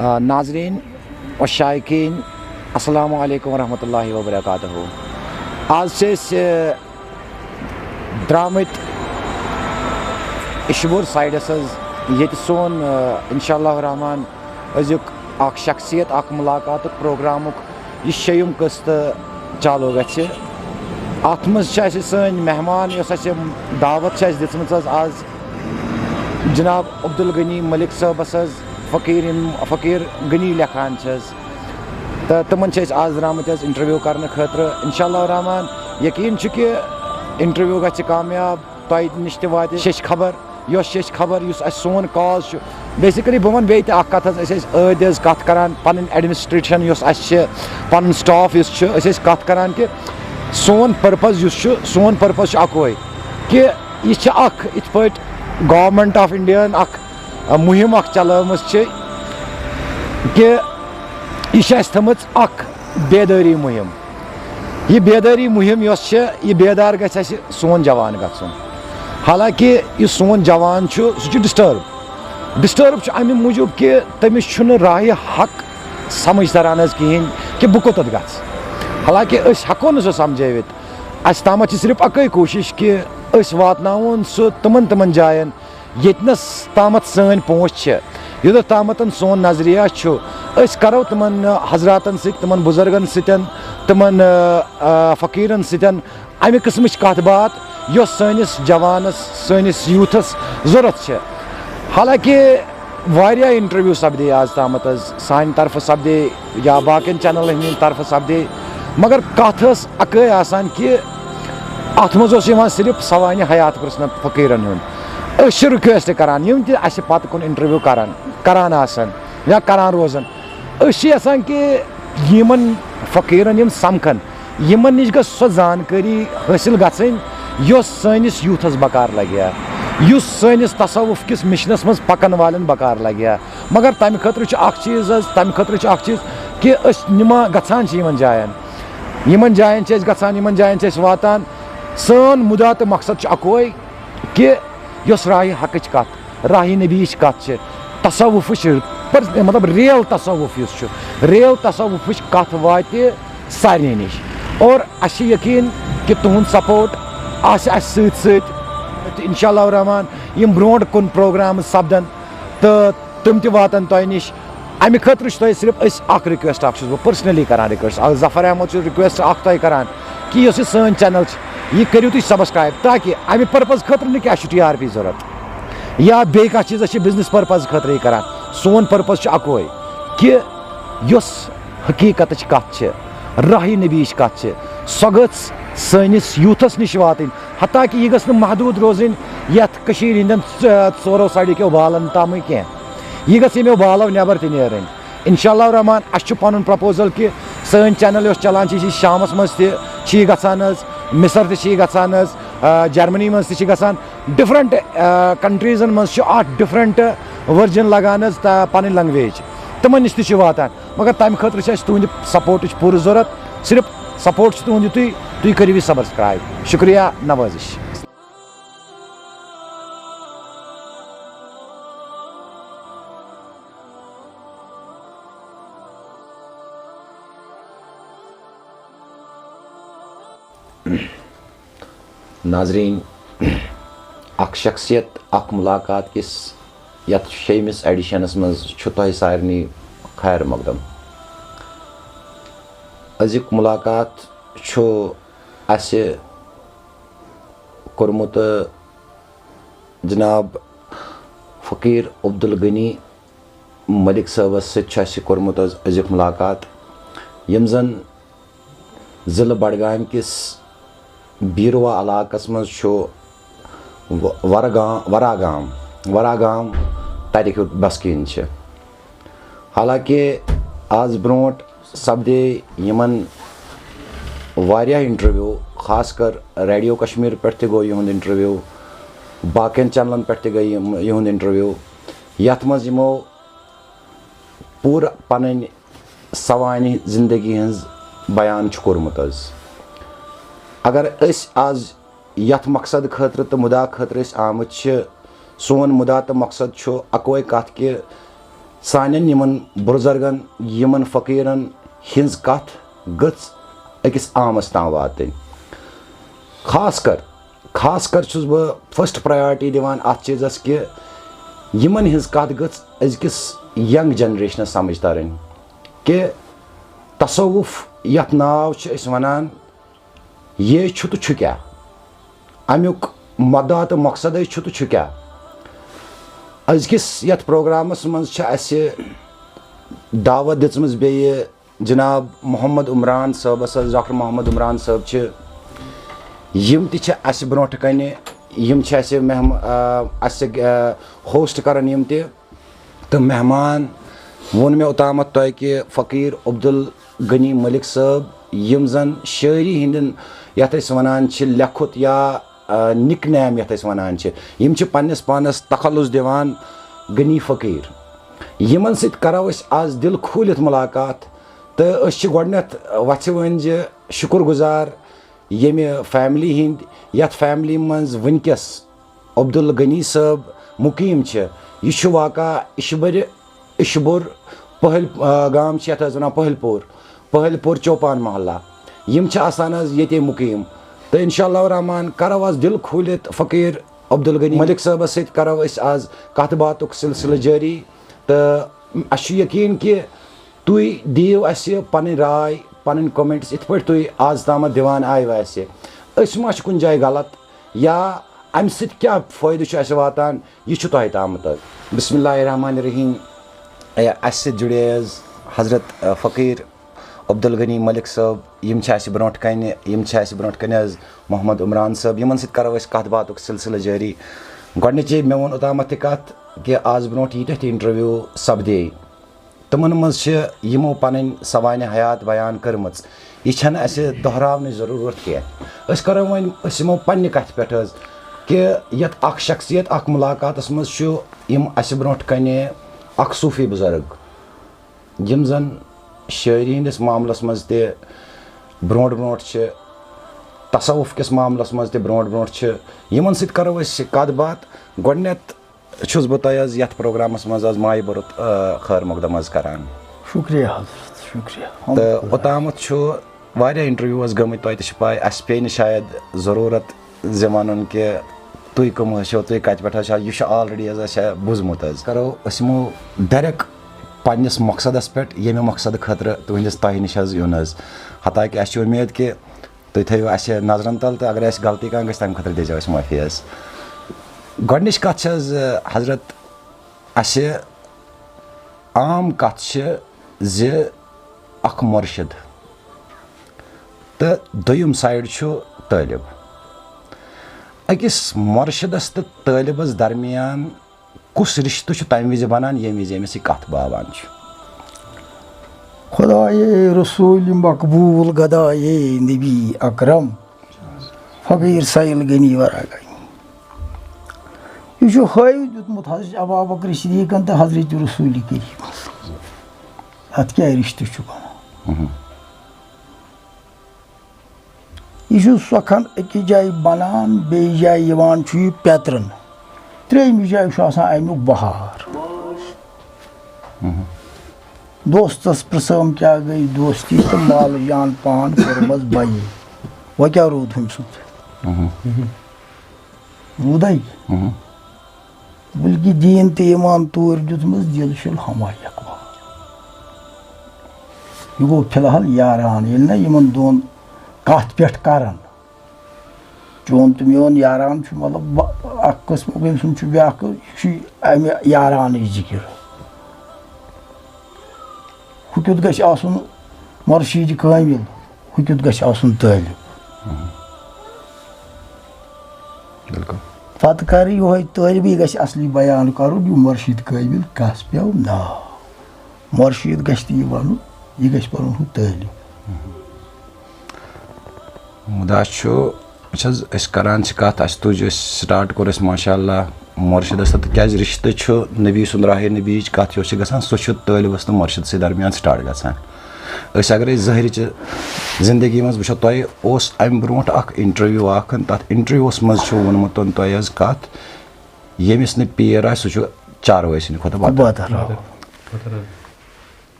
नाजरीन व शायकीन अस्सलामु अलैकुम वरहमतुल्लाहि वबरकातुहू। आज से द्रामत इशबुर साइडस ये सोन इंशाअल्लाह रहमान अजुक अख शख्सियत अख मुलाकात प्रोग्राम यह शेयुम कस्त चालू गि अत सन मेहमान दावत दिम आज जनाब अब्दुल गनी मलिक साहबस फ़कीर गनी लेखान तो तमन आज द्रामत इंटरव्यू करने खतर इंशाअल्लाह रहमान यकीन कि इंटरव्यू गि कामयाब तह नश वात शेष खबर शेष खबर सोन काज बेसिकली बह वन बे कत कत करान पन एडमिनिस्ट्रेशन पन स्टाफ कत करान कि सोन पर्पज सोन पर्पज अकोई कि यह इत पे गवर्नमेंट ऑफ इंडिया मुहिम चलम कि यह थम बेदारी मुहिम यह बेदारी मुहिम यह बेदार गि सोन जवान गन हालांकि यह सोन जवान सह डिस्टर्ब अमे मूजूब कि तमिस राह हक समझ तरान कहें कि बह कोत ग हालांकि हको न सह समझवित अस ताम सिर्फ अकै कोशिश कि वातन सह तमन जायन यतनस तामत सन पहुँच योत तामत सोन नजरिया करो तमन हजरातन तमन बुजुर्गन तमन फ़कीरन अमे किस्म कत बात सनिस जवानस सनिस यूथस ज़रूरत हालांकि वारिया इंटरव्यू सपदे आज तामत सान तरफ सपदे या बाकी चैनल हंद तरफ सपदे मगर कत अकै आसान कि अत मज सिर्फ सवान हयात प्रश्न फ़कीरन हूँ रिक्वेस्ट करान यम पत कुन इंटरव्यू करान आसन या करान रोजन यसान कि यमन फ़कीरन यम समखन यमन निश गई सो जानकारी हासिल गन सनिस यूथस बकार लगे सनिस तसव्वुफ किस मिशनस मज पकन वालन बकार लगे मगर तम खतर चीज़ तम खतर चीज़ कि नमा गसान यमन जायन गसान यमन जायन वातान सन मुदा तो मकसद अकोई कि राह हक कत राह नबीच कत तसव्वुफ मतलब रियल तसव्वुफ कत वात सारे नश और अस यकीन कि तुहद सपोर्ट इंशाअल्लाह रहमान यम ब्रोट कुन प्रोग्राम सपदन तो तम वातन तह नश अमे खतर सिर्फ रिक्वेस्ट पर्सनली करान रिक्वेस्ट जफर अहमद रिक्वेस्ट तह करान कि सन चैनल यह करू तुम सब्सक्राइब ताकि अमे पर्पज खतर न क्या TRP जरूरत या बे कह चीज़ बिजनेस पर्पज खतर करान सोन पर्पज अकोई कि हकीकत कत राह नबीच कत सो गस सनिस यूथस नश वात हता कि यह गस महदूद रोजन यथ हंदन चोरो सड़ी के बालन तम कह यह गस बालों नबर तन इंशाअल्लाह रहमान अस पन प्रपोजल कि सन चैनल चलान शामस मज गसान मिसर गसान जर्मनी मज गसान डिफरेंट कंट्रीजन मज डिफरेंट वर्जन लगान पन लैंग्वेज तमन नश वातान मगर तम खतर तुंद सपोर्ट पूर जरूरत सिर्फ सपोर्ट तुंद तुम करू सब्सक्राइब शुक्रिया नवाजिश। नाजरीन अख शख्सियत अख मुलाकात किस यथ 6मिस एडिशनस मज तह सारे खैर मकदम अजुक मुलाकात कोरमुत जनाब फ़कीर अब्दुल गनी मलिक साहबस कोरमुत अजुक मुलाकात यम जन ज़िला बडगाम किस बीरवा इलाकस मज वरागाम तक बसकीन हालांकि आज ब्रोट सपदे यमन वारिया इंटरव्यू खासकर रेडियो कश्मीर पे गो यहद इंटरव्यू बाकियन चैनलन पे गई यहद इंटरव्यू यथ मज यमो पूरा पन सवानी जिंदगी हज बयान कोरमुत अगर आज यथ मकसद खतर तो मुदा खतर आमत सोन मुदा तो मकसद अकोई कत कि सानन यमन बुजुर्गन यमन फकीरन हिंज कथ गच अकिस आमस तां वातन खास कर छुस बह फर्स्ट प्रायोरिटी दिवान अत चीज़स कि यमन हिंज कथ गच अजकिस यंग जनरेशन समझ तरन कि तसव्वुफ यथ नाव छ अस वनान ये छु तो छु क्या अमुक मदा तो मकसद छु तो छु क्या अजकिस यथ प्रोग्रामस मज छ असे दावत दिचमज बेये जनाब मोहम्मद उमरान साहब डॉक्टर मोहम्मद उमरान साहब छ यम ति छ अस ब्रोट कने यम छ असे असे होस्ट करन यम ति तो मेहमान वोन मे ओतामत तय कि फ़कीर अब्दुल गनी मलिक साहब यम जन शायरी हिंदन यथ वनान छ लेखुत या निक नेम यथ वनान छ यम छ पन्नस पानस तखल्लुस दिवान गनी फ़कीर यमन सत करो आज दिल खोलित मुलाकात तो अस गोडनेथ वथ वन शुक्र गुजार येमे फैमिली हिंद यथ फैमिली मज वनकस अब्दुल गनी साहब मुकीम छ यह वाक़ा इशबुर पहल गाम यथ वन पहलपुर चौपान महल्ला यम आसान ये मुकीम तो इंशाअल्लाह रहमान करो आज दिल खोलित फ़कीर अब्दुल गनी मलिक साहब सत करो आज कथ बात सिलसिल जारी तो अस यकीन कि तुई दियो अस पन राय पन कमेंट्स इत पे तुई आज ताम दिवान आय अस मा कुन जाय गलत या अम सत क्या फ़ायदे वातान यह तुह ताम बिस्मिल्लाहिर्रहमानिर्रहीम अस जुड़े हज़रत फ़कीर अब्दुल गनी मलिक साहब यम ब्रोट कन मोहम्मद उमरान साहब यमन सत करो कथ बात सिलसिल जारी गोडनिचे मे वोन ओतामत कथ कि आज ब्रोट यीत इंटरव्यू सपदे तमन मज यमो पन सवान हयात बयान कर्म यह अस दोहरावन जरूरत कह करो वो पन्ने कथ पे कि यथ अख शख्सियत अख मुलाकात मज यम अस ब्रोट कने अख सूफी बुजुर्ग यम जन शायरी हंदिस मामलस मज ते ब्रोट ब्रोट तसव्वुफ किस मामलस मज ते ब्रोट ब्रोट यमन सत करो कथ बात गोडनेथ छुस बह तह यथ प्रोग्रामस मज आज माय बरुत खैर मकदम करान शुक्रिया शुक्रिया तो ओतामत वारिया इंटरव्यूज गमत तह पाए अस पे शायद जरूरत वन कि तुम कम तुम कत पे यह ऑलरेडी बुझमुत करो यमो डायरेक्ट पन्नस मकसदस पे ये मकसद खतर तुहस तह नश यून हालांकि अस उम्मीद कि तुम थो अस नजरन तल तो अगर गलती कह गई तम खतर दीजिए माफी गोडनिच कथ हजरत अस आम कथ अख मुर्शिद तो दोयम साइड तालिब अकिस मुर्शिदस तो तालिबस दरमियान कुस रिश्त तम विज बनान ये विज अमिस कथ बावान खुदाए रसूल मकबूल गदाए नबी अकरम फ़कीर सैल गनी वरागई यह हाव दुतमुत हज़रत अबू बकर सिद्दीक़न तो हज़रत रसूल करीम अत क्या रिश्त बनान यह सखन अकिस जाय बनान बे जाय यवान पेतरन त्रेम जाय अमुक बहार दोस्तस प्रसम क्या गई दोस्ती तो माल जान पान कर्मस बये वह क्या रूद हम सुध रूद बल्कि दीन तो ईमान तौर दुतमस दिल शुल हमायक यह गो फिलहाल यारान ये ना यमन दोन कथ पे करान चोन तो मोन यारान मतलब कस्म सुन ब्या यारान जिक्र हुक्युत गछ आसुन मुर्शीद कामिल हुक्युत गछ आसुन तालिब पत कर यह तालिबी गछ असली बयान करुन यह मुर्शीद कामिल कस पे ना मुर्शीद गछ तो वन यह गछ परुन हु तालिब मुदा करान कत अस तुज स्टार्ट कोर माशाअल्लाह मुर्शिदस क्या रिश्त नबी सुंद राह नबी कत गसान सह तालिबस तो मुर्शिद से दरमियान स्टार्ट गसान अगर ज़ाहिर जिंदगी मज वो तह अम ब्रोट इंटरव्यू तथ इंटरव्यूस मज वोनमुत तह कत यमिस न पेर आ सह चारवाई सद खुद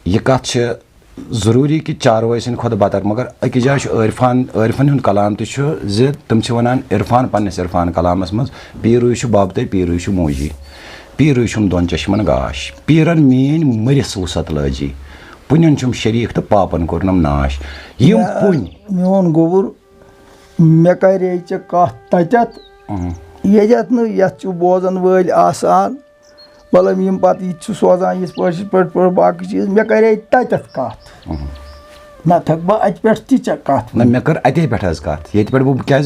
यह कथ जरूरी कि चारवाई सद खुद बतर मगर अकिस जाए आरिफन हुंद कलाम तम वन इरफान पन्नस इरफान कलामस मज पीर बाबत पीर मोजी पीर दोन चश्मन गाश पीरन मीन मरिस वसत लजी पुन शरीक तो पापन कोरनम नाश यम पुन मोन गोबर मे करे कत तत ये बोजन वल आसान मतलब यम पे ये सोजान ये पे बाकी चीज मे करे तत कत ना थक बह अत पे कत ना मे कर अते पे कत ये पे क्या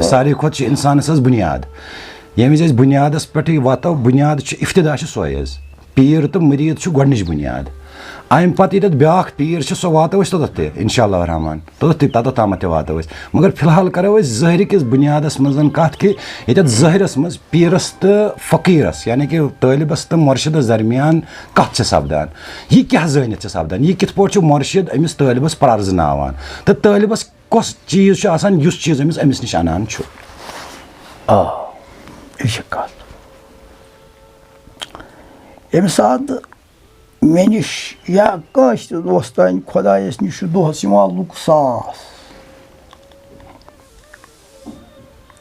सारे खुद इंसान बुनियाद ये बुनियादस पे वातो बुनियाद इफ्तदा सोए पीर तो मरीद गोडनिच बुनियाद अम पे ये ब्या पीर सो वातो तोत इंशाअल्लाह रहमान तोत ताम वातो मगर फिलहाल करो ज़ाहिर किस बुनियादस मज कत कि ये ज़ाहिरस मज पीरस तो फ़कीरस यानी कि तालिबस तो मुर्शिदस दरमियान कत सपदान यह क्या जानित सपदान यह कित पे मुर्शिद अमिस तालिबस परजनावान तो तालिबस कस चीज़ युस चीज़ अमिस निश अनान यम सात मे निश या कस दोस्तान खुदायस निश दोहस लुक सास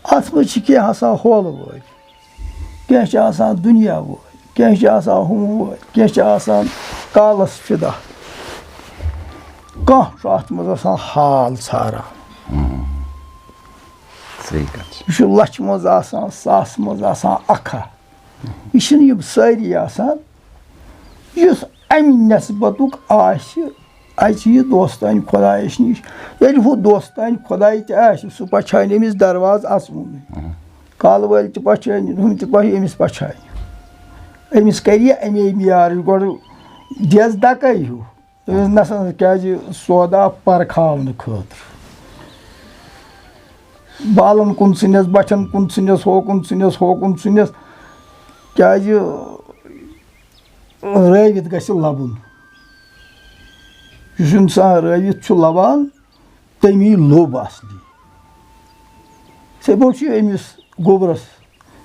अत मज क्या हल वो क्या दुनिया वो क्या हम वो क्या कालस फिदा कह अत मज हाल सारान यह लच मज सास मज अखा यह सारी अमि नस्बतुक यह दोस्तान खुदायस निश ये वो दोस्तान खुदाय सह पछान अमिस दरवाज अचमुन कल वल पछान हम तमिस पछान अमिस कर अमे मियार गो दिस दक हूँ नसन क्या सौदा परखावन खतर बालन कुन सनस बचन कुन सनस होकुन सनस होकुन सनस क्या रवित गि लबुन इंसान रवित लबान तमी लोब असली से बो अमिस गोबरस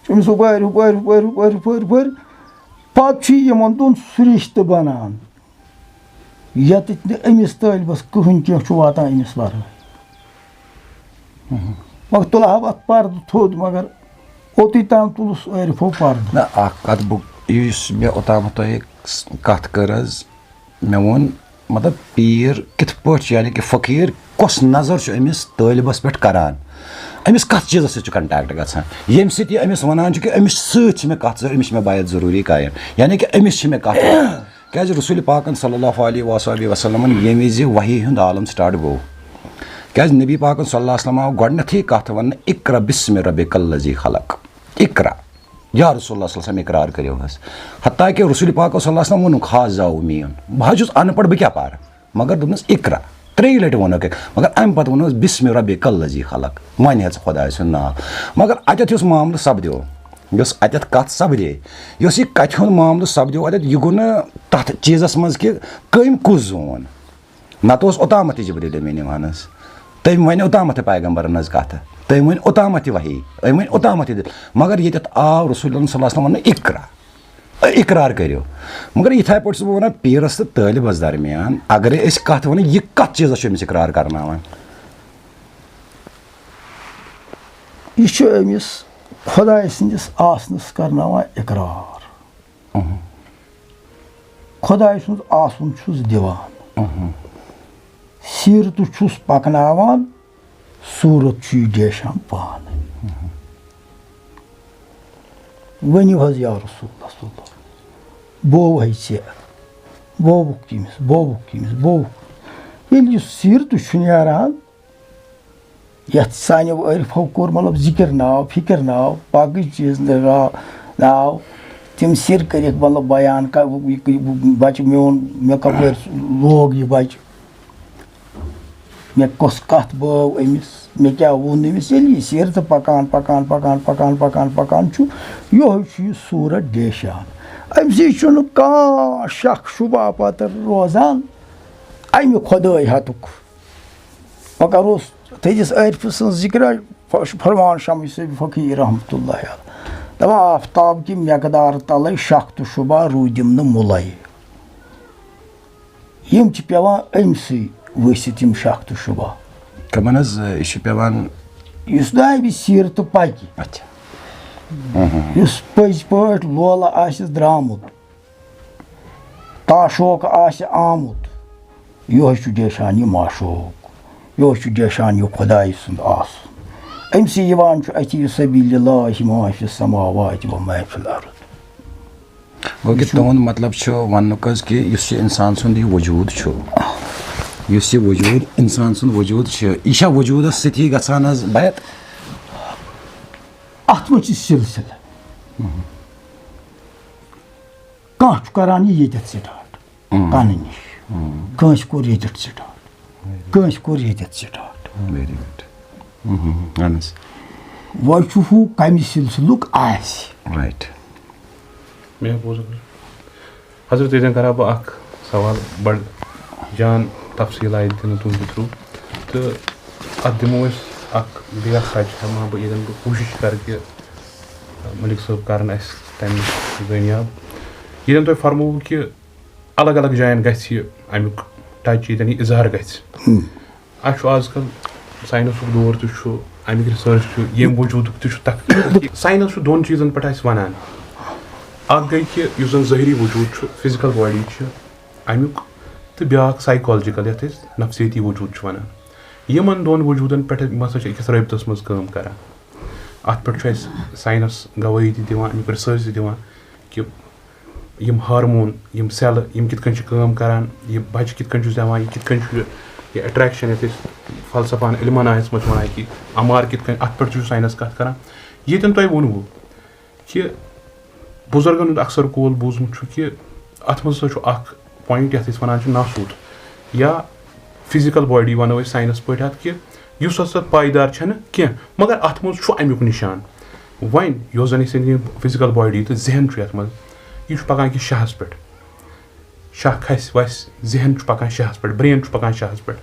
अमिस हुपर हुपर हुपर हुपर हुपर हुपर पे यमन दोन सुरिश्त बनान यत अमिस तालिबस कहन कह वातान अमिस वर मगर तुल अत पर्द थोद मगर ओती ताम तुलस आरिफो पर्द ना कत मे ओताम कत कर मे वोन मतलब पीर कित पे यानी कि फ़कीर कस नजर अमिस तालिबस पे करान अमिस कत चीज़ सह कंटैक्ट गसान यम सत अमिस वनान कि अमिस सत मे कत अमिस मे बायत जरूरी कायम यानी कि अमिस मे कत क्या रसूल पाकन सल्लल्लाहु अलैहि वसल्लम ये विज वही हुंद आलम स्टार्ट गो क्या नबी पाकन सल्लल्लाहु अलैहि वसल्लम गोडनथी कत वन इक्रा बिस्मि रब्बिकल लज़ी खलक इक्रा या रसूलुल्लाह सल्लल्लाहु अलैहि वसल्लम इकरार करो हत्ता कि रसूल पाक सल्लल्लाहु अलैहि वसल्लम वोन खास जाओ मीन बह अनपढ़ बह क्या पार मगर दोपनस इकरा 3 लट वोन मगर अम पे वो बिस्मि रब्बिकल लज़ी खलक वन हे खुदाय सुंद नाव मगर अत मामल सपदो अत कत सपदे यह कत हुंद मामल सपदो अत यह गो तथ चीज़स मज कि कम कुस जोन नत ओतामत जिब्रील अमीन वहनस तम वन ओतामत पैगम्बरन हज कत तम वन ओतामत वही वन ओतामत मगर ये आव रसूल सल्लल्लाहु अलैहि वसल्लम इकरा इकरार करो मगर इथे पे बह वन पीरस तो तालिबस दरमियान अगर कत वन यह कत चीज़ अमिस इकरार करनावान यह अमिस खुदाय सन्दिस आसनस करनावान इकरार खुदाय सुंद आसन छुस दिवान सीरत छुस पकनावान सूरत देशान पान वनिव हज या रसूलुल्लाह बो है से बोबुक तमिस बोबुक ये सीरत नारान यथ सानो आरिफो कोर मतलब जिक्र नाव फिक्र नाव बाकी चीज नाव तम सिर कर मतलब बयान का बच मोन मे कप लोग यह बच मे कस कत बो अमिस मे क्या वोन अमिस ये सिर तो पकान पकान पकान पकान पकान पकान यह सूरत देशान अम सह कह शक शुबा पत रोजान अमि खुदाई हतुक मगर थस आरिफ सं जिक्र फरमान शम्स फ़कीर रहमतुल्लाह दपा आफ्ताब कि मकदार तल शक तो शुबा रूदिम न मुलय यम छ पेवान अमसै वसित यम शक तो शुबा कमन इश पेवान युस दाबि सिर तो पकि अच्छा युस पज पट लोला आसिस द्रामुत ताशोक आसि आमुत यो छु देशान यह माशोक यो छु देशान यह खुदाई सुंद आस अमसै यवान छु अति सबीलिल्लाहि मा फिस समावाति व मा फिल अर्द गो कि तुहद मतलब वनुक कि इंसान सुंद यह वजूद यह वजूद इंसान सुंद वजूद यह वजूद सती गसान बैत अत मज सिलसिल कह करान यह ये स्टार्ट कन नश कंस कोर ये स्टार्ट कंस कोर ये स्टार्ट वेरी गुड वो हूँ कम सिलसिलुक आस राइट मैं बोल हजरत इधन करा बह अख सवाल बड़ जान तफसील आय दिन तुंद थ्रू तो अत दिमो अख बेक सच हमा बह इधन बह कोशिश कर कि मलिक साहब करन अस तम दुनियाब इधन तुम फरमो कि अलग अलग जायन गछ अमुक टच इधन इजहार गछ आजकल साइंस दौर तो अमिक रिसर्च ये वजूद तक साइंस दोन चीजन पे वनान अख गई कि जन ज़ाहिरी वजूद फिजिकल बॉडी अमुक तो ब्या साइकोलॉजिकल ये नफसियती वजूद वनान यमन दोन वजूदन पे हसा अकिस रबतस मज काम करान अत पे साइंस गवाही दिवान अमुक रिसर्च दिवान कि यम हार्मोन यम सेल यम कित काम करान यह बच्चे कित दिवान कित यह अट्रैक्शन ये फलसफान इल्मन आयस मज वन कि अमार कित अत पे साइंस कत करान ये तुम वोनवो कि बुजुर्गन अक्सर कौल बूजमुत कि अत मज पॉइंट ये वन नासूद या फिजिकल बॉडी वनो साइंस पे कि पायदार कह मगर अत मज अमुक निशान वन जन फिजिकल बॉडी तो जहन ये मज यह पकान कि शहस पे शह खस वस जहन पकान शहस पे ब्रेन पकान शहस पे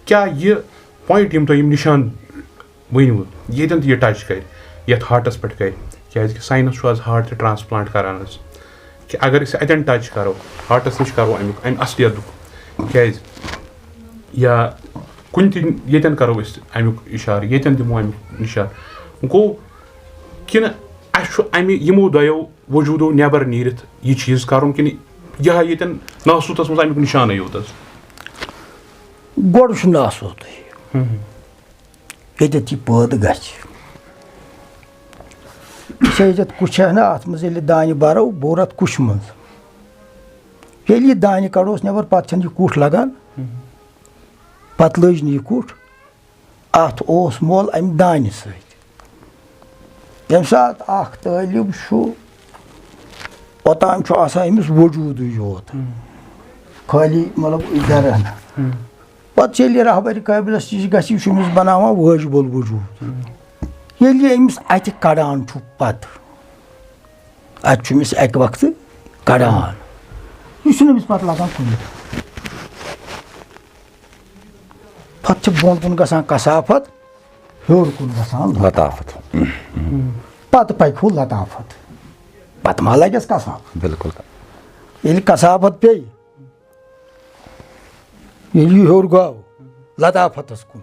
क्या यह पॉइंट यम तुम निशान वनव ये यह टच कर ये हार्टस पे कर क्या साइंस आज हार्ट ट्रांसप्लांट करान कि अगर अतन टच करो हार्टस नश करो अमुक अम असलियत क्या या कुन तन करो अमुक इशार ये दिमो अमुक इशार गो कि यमो दो वजूदो नबर नीरित यह चीज कर कि यह ये नासूतस मज अमुक निशान योत गोड़ नासूत ये पद गत कुछ है ना अत मज दान बरो बोर अत कुश मज ये दान कड़ोस नबर पे कुठ लगान पत लज यह कुठ अत मोल अम दान सम सात तालिब ओतान अमिस वजूद योत खाली मतलब इधर पे रहबर काबिलस नश बना वाजिबुल वजूद ये अमिस अत कड़ान पत अमिस अक वक्त कड़ान यह पे लगान कुन पे बोन कुन ग कसाफत हर कुन ग लताफत पत पकू लताफत पत मा लगस कसाफत बिल्कुल ये कसाफत पे हर गो लताफतस कुन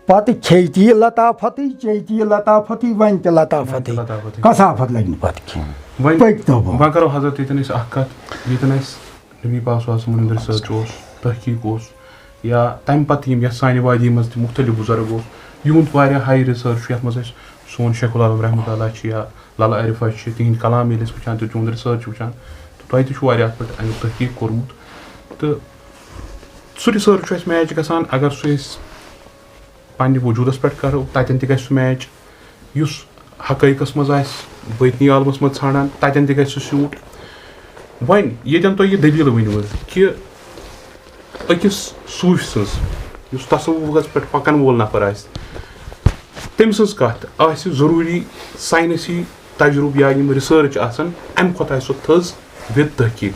पत खेती लताफत चेती लताफत वन त लताफत कसाफत लग वह करो हजरत ये नबी पाक रिसर्च तहकीक या तम पे सान वादी मज मुख्तलिफ बुजुर्ग युंद हाई रिसर्च ये मज सोन शेखुल आलम रहमत या लाला आरिफा तिहद कलाम ये वुचान तो तुंद रिसर्च वुचान तो तुम अत पे अमुक तहकीक कोर्मुत तो सह रिसर्च मैच गसान अगर सह पन्ने वजूदस पे करो ततन त सह मैच युस हकीकस मज बतनी आलमस मज ान ततन त सूट वन ये तुम दलील वनव कि अकिस सूफ सज तसवुफस पे पकन वोल नफर तम सज कत जरूरी साइंसी तजुर्ब या रिसर्च अम खुद सह थज विद तहकीक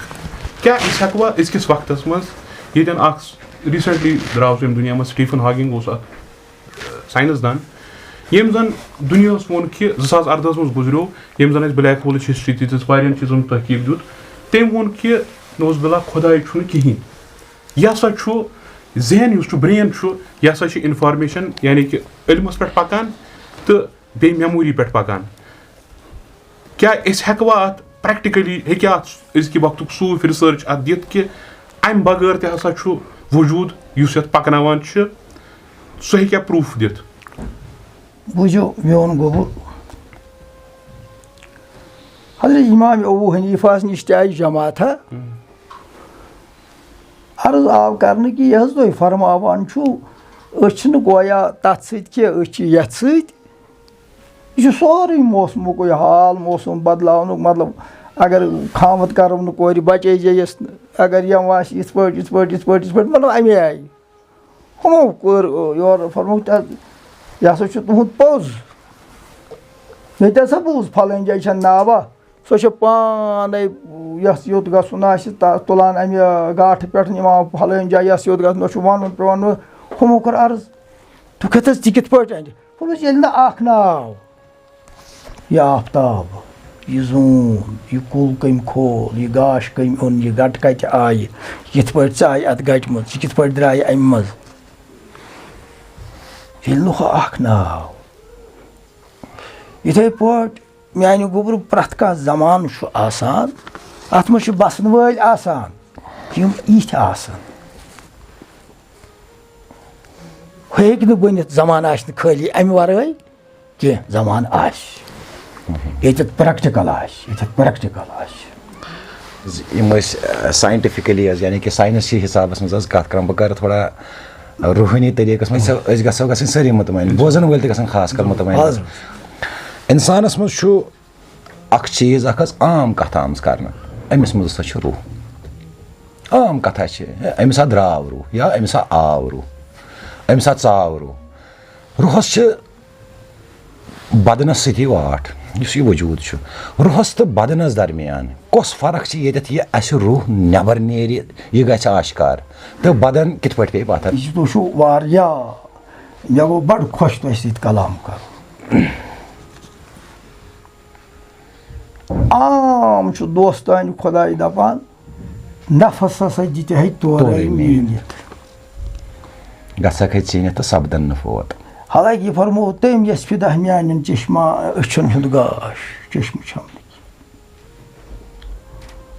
क्या हेकवा अजकिस वक्तस मज ये रिसेंटली द्राव सह दुनिया में स्टीफन हॉकिंग साइंसदान यम जन दुनिया वोन कि 2018 मज गुजरो यम जन ब्लैक होल हिस्ट्री तीस वारियन चीजन तहकीक दुत तम वोन कि नौजबिल्ला खुदाई कहीं यह हसा जहन युस ब्रेन यह हसा इन्फॉर्मेशन यानी कि इल्मस पे पकान तो बे मेमोरी पे पकान क्या हेकवा अत प्रैक्टिकली हेकि अजकि वक्त सूफ रिसर्च अत दित कि अम बगैर ते हसा वजूद युस यत पकनावान सह हेक्या प्रूफ दित बुझो मेन गोबू हजरत इमाम अबू हनीफा निश ते आई जमात अर्ज आव कर कि यह तुम फरमान गोया तथ सत यह सोरे मौसमुक हाल मौसम बदलाव मतलब अगर खामत करो कोर बचे जयस अगर यम इत मतलब अमे आई हमो कर योर फरमुक यह हसा तुहद पोज मे हसा बूज फलान जाय नावा सो पाने योत गुन तुलान अमे गाठ पे फलान जाय योत वन पे हमो कर अर्ज तु कत पे नाव यह आफ्ताब यह जून यह कुल कम खोल यह गाश कम ओन यह गट कत आय यथ पे आय अत गट मज यह पे द्राय अम मज नाव इथे पे मान गोबर प्रथ कह जमान आसान अत मज बसन वल आसान यम इत आसान हेक न बनित जमान आश खाली अमि वराई कह जमान आश ये प्रैक्टिकल साइंटिफिकली यानी कि साइंस हिसाब मज कत कर बह कर थोड़ा रूहानी तरीक़स मज गो सारी मुतमैन बोजन वल त खास कर मुतमैन इंसानस मज चीज़ आम कथ आम कर अमिस मज हसा रूह आम कथा अमिस द्राव रूह या अमिस आव रूह अमिस चाव रूह रूहस बदनस सती वाट यह वजूद रूहस तो बदनस दरमियान कस फर्क ये अस रूह नबर नेर यह गि आश्कार तो बदन कित पे पे पता मे गो बड़ खुश तुम सत कलाम कर आम दोस्तान खुदाई दपान नफस हसा दित है तोरे मीनित गसक है चीन तो सपदन न फोत हालांकि यह फरमो तम यस फिदा मान चश्मा अछन हुंद गाश चश्म छम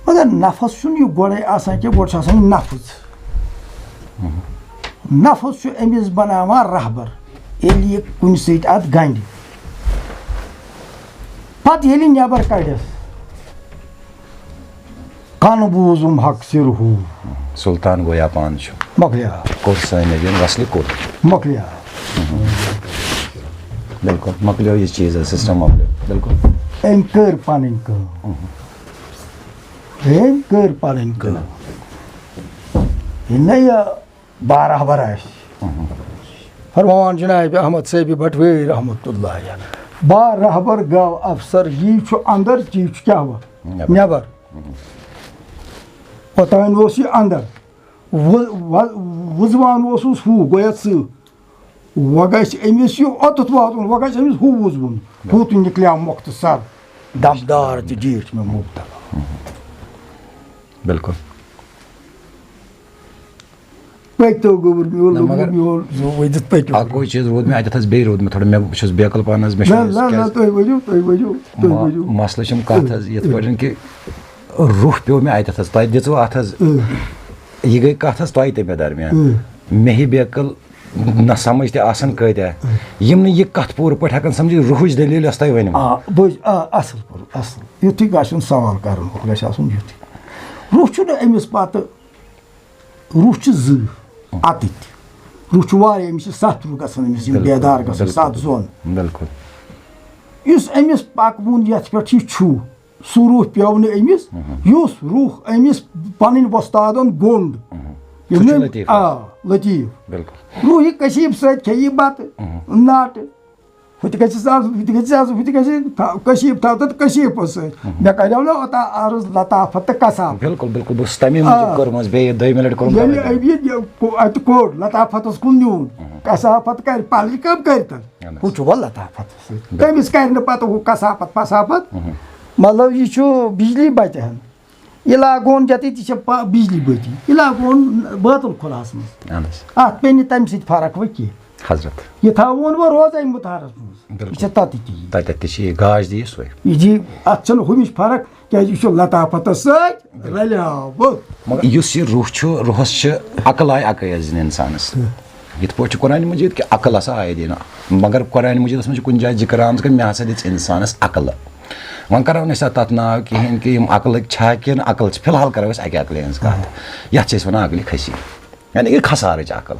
मगर नफस यह गोड़े आसान कि गोड़ नफस नफस अमिस बनावान रहबर ये कुन सत अत गंड पत ये नबर कड़स कन बूजुम हक सिर हू सुल्तान गोया पान मकलिया कोर सन वसले कोर मकलिया बिल्कुल मकलियो ये चीज़ है सिस्टम मकलियो बिल्कुल अम कर पन कर पन यह बारहबर फरमान जनाब अहमद सैबी भटवेर रहमतुल्लाह बारहबर गव अफसर यह अंदर यह क्या हुआ नबर ओतान यह अंदर वुजवान हू गोया वह गमिस ओतुत वातुन वह गमिस हू वुजवन हू तो निकलिया मुख्तसर दमदार तो जीठ में मुबतला बिल्कुल पतो गोबर म्योल अको चीज रोद में अत बे रोद में थोड़ा मैं बेकल पान मसल कत ये कि रूह पे मे अत तुम दिव अत यह गई कत तुम ते मे दरमियान मे ही बेकल न समझ तन कत्या यम यह कत पूर पे हेकान समझ रूहच दलील तुम वन असल युथी गन सवाल कर रूह अमिस पत रूह अत रूह वारिया अमिस 7 रूह गमिस बेदार ग 7 जोन बिल्कुल इस अमिस पकवन ये पे सू रूह पेव न अमिस युस रूह अमिस पन वस्तादन गोंड लतीफ रूह कशीब सत बत नाट कशीब थो तो कशीब सत मे करो ना ओता अर्ज लताफत तो कसाफ बिल्कुल बिल्कुल बस तमी कर्मस बे दयमे लट कर्म अत कोड लताफत कुन न्यून कसाफत कर पाल कम कर वो लताफत तमिस कर पत वो कसाफत फसाफत मतलब यह बिजली बचहन यह लागोन जत बिजली बत्ती यह लागोन बातुल खुलास मज अत पे तम सत फर्क वो कह हजरत यह थवन वो रोज मुतारस मज तत गाज दी सो यह जी अत हमिश फर्क क्या लताफत मगर यह रूह रूहस अकल आय अकैज इंसानस यथ पे कुरान मजीद कि अकल हसा आय दिन मगर कुरान मजीद मज कुछ जाए जिक्र आम मे हसा दिस इंसानस अकल वन करो तथ नाव कहें कि अकल कि अकल फिलहाल करो अकि अकल हज कत ये वन अकल खसी यानी कि खसार अकल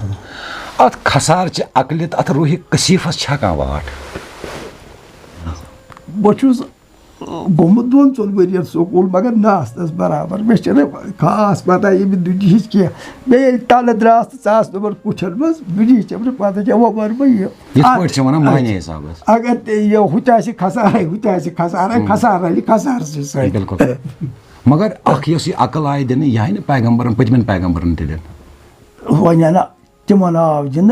अत खसार अकल अत रूह कसीफस वाट बहुत गोमुत 2-4 वर स्कूल मगर नास बराबर मे खास पता ये दुनिया कह बे तल द्रास तो नंबर कुछन मज दुनिया पता क्या वो वर अगर ये हुत खसार हुत खसार खसार से बिल्कुल मगर अकल आय दिन यह पैगम्बरन पतमन पैगम्बरन दिन वन तिमन आव दिन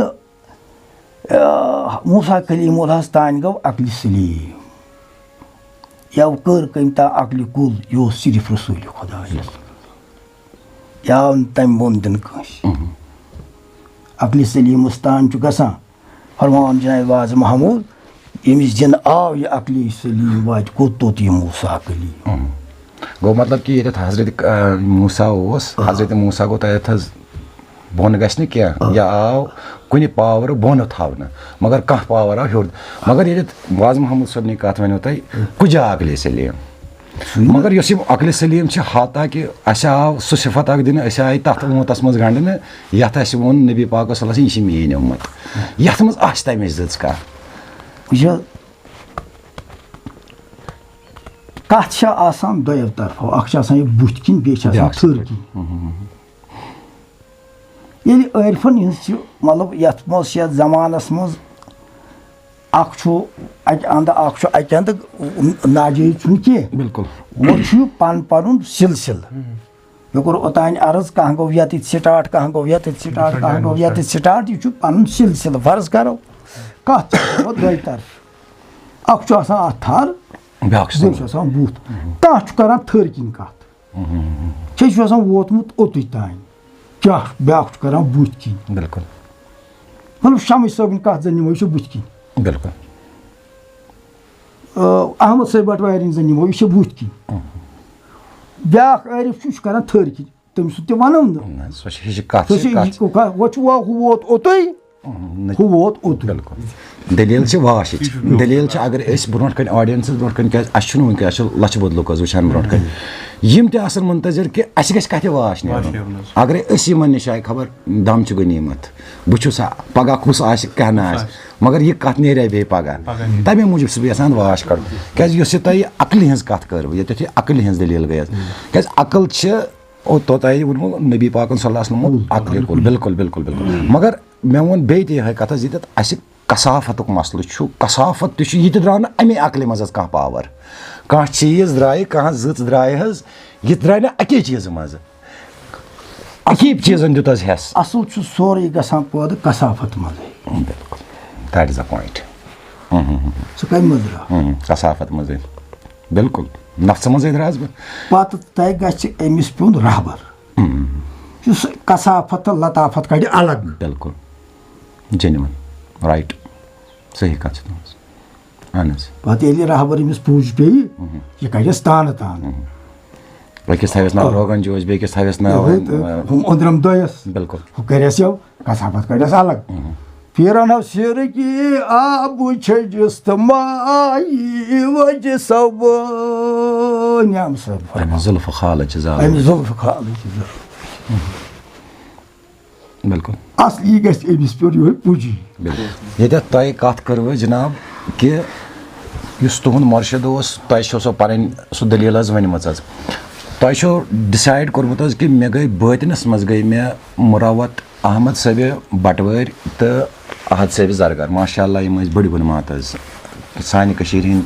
मूसा कलीमुल्लाह तान गो अकल सलीम यव कर कम ता अकल कुल यह सिर्फ रसूल खुदा यव तम बोन दिन अकल सलीम तान गसान फरमान जनाब वाज महमूद यमिस दिन आव यह अकल सलीम वात कोत यह मूसा कलीम गो मतलब कि ये हजरत मूसा हजरत मूसा गो तथ बोन गि क्या यह आव कुछ पावर बोन थवन मगर कह पावर आव हर मगर ये वाज महमूद सबन कत वन तुम कुजा अकल सलीम मगर इस अकल सलीम हाता कि अस आव सह सिफत अख दिन आय तथ ऊँतस मज गंडन ये वोन नबी पाक यह मेन उम्मत ये मज तमें जज कत दोयो तरफो अख बुथ किन बे थर किन ये आरिफन मतलब ये जमानस मज अंद अंद नाजायज कह बिल्कुल वो पन पन सिलसिल मे कोर ओतान अर्ज कह गो ये स्टार्ट कह गो ये स्टार्ट कह गो ये स्टार्ट यह पन सिलसिल फर्ज करो कत दोय तरफ अख थर बुथ तथ कर थर किन कत वोतमुत ओतु तान क्या ब्या कर बुथ किन बिल्कुल मतलब शमी सबन कत जन निमो यह बुथ किन बिल्कुल अहमद सैद बटवारी जन निमो यह बुथ किन ब्या आरिफ कर थर किन तमिस वन वोत ओत वोत ओत बिल्कुल दलील वाश दलील अगर ब्रोह कन ऑडियंस ब्रोह कन क्या वनस लच बद लुक वुचान ब्रोह कन यम मुंतजर कि कत वाश अगर यमन निश आए खबर दम गनीमत बहुस पगह कुस कहना मगर यह कत नीर बे पगह तमे मूजूब यहां वाश कर क्या अकल हज कत कर ये अकल हज दलील गई क्या अकल तोताई वो नबी पाक अकल कुल बिल्कुल बिल्कुल बिल्कुल मगर मे वो बे कत ये कसाफत मसल कसाफत तह द्राव ना अमे अकल मज कह पावर कह चीज द्राय कह जच द्राय यह द्राय ना अके चीज मज अकीब चीजन दुत हेस असल सोरे गसान पौध कसाफत मज बिल्कुल दैट इज अ पॉइंट सह कम मज द्राव कसाफत मज बिल्कुल नफ्स मज द्रास पत तय गमिस पे रहबर कसाफत लताफत कड़ अलग बिल्कुल जेन्युइन राइट सही कत पे रहबर अमिस पूज पे यह कड़स तान तान बेकिस थवस ना रोगन जोश बेकिस थवस ना अंदरम दयस बिल्कुल हु करस यव कसाफत कड़स अलग फिर सिर की आब छजिस्त माई वज सब न्याम सब जुल्फ खाल जुल्फ खाल बिल्कुल असली गमिस पे पुजी ये तय कत कर जनाब कि तुंद मुर्शिद तुम सो पन सह दलील वन तुम डिसाइड कोर्मुत कि मे गई बातिनस मज गई मे मुरावत अहमद सब बटवर तो अहद सब जरगर माशाअल्लाह यम बड़ गुलमात सान हंद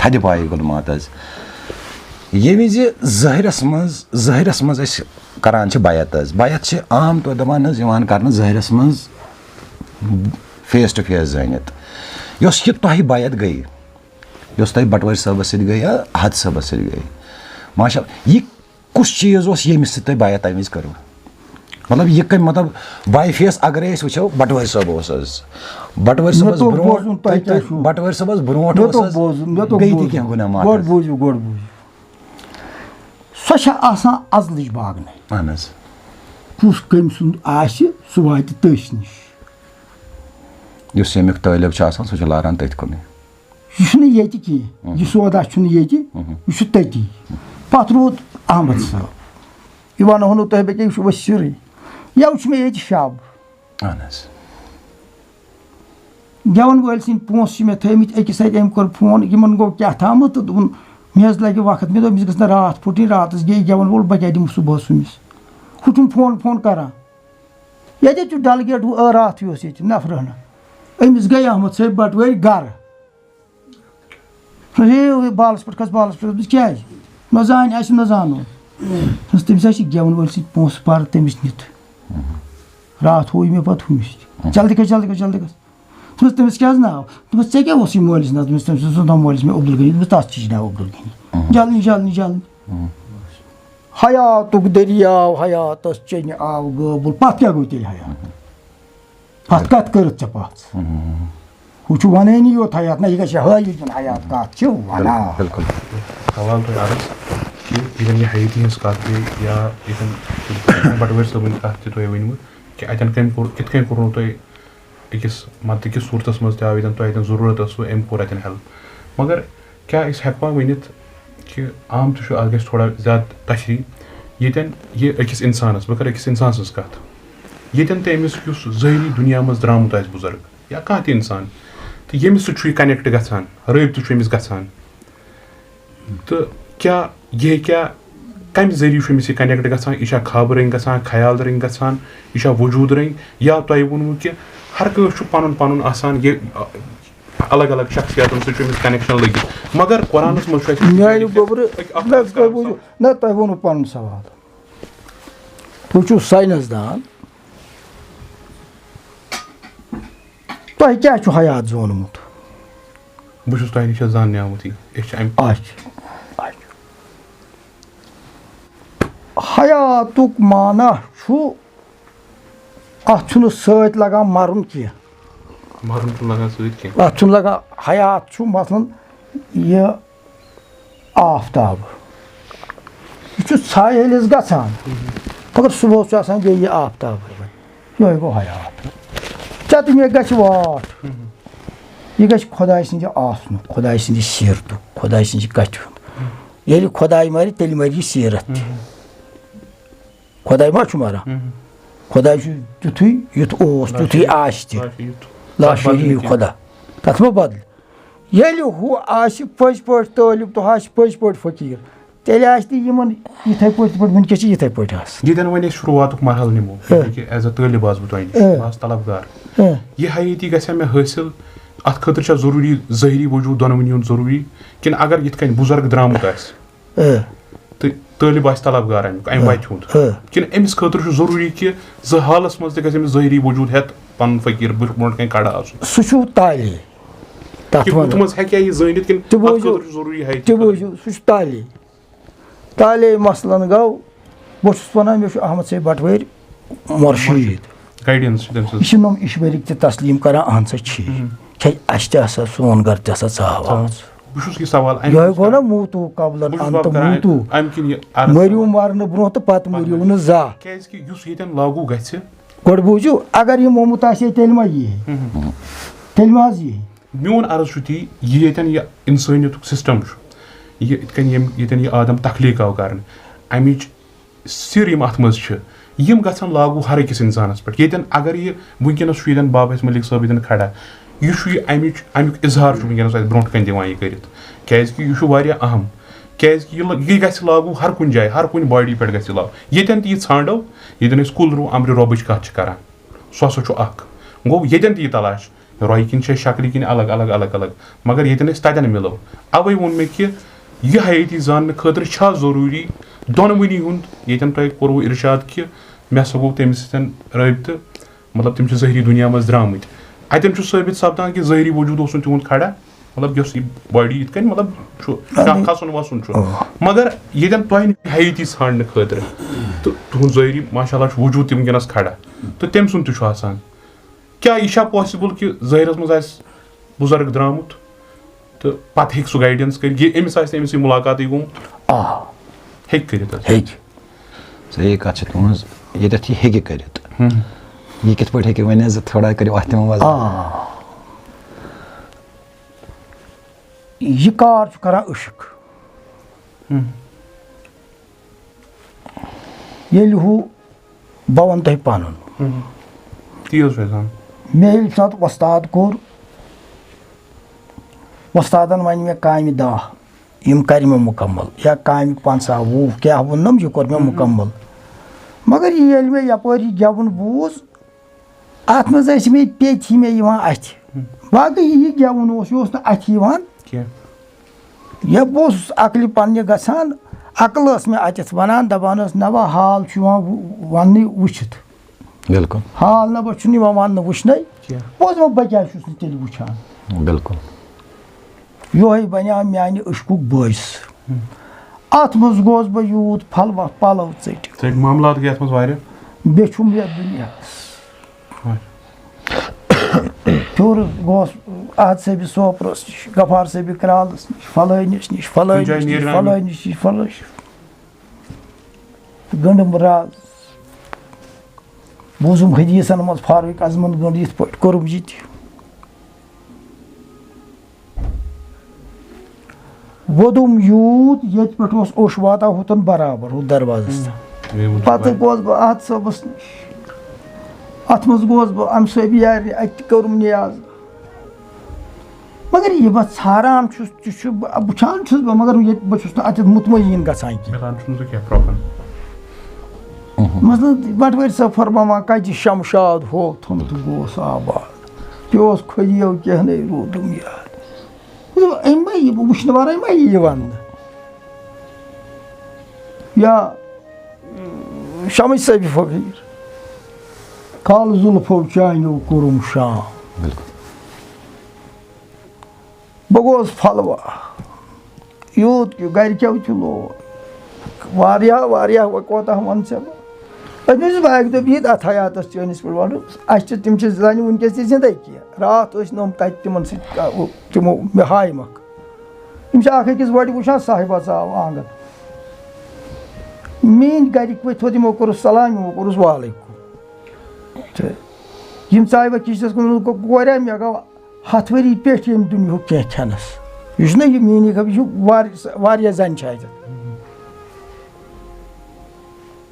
थद पाई गुलमात ये विज जहरस मज करान बैत बैत आम तौर दपान कर जहरस मज फेस टू फेस जानित यह तुह बैत गई तुह बटवर सबस सत गई अहद सबस सत गई माशा यह कुछ चीज़ ओस येमिस सۭtۍ तۄہہِ बाया तमि विज़ करो मतलब यह कम मतलब बाई फेस अगर अस वो बटवर साहब बटवर साहब बटवर साहब ब्रोट बेहद क्या गुना माफ गोड बूझू सो अजलच बागन अहन कुस कम सुंद आसि सु वाति तस निश युस यमिक तालिब छ आसान सो लारान तथ कुन यह कह यह सौदा यह तती पत रूद अहमद साहब यह वनो तुह बे यह वसीर यह मे ये शब गेवन वल सद पोस मे थमित अकिस अम कोर फोन इन गो क्या थाम तो दोपन मे लगे वक्त मे दोस गस रात फुटन रात गे गेवन वोल बह क्या दिम सुबह सुमिस हुम फोन करान ये डल गेट रात ये नफर अमिस गई अहमद साहब बटवरी गर बालस पे खस बालस पे क्या न जान न जानो तमिस गेवन वल सद पोस पर तमिस नित रात हो मे पे हुमिस जल्दी गस तमिस क्या नाव दोस ऐ क्या मलिस ना तमिस मलिस मे अब्दुल गनी तथ नाव अब्दुल गनी जल्दी हयातुक दरियाव हयातस चन आव गोबुल पत क्या गो तेल हयात पत कत कर पत हूँ वनानी योत हयात ना यह गई हाल हयात कत वना बिल्कुल सवाल तो यार कि यह हयाती हज कत गई या बटवर सबन कत तुह वनमुत कि अतन कित कोर तुह अकिस मत किस सूरत मज तुह जरूरत अम कोर अतन हेल्प मगर क्या हेकवा वनित कि आम तो आज गई थोड़ा ज़्यादा तशरी ये यह अकिस इंसानस बह कर अकिस इंसान सज कत येन तमिस ज़ाहरी दुनिया मज द्रामुत आस बुजुर्ग या कह इंसान तो यमिस सह कनेक्ट गसान रबत अमिस गसान तो क्या यह क्या कम जरिए अमिस यह कनेक्ट गसान यह खाब रंग गसान ख्याल रंग गसान यह वजूद रंग या तुह वोनमु कि हर कह पन पन आसान ये अलग अलग शख्सियत समिस कनेक्शन लगे मगर कुरानस ना तुह वो पन सवाल तुह साइंसदान तुह क्या हयात जोनमुत बहुत तुह नश जान आमुत हयातुक माना अत सत लगान मरुन कह मरन तो लगा सत अत लगा हयात मसलन यह आफ्ताब यह साहिलिस गसान मगर सुबह ये आफ्ताब यह गो हयात चे तो मे गि वाट यह गि खुदा सद आसन खुदा सद सीरत खुदा सद कथ ये खुदा मर तेल मर यह सीरत खुदा मा मरान खुदा तुथु युथ तुथु आश लाशरी खुदा तथ मा बदल ये हू आश पज पे तालिब तो आश पज पे फकीर तेल इथे पे वनकस इथे पे ये वन शुरुआत मरहल निमो एज अ तालिब आज बह तलबगार यह हयाती गया मे हासिल अत खतर जरूरी ज़ाहरी वजूद दोनवनी जरूरी कि अगर ये बुजुर्ग द्रामुत तो तालिब आ तलबगार अम वत हूँ कि अमिस खतर जरूरी कि हालस मज तमिस ज़ाहरी वजूद हेत पन फकीर ब्रोट कन कड़ा सह ताली ताली ताले मसलन गो बहुत वन मे अहमद साहब बटवर मुर्शीद गाइडेंस नम ईश्वरिक ते तस्लीम कर अहन सा सोन घर ते सवाल गो ना मूतू कबलन अंत मूतू मरियो मरन ब्रो तो पत मरियो न जा लागू गि गो बूझू अगर यह मोमुत तेल मा ये मोन अर्ज ती ये इंसानियत सिस्टम ये आदम तखलीक आव कर अमिच सिर अत मज गन लागू हर अकिस इंसानस पे ये अगर यह वनकस बाबा मलिक साहब खड़ा यह अमुक इजहार वनकस ब्रो कन दिवान यह कर अहम क्या यह गि लागू हर कुन जाए हर कुन बॉडी पे गि लागू ये ाणो ये कुल रू अम्र रोबच कत कर सह गो ये तलाश रोय किन शक्ल किन अलग अलग अलग अलग मगर ये ततन मिलो अवे वोन मे कि यह हयाती जान खतर जरूरी दोनवनी हुंद ये तुह कोर इरशाद कि मे सा गो तमिस रबत मतलब तम ज़ाहरी दुनिया मज द्रामत अतन साबित सपदान कि ज़ाहरी वजूद तिहुंद खड़ा مطلب یۄس یہِ باڈی یِتھ کٔنۍ مطلب چھُ شاہ کھسُن وَسُن چھُ مگر ییٚتٮ۪ن تۄہہِ حیٲتی ژھانڈنہٕ خٲطرٕ تہٕ تُہُنٛد ظٲہری ماشاء اللہ چھُ وجوٗد تہِ وٕنکٮ۪نَس کھڑا تہٕ تٔمۍ سُنٛد تہِ چھُ آسان کیٛاہ یہِ چھا پاسِبٕل کہِ ظٲہرَس منٛز آسہِ بُزرٕگ درٛامُت تہٕ پَتہٕ ہیٚکہِ سُہ گایڈٮ۪نٕس کٔرِتھ یہِ أمِس آسہِ نہٕ أمِس سۭتۍ مُلاقاتٕے گوٚمُت ہیٚکہِ کٔرِتھ حظ ہیٚکہِ صحیح کَتھ چھِ تُہٕنٛز ییٚتٮ۪تھ یہِ ہیٚکہِ کٔرِتھ یہِ کِتھ پٲٹھۍ ہیٚکہِ ؤنِتھ زِ تھوڑا کٔرِو اَتھ تہِ وضاحت یہِ کار چھُ کران عشق ییٚلہِ ہُہ بہٕ وَنہٕ تۄہہِ پَنُن تی حظ چھُ آسان مےٚ ییٚلہِ ساتہٕ وۄستاد کوٚر وۄستادَن وَنہِ مےٚ کامہِ 10 یِم کَرِ مےٚ مُکمل یا کامہِ 50 وُہ کیٛاہ ووٚننَم یہِ کوٚر مےٚ مُکمل مگر ییٚلہِ مےٚ یَپٲرۍ یہِ گٮ۪وُن بوٗز اَتھ منٛز ٲسۍ مےٚ پیٚتھی مےٚ یِوان اَتھِ باقٕے یہِ گٮ۪وُن اوس یہِ اوس نہٕ اَتھِ یِوان یا بہٕ اوسُس عقلہِ پنٛنہِ گژھان عقل ٲس مےٚ اَتٮ۪تھ وَنان دَپان ٲس نہ وَ حال چھُ یِوان وَننٕے وٕچھِتھ بِلکُل حال نہ بہٕ چھُنہٕ یِوان وَننہٕ وٕچھنَے بہٕ اوسُس دَپان بہٕ کیٛازِ چھُس نہٕ تیٚلہِ وٕچھان بِلکُل یِہوٚے بَنیٛو میٛانہِ عشقُک بٲعث اَتھ منٛز گوس بہٕ یوٗت پھلوَہ پَلَو ژٔٹِتھ معاملات گٔے اَتھ منٛز واریاہ بیٚیہِ چھُم یَتھ دُنیاہَس پھیوٗرُس گوس احد صٲبہِ سوپرَس نِش غفار صٲبہِ کرٛالَس نِش فلٲنِس نِش فلٲنِس نِش فلٲنِس نِش فلٲنِس گٔنٛڈٕم راز بوٗزُم حدیٖثَن منٛز فاروق اعظمَن گٔنٛڈ یِتھ پٲٹھۍ کوٚرُم یہِ تہِ ووٚدُم یوٗت ییٚتہِ پٮ۪ٹھ اوس اوٚش واتان ہُتَن برابر ہُتھ دروازَس تام پَتہٕ گوس بہٕ احد صٲبَس نِش اَتھ منٛز گوس بہٕ اَمہِ صٲبہِ یارِ اَتہِ تہِ کوٚرُم نِیاز مگر یہِ بہٕ ژھاران چھُس تہِ چھُ وٕچھان چھُس بہٕ مگر ییٚتہِ بہٕ چھُس نہٕ اَتٮ۪تھ مطمعین گژھان کینٛہہ مثلاً بَٹوٲرۍ صٲب فرماوان کَتہِ شمشاد ہو تھوٚن تہٕ گوس آباد پیوس کھۄدیو کینٛہہ نَے روٗدُم یاد أمۍ ما یی بہٕ وٕچھنہٕ وَرٲے ما یی وَننہٕ یا شمٕج صٲبہِ فقیٖر کالہٕ زُلفو چانیو کوٚرُم شام بہٕ گوس پھلوَہ یوٗت کہِ گَرِکٮ۪و تہِ لوگ واریاہ واریاہ وۄنۍ کوتاہ وَنہٕ ژےٚ بہٕ أمِس بہٕ اَکہِ دۄہ بِہِتھ اَتھ حیاتَس چٲنِس پٮ۪ٹھ وَنُن اَسہِ چھِ تِم چھِ زَنہِ وٕنکٮ۪س تہِ زِندَے کینٛہہ راتھ ٲسۍ نہٕ یِم تَتہِ تِمَن سۭتۍ تِمو مےٚ ہایمَکھ یِم چھِ اَکھ أکِس وَٹہِ وٕچھان صاحبہ ژاو آنٛگَن میٛٲنۍ گَرِکۍ ؤتھۍ تھوٚد یِمو کوٚرُس سلام یِمو کوٚرُس وعلیکُم تہٕ یِم ژاے وۄنۍ کِچنَس کُن کوریا مےٚ گوٚو 100 ؤری پٮ۪ٹھ ییٚمہِ دُنیہُک کینٛہہ کھٮ۪نَس یہِ چھُنہ یہِ میٛٲنی خبر یہِ چھُ واریاہ زَنہِ چھِ اَتٮ۪تھ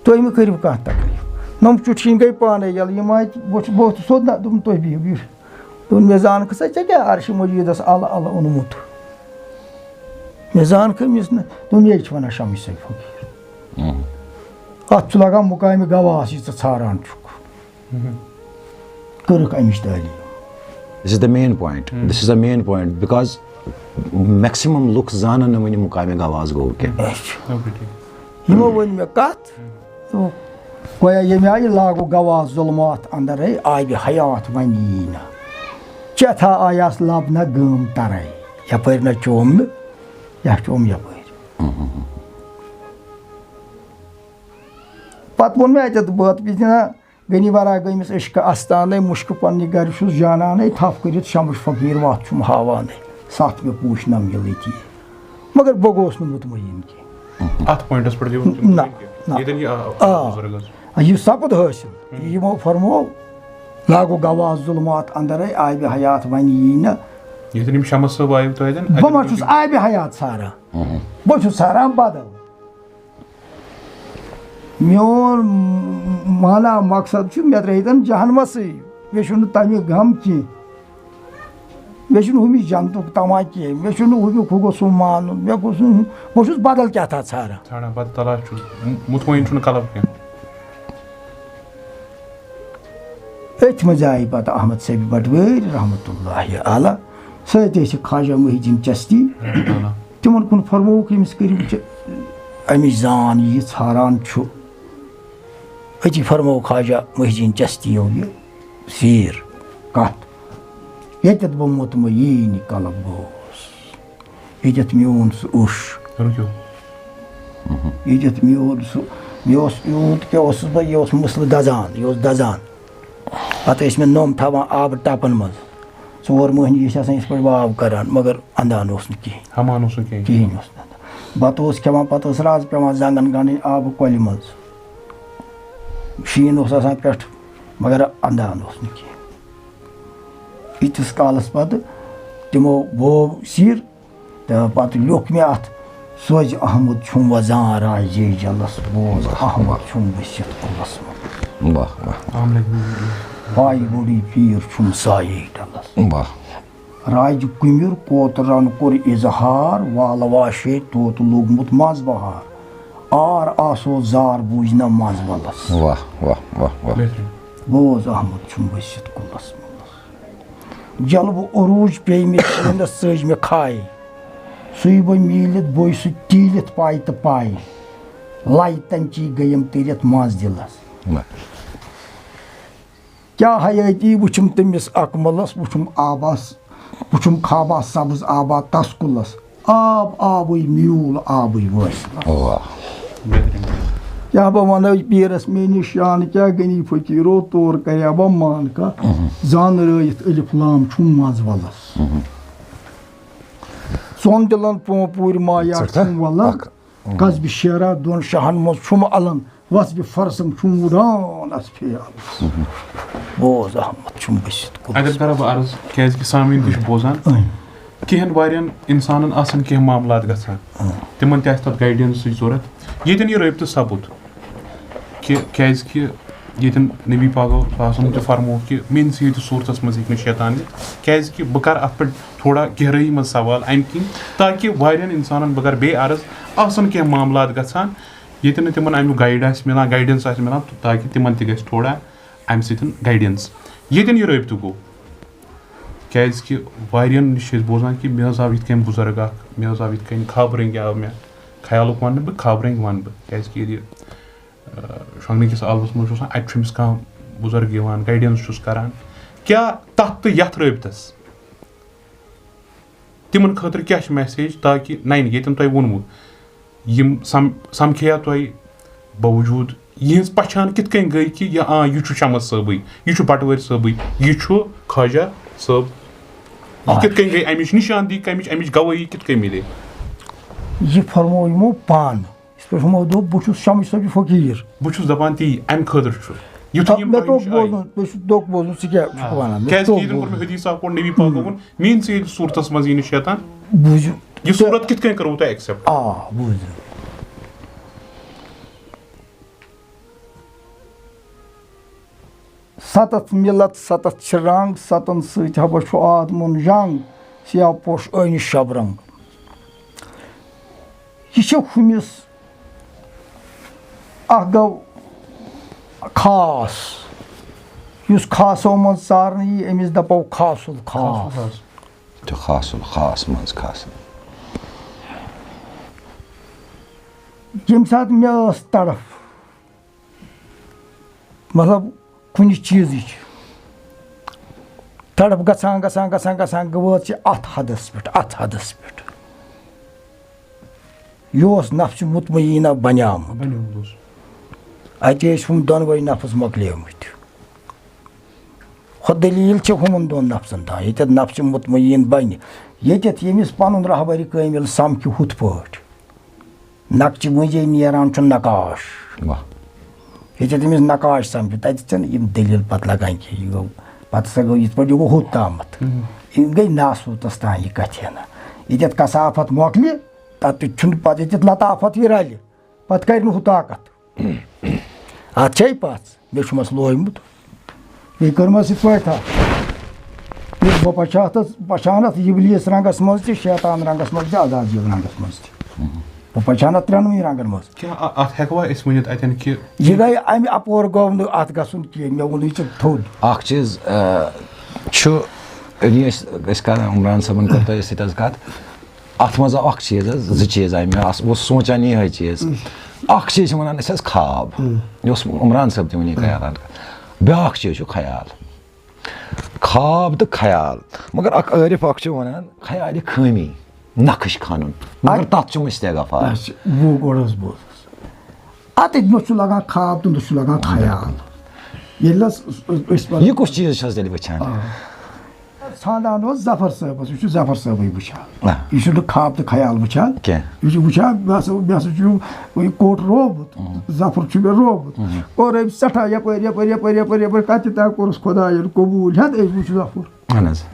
تُہۍ مہٕ کٔرِو کانٛہہ تکلیٖف نۄم چُٹھِنۍ گٔے پانَے یَلہٕ یِم آے بہٕ تھوٚد نہ دوٚپُن تُہۍ بِہِو بِہِو دوٚپُن مےٚ زانکھٕ سا ژےٚ کیٛاہ عرشہِ مجیٖدَس اَلہٕ اَلہٕ اوٚنمُت مےٚ زانکھٕ أمِس نہٕ دوٚپُن یے چھِ وَنان شمٕج صٲبہِ فقیٖر اَتھ چھُ لگان مُقامہِ گواہَس یہِ ژٕ ژھاران چھُکھ کٔرٕکھ اَمِچ تعلیٖم This is the main point. This is the main point because maximum لُکھ زانَن نہٕ وٕنہِ مُقامہِ گواز گوٚو کینٛہہ یِمو ؤنۍ مےٚ کَتھ گویا ییٚمہِ آیہِ لاگو گواز ظُلمات اَنٛدَرَے آبہِ حیات وۄنۍ یی نہٕ چٮ۪تھا آیاس لَب نہ گٲم تَرَے یَپٲرۍ نہ چوم نہٕ یا چوم یَپٲرۍ پَتہٕ ووٚن مےٚ اَتٮ۪تھ بٲتھ بِزنہ غنی وَرا گٔمٕژ عشقہٕ اَستانَے مُشکہٕ پنٛنہِ گَرِ چھُس جانانَے تھَپھ کٔرِتھ شمٕج فقیٖر وَتھ چھُم ہاوانَے سَتھ مےٚ پوٗشنَم یہِ لٔتی مگر بہٕ گوس نہٕ مطمعین کینٛہہ یہِ سپُد حٲصِل یِمو فرمو لاگو گواز ظُلمات اَنٛدَرَے آبہِ حیات وۄنۍ یی نہٕ بہٕ ما چھُس آبہِ حیات ژھاران بہٕ چھُس ژھاران بدل میون مانا مقصد چھُ مےٚ ترٛٲیتَن جہنمَسٕے مےٚ چھُنہٕ تَمہِ غم کینٛہہ مےٚ چھُنہٕ ہُمِچ جنتُک تما کینٛہہ مےٚ چھُنہٕ ہُمیُک ہُہ گوٚژھُم مانُن مےٚ گوٚژھ نہٕ بہٕ چھُس بدل کیٛاہ ژھاران أتھۍ منٛز آیہِ پَتہٕ احمد صٲبہِ بَٹوٲرۍ رحمتہ اللہ علیٰ سۭتۍ ٲسِکھ خواجہ محی الدیٖن چشتی تِمَن کُن فرمووُکھ ییٚمِس کٔرِو اَمِچ زان یہِ ژھاران چھُ أتی فرمووُکھ خواجہ محی الدیٖن چشتیو یہِ زیٖر کَتھ ییٚتٮ۪تھ بہٕ مطمعین قلب گوس Yet mion su ush. Rukio. Yet mion su yos yut ke os ba yos musl dazan, yos dazan. Pata is men nom thavan ab tapan maz. Sor mohni is asan is par vav karan magar andan os ki. Haman olsun ki. Kihin os. Batos keman patos raz peman zangan gani ab koli maz. Shin os asan pet magar andan os ki. İtis kalas pad timo bo sir da pat lok me at Soj Ahmad çum vazan raji jallas boz Ahmad çum beşet kulas. Vah vah. Amle. Vay budi pir çum sayi dallas. Vah. Raj kumir kotran kur izhar vala vaşe tot lugmut maz bahar. Ar aso zar bujna maz balas. Vah vah vah vah. Boz Ahmad çum beşet kulas. Jalbu oruç peymi sende soj me khay. Suy boy milit boy su tilit pay te pay. Laytançi gayım tirit maz dilas. Vah. Kya hayati buçum temiz akmalas buçum abas buçum kabas sabız aba taskulas. Abuy miul abuy vas. Vah. Ya bana bir resmi nişanı kya gani fakiro tor kaya bamman ka zan rayet elif lam çummaz valas. Son dilan pur maya çum vala. Kaz bir şera don şahan mos çum alan vas bir farsım çum vuran as peyal. Boz Ahmad çum beşit. Agar kara bu arz kez ki samin diş bozan. Kehen variyan insanın asan keh maamlat gatan. Timan teh tat guidance zorat. Yeten ye rayıptı sabut. Ki kez ki yeten Nebi Pak sallallahu te farmo ki min siyeti surtas maz ek şeytan kez ki bakar at per thoda gehrayi maz sawal amkin taki variyan insanın bakar be arz asan keh maamlat gatan yeten timan amu guidance as milan taki timan te ges thoda am sitin guidance yeten ye rayıptı go kez ki variyan nişez bozan ki mez avit kem buzarga mez avit ken khabring ya me khayaluk wan be khabring wan be kez ki ye şangnikis albus muz olsan attrims ka buzarg yavan guidance çus karan kya tahtı yat rayıptas timun khatır kya message ta ki nein yetin toy wonmu yim samkhya toy bavujud yins pachan kit ken gay ki ya yu chu chamas sabai yu chu patwar sabai yu chu khaja sab kit ken gay amish nishan di amish gavayi kit ken mile Ye farmoymu pan. İspefmo do buçuz şamış sabi fakir. Buçuz daban ti am khatır chu yutim Metok bozun, beşu dok bozun sike çukwana. kez ki yedin kurme hadisa kon Nebi Pak kon min se surtas mazini şeytan Bucu. ye surat kit ken karo ta accept Bucu. Satat millet satat çırang satın sıç haba şu admun jang siyah poş oyni şabrang. Hiç humis aga khas. Yüz khas olmaz sarni emizde bu khasul khas. To khasul khas maz khas. Yemsat miyas taraf. Mesela kuni çiz iç. Taraf gasan gıvıçı at hadis bit. Yos nafçı mutmayina banyam. Ateş hum don vay nafız makliyamıydı. Xod delil çe humun don nafsında. Yetet nafçı mutmayin bany. Yetet yemis panun rahbari kaymil samki hutpot. Nakçı mıcay niyaran çun nakaş. Vah. Yetet yemis nakaş samki. Taytçan yim delil patlagan ki. Patsago yitpadi o hutamat. İngay nasu tastan yikatena. Yetet kasafat mokli. Tatı çun pat yetet latafat virali. Patkayrin hutakat. Atçay pat. Beşumas loymut. Bir kırmızı fayta. Bir bu paşanat yibliyes rangas mozdi, şeytan rangas mozdi, azad rangas mozdi. Bu paşanat ranım rangas mozdi. kya at hekwa ismuniyet ayten ki Yigay ami apor govnu atgasun ki ne onu için tod. Ak çiz şu önyes eskana Umran sabın करता है सिताज कात atmaza ak çiz zı çiz ay me as वो सोचा नहीं है चीज ak çiz वनान Asus खाब योस Umran सब दिवनी ख्याल ब्याक चीज şu ख्याल खाब तो ख्याल मगर अक आरिफ अक वनान ख्याल खमी नक्श खानुन मगर तत छु इस्तेगफार वो गोड़स बोस अत नो लगा खाब तो नो लगा खयाल ये कुछ चीज छस दिल वचान सादान वो जफर साहब यह जफर साहब वुचान यह खाब तो खयाल वुचान यह वुचान मे कोट रोबुत जफर मे रोबुत और सठा यपर यपर यपर यपर यपर कत तक कोरस खुदा कबूल हद वो जफर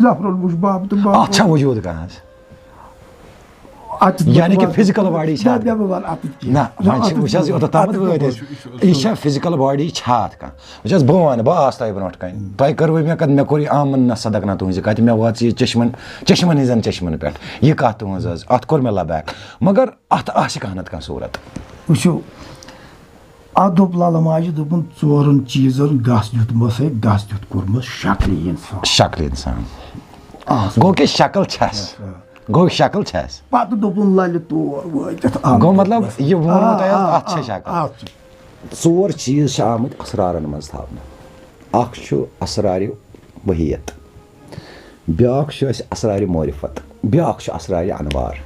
जफर वुच बाप तो बाप अच्छा वजूद कहां यानी कि फिजिकल बॉडी छात ना वुचस यो तमत वत यह फिजिकल बॉडी छात का वुचस बवान बास तय ब्रोट कन तय करवे मे कद मे कोर आमन न सदक ना तुज कत मे वाच चश्मन हिजन चश्मन पे यह कत तुज अत कोर मे लबैक मगर अत आस कहनत का सूरत वुचो दोप लाल माज दोपन चोरन चीजन गस दितमस गस दित कोरमस शक्ल इंसान गो के शक्ल छस गो शक्ल छस पत दोपन लाल तोर गो मतलब ये वोन अत शक्ल चोर चीज आमत असरारन मज थावना अख असरार वहियत ब्याख असरार मारिफत ब्याख असरार अनवार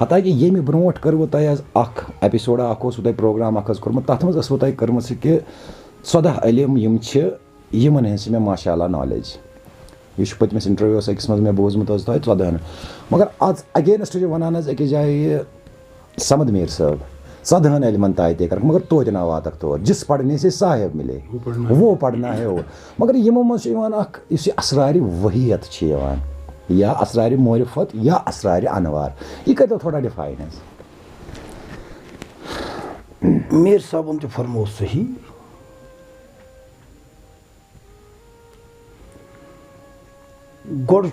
हता कि ये ब्रोट कर तह अख एपिसोड तह प्रोग्राम कोर्मुत तथ मज तह कर्म कि 14 इलम यमन हज मे माशाअल्लाह नॉलेज यह पतमिस इंटरव्यू अकिस मज मे बोजमुत 14 मगर आज अगेनस्ट वनान अकिस जाए समद मीर साहब 14 इलमन ताय ते कर मगर तो ना वातक तो जिस पढ़ने से साहेब मिले वो पढ़ना है वो मगर यमो मज असरार वहियत या असरार मारिफत या असरार अनवार यह कर थोड़ा डिफाइन है मीर साहब तो फरमो सही गोड़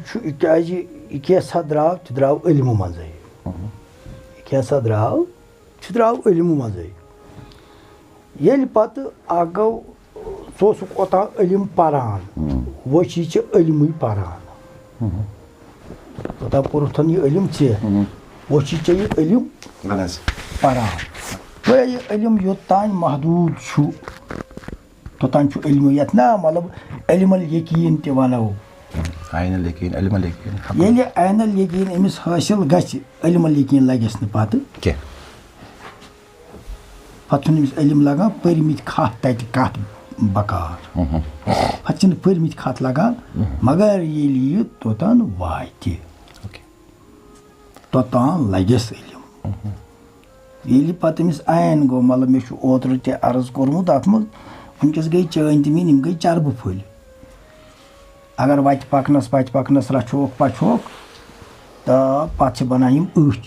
कैसा द्राव इल्म मजे कैसा द्राव इल्म मजे ये पत गो सोता इल्म पारान वो चीज इल्म पारान तो पुरथन यह इल्म वो चीज इल्म पारान तो यह इल्म योतान महदूद तोतान इल्म ये ना मतलब इल्म यकीन ते वनो आइनल यकीन इल्म यकीन ये आइनल यकीन अमिस हासिल गछ इल्म यकीन लगस न पत के पतन अमिस इल्म लगा परमित खात तत कत बकार पचन परमित खात लगा मगर ये तोतान वाति तोतान लगस इल्म ये पत अमिस आयन गो मतलब मे ओतर ते अर्ज कोरमुत अत मज वनकस गई चैन तमीन गई चरब फुल अगर वत पकनस रचोक पचोक तो पत बनान अच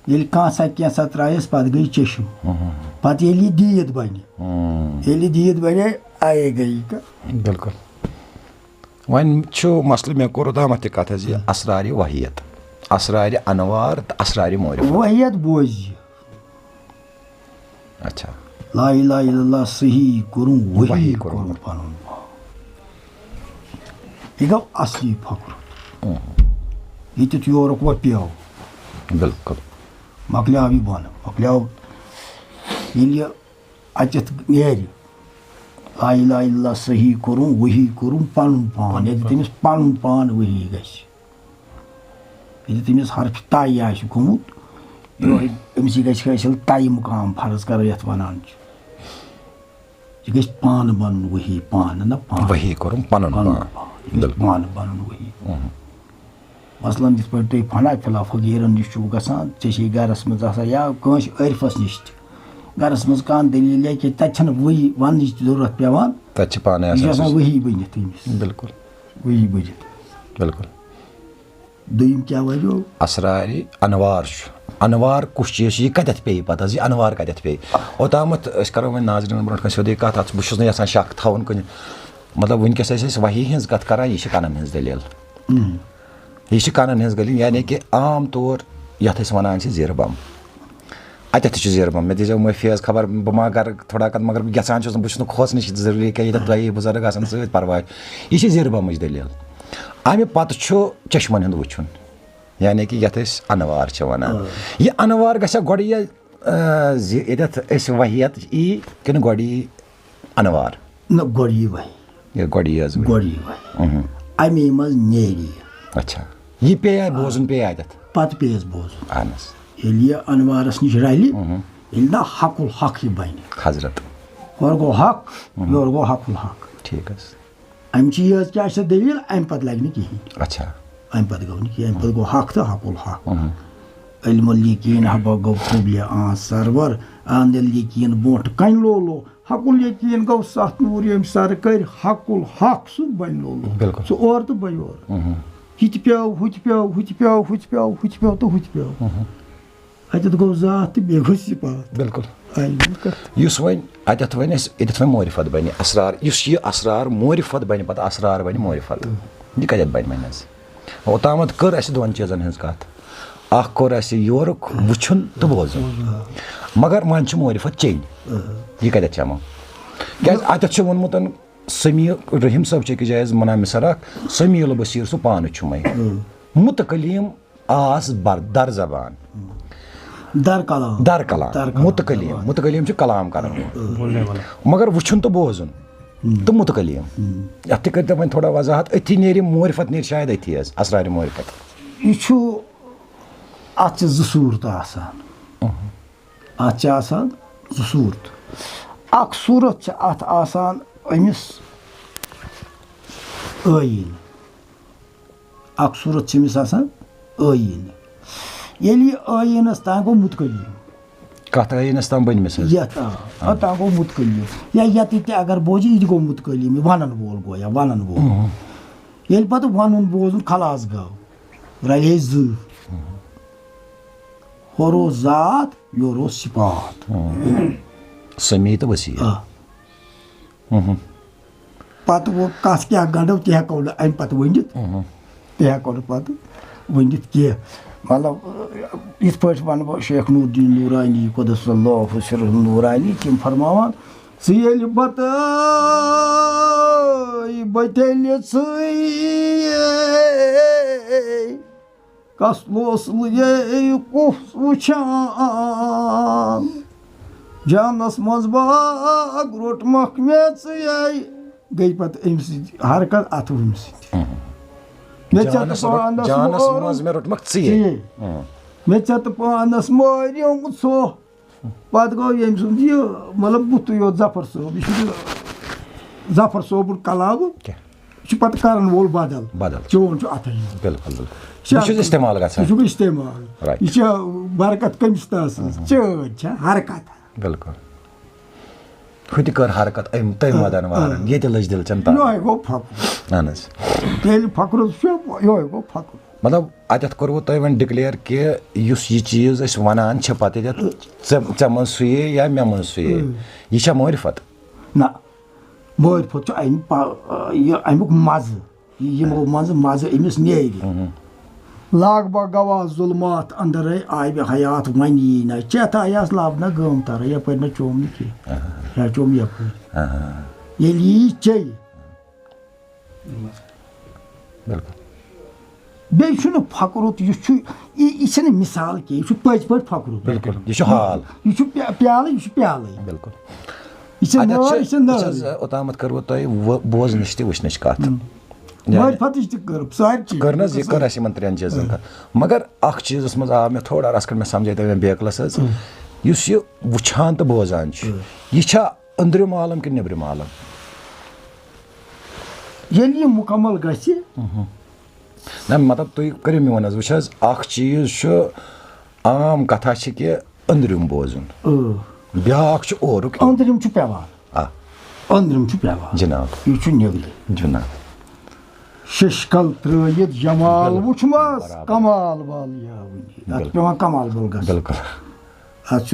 ये कैसा त्रायस पत गई चश्म पत ये दीद बने आए गई बिल्कुल वन मसल मे कोर दामत कत असरार वहियत असरार अनवार तो असरार मारिफत वहियत बोज अच्छा ला इलाहा इल्लल्लाह सही करूँ वही करूँ पनुन यह गो असली फक्र ये योर वो पेव बिल्कुल मकल्याव यह बन मकल्याव ये अचत नेर ला इलाहा इल्लल्लाह सही करूँ वही करूँ पनुन पान ये तमिस पनुन पान वही गि तमिस हरफ ताई आस गोमुत अमिस गल ताई मुकाम फर्ज कर ये वनान यह गि पान बन वही पान ना पान वही करूँ पनुन पान बन वही मसलन जिस पे फना फिला फकीरन नश गसान ऐसे गरस मज या कंस अरफस नश गरस मज कह दलील कि तन वही वन जरूरत पेवान पाने वही बनित बिल्कुल वही बनित बिल्कुल दोम क्या वो असरार अनवार अनवार कुछ चीज यह कत पे पता यह अनवार कत पे ओतामत करो वो नाजरन ब्रोट सोदे कत बहुत ना शक थवन कुन मतलब वनकस वही हज कत करान यह कनन हज दलील यह कनन हज दलील यानी कि आम तौर यथ वन जीर बम अत जीर बम मे दीजिए माफी खबर बह मा कर थोड़ा कत मगर गसान बहुत खोसन जरूरी क्या दही बुजुर्ग आसान सत परवाह यह जीर बम दलील अमे पत चश्मन हूं वुचन यानी कि यथ अनवार वनान यह अनवार गसा गोड़ ये वहियत ई कि गोड़ी अनवार न गोड़ी वही ये गोड़ी गोड़ी वही अमे मज नेरी अच्छा Yہِ peya bozun peya adat. Patu peis bozun. Anas. Yeli Anvar's niş rali. Elinde hakul hak yi bayni. Hazrat. Orgo hak, yorgo hakul hak. ठीक है. Amchi yaz kya se delil am pat lagni ki. अच्छा. Am pat gavni ki am pat go hak ta hakul hak. Ilmul yakin haba go kubli an server andel yakin bot kan lolo. Hakul yakin go saht nuriyem sarkar hakul hak su ban lolo. बिल्कुल. So ordu bayor. Hitpiao to hitpiao. Adet go zat be gosipa. बिल्कुल. Ay Yus वइन adat वइन edit वइन मोरिफत बनी Asrar use ये असरार मोरिफत बनी पता असरार बनी मोरिफत ये कजत बनी मैंने ओतामत कर ऐसे दोन चीजन हंस कात आख कोर ऐसे योरक वुछन तो बोझ मगर मान छ मोरिफत चेंज ये कजत चमो क्या आदत छ वन मुतन समी रहीम सब चे की जायज मना मिसरा समील बसीर सु पान छ मै मुतकलीम आस बरदर जबान dar kalam मुतकलीम छ कलाम करन बोलने वाला मगर वुछन तो बोझन तो मुतकलीम अति करते वइन थोड़ा वजाहत अति नेरि मोरिफत नेरि शायद अति Asrar मोरिफत ichu at zusurt asan at asan zusurt ak surat at asan emis ayin ak surat çemis asan ayin yeli ayinas tango mutkalim कहता है नस्तान बन में से yata atango mutkalim ya yati te agar boji idigo mutkalim vanan bol go ya vanan bol yel patu vanan bozun khalas gav ralez horozat yoro sipat Samit Wasir patu wo kaskya gadav te hakol ain patu windit te hakol patu windit ke मतलब इस पर one Sheikh Nooruddin नूरानी क़ुद्दसल्लाहु सिर्रहु नूरानी किम फरमावान सियल बत बतेल कसलोस ये कुफ वुचान जानस मज बाग रोट महकमे गई पत अम्स हरकत अथ अम्स जानस मज में रोट मक्सी मे चत पानस मोरियों सो पत गो यम सुन जी मतलब बुत यो जफर सोब कलाब छु पत करन वोल बदल चोन छु अथ बिल्कुल बिल्कुल इस्तेमाल गसा छु इस्तेमाल ये बरकत कमिस तास छ हरकत बिल्कुल खुद कर हरकत अम तय मदन वारन ये लज दिल चंता यो है गो फक नानस तेल फकर छु यो है गो फक मतलब अत करो तय वन डिक्लेयर के युस ये चीज अस वनान छ पत चमन सुये या मेमन सुये ये छ मोरिफत ना मोरिफत अम ये अमुक मज यमो मज अमिस नेरी लाग बगवा जुल्मात अंदर आब हयात वनी न चेता यास लाभ न गम तर ये पर न चोम न की या चोम ये पर ये ली चे बिल्कुल बे छु फकरुत ये छु ये छ मिसाल के छु पज पर फकरुत बिल्कुल ये छु हाल ये छु प्याल ये छु प्याल बिल्कुल ये छ न ओतामत करो तय बोझ निश्ते वशनच कात मोरिफत कर ये कर अस त्रेन चीजन का मगर अख चीज मज आव मे थोड़ा रस कर मे समझे तो बेकलस इस ये वुछान तो बोजान यह अंदरिम आलम कि नबरिम आलम ये मुकम्मल गसी ना मतलब तुम करो मे वन अख चीज आम कथा कि अंदरिम बोजन ब्याक ओरुक अंदरिम पेवान अंदरिम पेवान जनाब यह नबली जनाब शशकल त्रित जमाल वुचमस कमाल वाल या पेवान कमाल बल गस बिल्कुल अत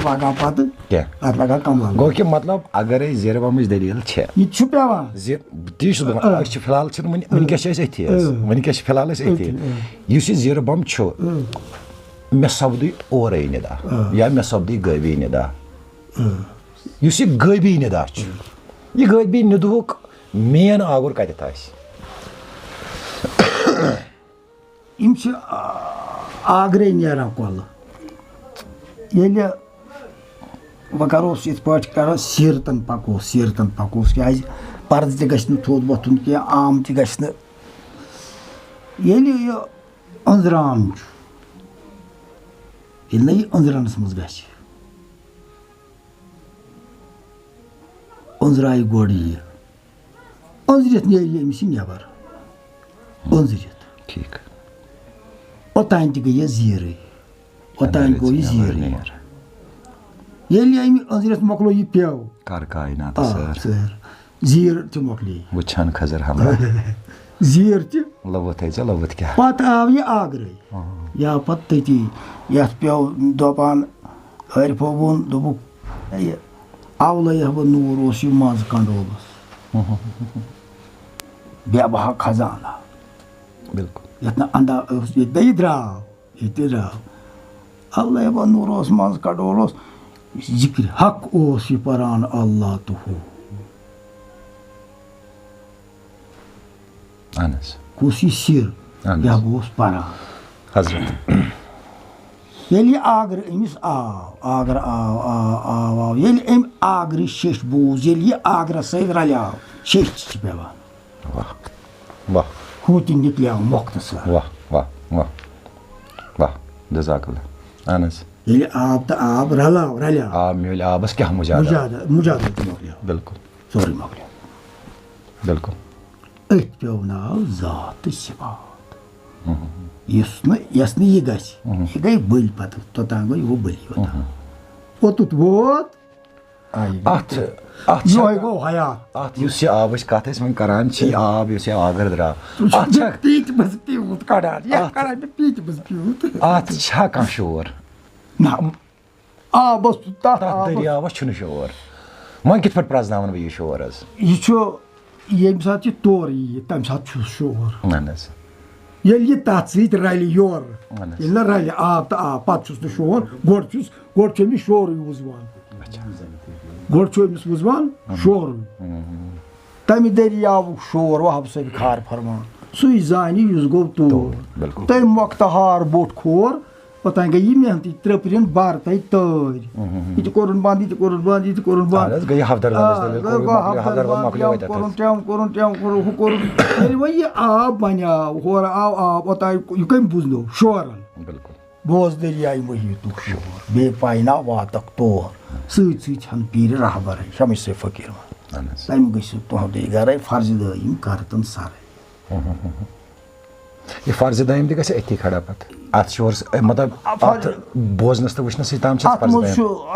लगा पत क्या अत लगा कमाल गो कि मतलब अगर जेर बम दलील यह पेवान ती फिलहाल वनकस अथी वनकस फिलहाल अथी जेर बम मे सपद और निदा या मे सपद गैबी निदा यह गैबी निदा यह गैबी निदुक मेन आगुर कत यम आगरे नेरान कल ये वह करोस इत कर सीरतन पकोस क्या पर्द तथ वोथुन क्या आम तथ Yeli yo anzran. Yeli anzranız mız gaç. Anzrayı gori. Anzret ne yemişim ya var. Anzret. ठीक O taynti ge ziri. O tayn goy ziri. Yeli aymi anzret maklo yipiyav. कर कायनात Ah, sir sir. Zir ti makli. वुछन खजर हमरा Zir ti. लवत है लवत क्या Pat avi agri. Ya pat teti. Yat piyav dopan. Hayır povun dobuk. Avla ya bu nur osi maz kandolos. Biya baha khazana. बिल्कुल Yatna anda yetda idrav. Allah ya bu nur osi maz kandolos. Zikir hak osi paran Allah tuhu. Anas Kusi sir. Anladım. Ya bu para. हजरत Yeli agri emis av. Yeli em agri şeş buz. Yeli agri sayır ala. Şeş çipeva. वाह वाह Hutin dikliya moktası. वाह वाह वाह वाह जजाकल्ला Anas Yeli abda ab rala. आ मिल आबस क्या मुजादा Mücadele demokliya. बिल्कुल Sorry mokliya. बिल्कुल Et pevna zatı sibat. Ясно егать. Егай был потом. То танго его были. Вот тут вот. at at Yoygo hayat. at yus ya abış kates men karan çi ab yus ya agar dra at çak Pit bas piyut kadar. Ya kadar bir pit bas piyut. at çak kan şor Na. Bas tat tutat. derya baş çunu şor man git pat praznavan vi şor az Еще yem saati tori. Tam saat şu şor. anas Yeli tatsit rally yor. Anas. Yeli rally patçus da şor. Gorçemi şor uzman. Gorçemiz uzman şor. Tami derya bu şor ve hapse bir kar farman. Suy zani yüzgov tu. बिल्कुल Tem vakta har bot kor. Patanga yimyanti trapirin bar tay toy. İti korun bandi, iti korun bandi, iti korun bandi. anas gay hafdar dan desde hafdar ban makle vayta Korun Yeli vayi banya hora otay yukayım buzno şoran. बिल्कुल Boz deryayı vayi tu şor. Be payna vatak to. Sıç han piri rahbar. Şamış se fakir ma. anas Ben gışı to de garay farz dayım kartın sare. ये फर्ज दाइम दी कैसे एती खड़ा पत at शोर मतलब at बोझनस तो वशनस tam çet फर्ज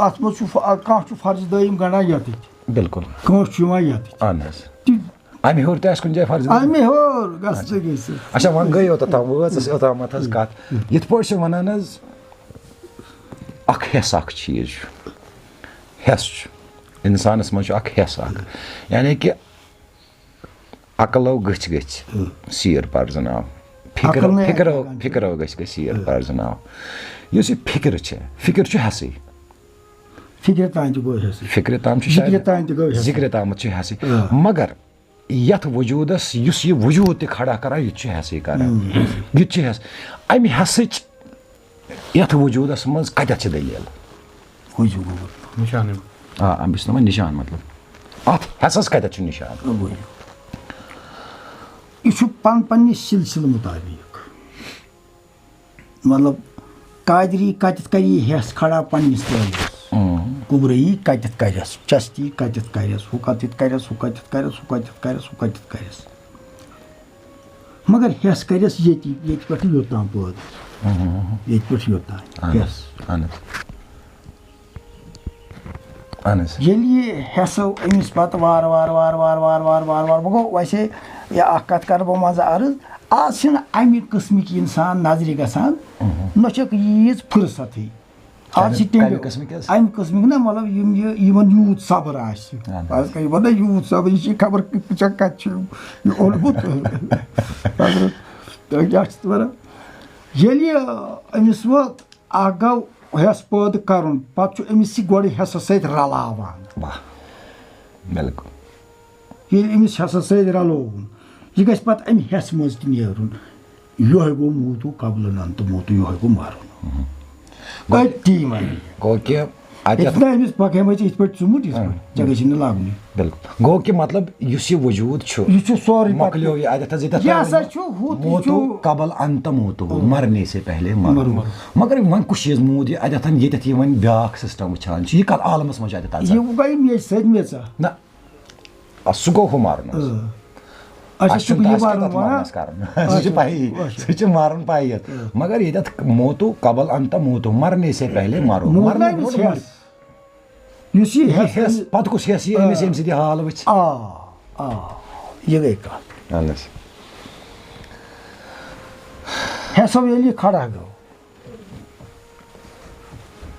Atmos şu kan şu farz dayım gana yatık. बिल्कुल Kan şu ma yatık. anas Ay mejor te askunca farz Ay mejor gastı gesi. Așa man găi o tam văz o tam atas gat yet porşu mananız ak hesak çiz hes insanız mı ak hesak yani ki akıllı gıç sir parzana fikir o gıç sir parzana yusi fikir çi hasi Fikir tayıncı goy hesi. fikri tam çi Zikri tayıncı goy hesi. zikri tam çi hasi magar yat vücudas yus ye vücud te khada kara yuçi hasi kara yuçi has ami hasiç yat vücudas maz kada çe deliyal Koycu goy. निशान am bisnama nişan matlab at hasas kada çu nişan Goy. Şu panni silsile mutabik. मतलब कादरी कातित करी हेस खड़ा पन्निस तोलिस कुबरई कातित करस चस्ती कातित करस हुकातित करस मगर हेस करस येति पट योताम पद येति पट योता हेस anas anas yeli heso emis pat var bego वैसे या अक्कत कर बो मजा arız az şimdi aynı kısmik insan nazri gasan noçak yiyiz fırsatı az Aynı kısmik kes? aynı kısmik ne malı yiman yut sabır aşı az kayı bana yut sabır işi kabar bıçak kaçıyor onu bu yaştı var yeli emis vat agav hes pod karun patçu emisi gori hesasayt ralavan vah bilkul yeli emis hesasayt ralovun Jigas pat em hes mos dinheiro. Yoigo mutu kablananto mutu yoigo maru. Vai ti mani. ko ki इतना अमिस पके much इत पे चुमुट इस जगह छिन लागुनी बिल्कुल गो कि मतलब युस ये वजूद छु ये छु सोरी मकलियो ये आदत जिता ये ऐसा छु मोतो कबल अंत मोतो मरने से पहले मरो मगर वन कुछ चीज मोद ये आदत ये वन ब्याक सिस्टम वचान ये कल आलमस मज आदत ये गई मे सद में सा ना सुगो हो मारन अच्छा छु ये मारन सच मारन पाई मगर ये मोतो कबल अंत मोतो मरने से पहले मरो मरने युस ये हेस पत कुछ हेस ये एमस एमसी हाल वच ये गई का अनस हसन ये खड़ा गो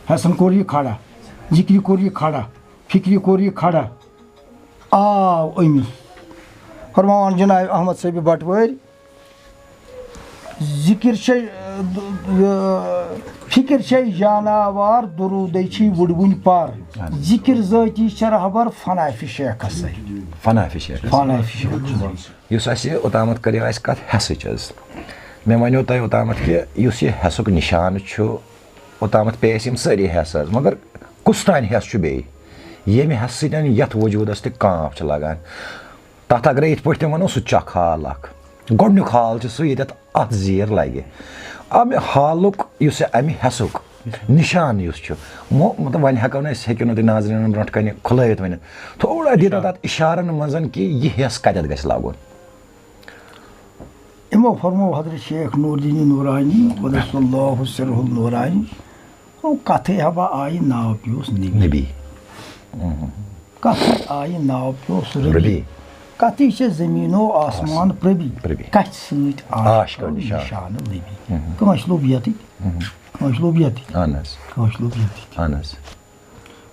हसन कोर ये खड़ा जिक्री कोर ये खड़ा फिक्री कोर ये खड़ा अमिस फरमान जनाब अहमद साहब बटवर जिक्र फिक्र जानवर दुरूद वुडवन पार जिक्र ज़ाती रहबर फनाफि शेख फनाफि शेख युस असे ओतामत करे अस कत हसच मे वनो तय ओतामत कि युस ये हसुक निशान छु ओतामत पे यम सारी हस मगर कुछ तान हस छु बे येमे हस सतन यथ वजूदस ते कांप छ लगान तथ अगर इत पे वनो सु चख हाल गोडनुक हाल सु ये अत जीर लगे अमे हालुक युस अमे हसुक निशान युस छु मतलब वन हेको न हेको न नाजरीन ब्रोट कने खुलैत वन थोड़ा दिता तत इशारन मंजन कि ये हस कतत गस लागोन इमो फरमो हजरत शेख नूरुद्दीन नूरानी वदसल्लाहु सिरहुल नूरानी ओ कथे हवा आई नाव पियोस नबी कथे आई नाव पियोस रबी कथी से जमीनो आसमान प्रबी कथ सत आश निशान नबी कश लोबियती कश लोबियती अनस कश लोबियती अनस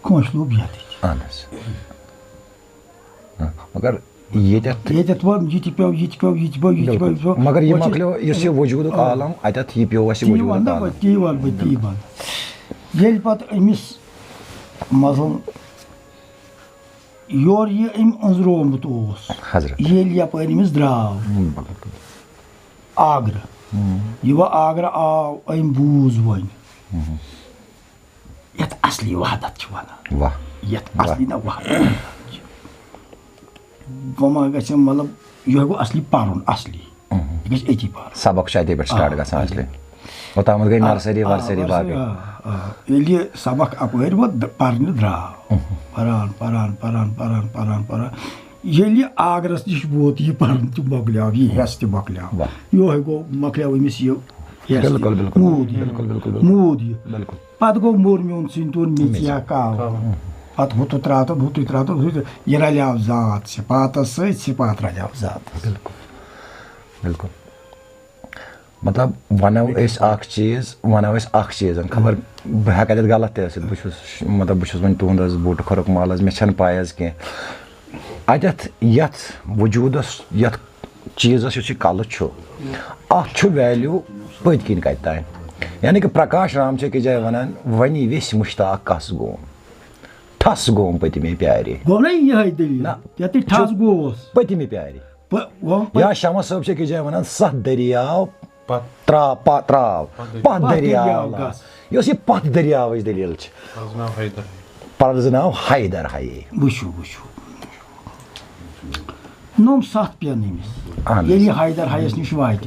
कश लोबियती अनस मगर ये मगर ये मकलो इस वजूद आलम अत ये पे वजूद आलम ये पत अमिस मजन योर ये अंजरोमुत ये यपरिमिस द्राव आग्र ये आग्र आव अम बूज वन यत असली वहदत वन यत असली ना वहदत वमा गछ मतलब यह गो असली पारुन असली गछ एती पार सबक शायद पे स्टार्ट गछ असली ओतामत गई नर्सरी वर्सरी बागे ये सबक अपगर वो पारन द्राव परान परान परान परान परान परान ये आगरस निश वोत ये पारन तु मकल्याव ये हस तु मकल्याव यो है गो मकल्याव मिस यो बिल्कुल बिल्कुल बिल्कुल बिल्कुल मूद बिल्कुल पत गो मोर म्योन सिंतोन मिथिया का पत हुत त्रात ये रल्याव जात सिपात सिपात रल्याव जात बिल्कुल बिल्कुल मतलब वनो चीज खबर बह हेक गलत मतलब बहुत वो तुंद बूट खोरुक माल मे पाय कह अत यथ वजूदस यथ चीजस इस कल अत वैल्यू पत किन कत तान यानी कि प्रकाश राम कि जाए वनान वनी वेस मुश्ताक कस गोम ठस गोम पतमे प्यारे पतमे प्यारे या शमा सब कि जाए वनान सत दरियाव पत दरियाव ये पत दरियाव दलील पर्ज नाव हैदर हाये वुशु नोम सत पेन ये हैदर हायस निश वात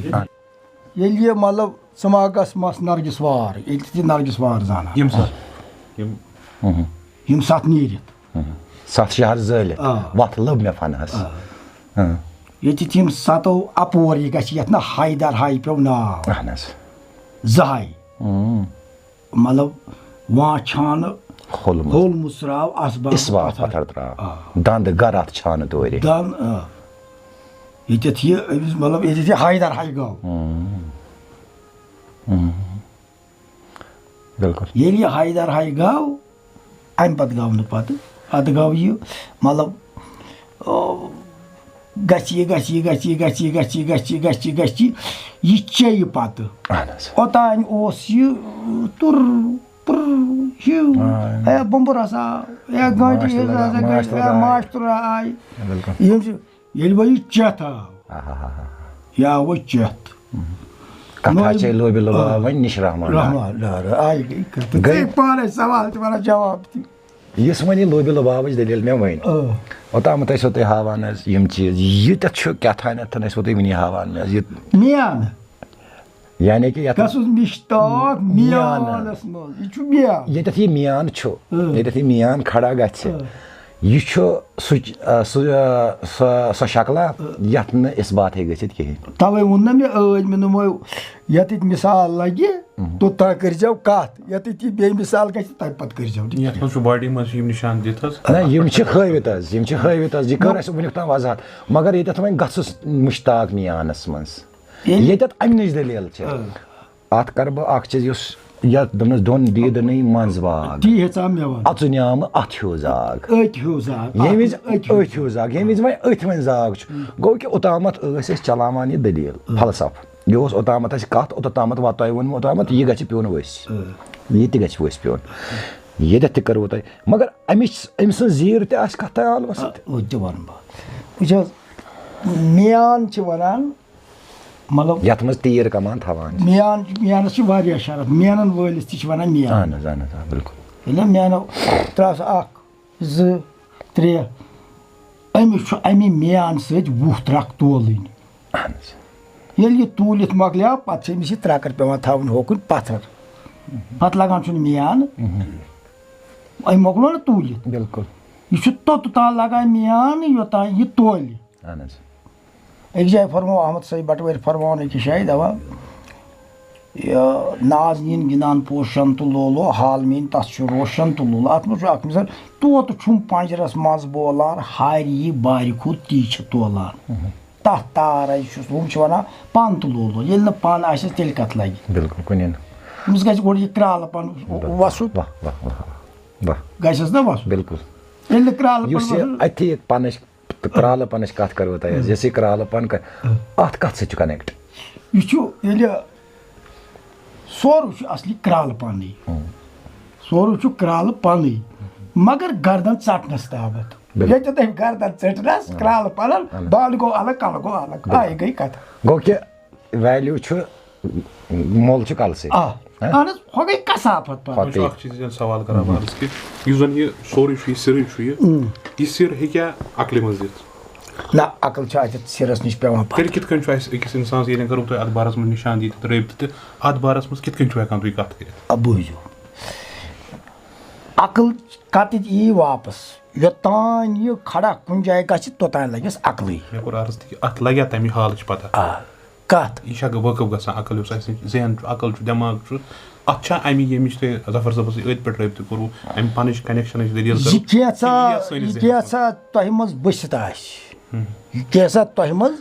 ये मतलब समागस मस नरगिस वार नरगिस वार जाना यम सत नीरित सत शहर जल वत लब मे फनहस ये तम सतो अपोर ये गथ ना हैदर हाई पे नाव जहाई मतलब वहाँ छान होल मुसराव असबाब पत्थर त्राव दंद गरत छान तोरे दन ये मतलब ये हैदर हाई गाव बिल्कुल ये हैदर हाई गाव अम पत गाव पत अत गाव ये मतलब गची ये चे पत ओतान तुर बम्बर हसा माश तुर आय ये वह चेत आव या वो चेत कथा चे लोबि लोबा वन निश रहमान रहमान आई गई पाने सवाल तुम्हारा जवाब यस वन लोबि लोबावच दलील मे वन ओतामत ऐसो ते हावान यम चीज यत छु क्या थानत ऐसो ते वनी हावान मे ये मियान यानी कि यत कसुस मिश्ताक मियानस मो यु मियान यत ये मियान छु यत ये मियान खड़ा गछ यह सो शक्ला यथ न इस बात है गसित कहीं तवे वोन मे आज मे नुमो यत मिसाल लगे तो ता कर जाओ कत यत बे मिसाल गछ ता पत कर जाओ यत मस बॉडी मस यम निशान दित ना यम छ खवित ये कर अस वनिक ता वजात मगर यत वन गसस मुश्ताक मियानस मस यत अमनिज दलील छ आत कर ब अख चीज युस या दमस दोन दीद नहीं मंजबाग ती हेचा मेवा अचुन्याम अथ्यो जाग येमिज अथ्यो जाग येमिज वै अथवन जाग गो कि ओतामत अस चलामान ये दलील फलसफ ये ओस ओतामत अस कत ओतामत वाताय वन ओतामत ये गछ पियोन वस ये ति गछ वस पियोन ये त करव तय मगर अमिस जीर त अस कताल वस ओ जवान बा उज मियान छ वनान मतलब यत मज तीर कमान थवान मियान छ वारिया शरत मियानन वलिस ति छ वनान मियान जान बिल्कुल इला मियान त्रास अक ज त्रे अमी मियान सज वुह ट्रक तोलिन येल ये तूलित मकल्या पत छ मिस ट्रकर पेवन थावन होकुन पत्थर पत लगान छ मियान आई मकलो न तूलित बिल्कुल ये छ तो लगा मियान योता ये तोली एक जाए फरमो अहमद सही बटवेर फरमाने की शायद हवा नाज़नीन गिनान पोशन तो लोलो हाल मीन तस रोशन तो लोलो अत मज मिसाल तो छुम पंजरस मज बोलान हारी बारिकू ती तोलान तथ तार हम वन पान तो लोलो ये न पान आस तेल कत लगे बिल्कुल कुन अमिस गज गोड़ ये क्राल पान वसु गस ना वस बिल्कुल ये क्राल अथी पनिश क्राल पनिश कत करो तय जैसे क्राल पन अत कत से कनेक्ट ये सोर असली क्राल पानी सोर क्राल पानी मगर गर्दन चटनस ताबत ये गर्दन चटनस क्राल पन बाल गो अलग कल गो अलग आई गई कथ गो कि वैल्यू मोल कल से हो गई कसाफत सवाल करान कि युस जन ये सोरे सिर ये सिर हेक्या अकल मज दित ना अकल सिरस निश पे तेल कित कन अकिस इंसान ये करो तुम अत बारस में निशान दी रबित अत बारस में कित कन हेकान तुम कत कर बूझो अकल कत यी वापस योतान ये खड़ा कुन जाए गछ तोतान लगिस अकल मे कोर अर्ज कि अत लग्या तमी हाल पता कत यह वकफ ग अकल जहन अकल दिमाग अत अमी यमिश जफर सबस अत पे रबित करू अम पन कनेक्शन दलील कैसा तह मज बसित कैसा तह मज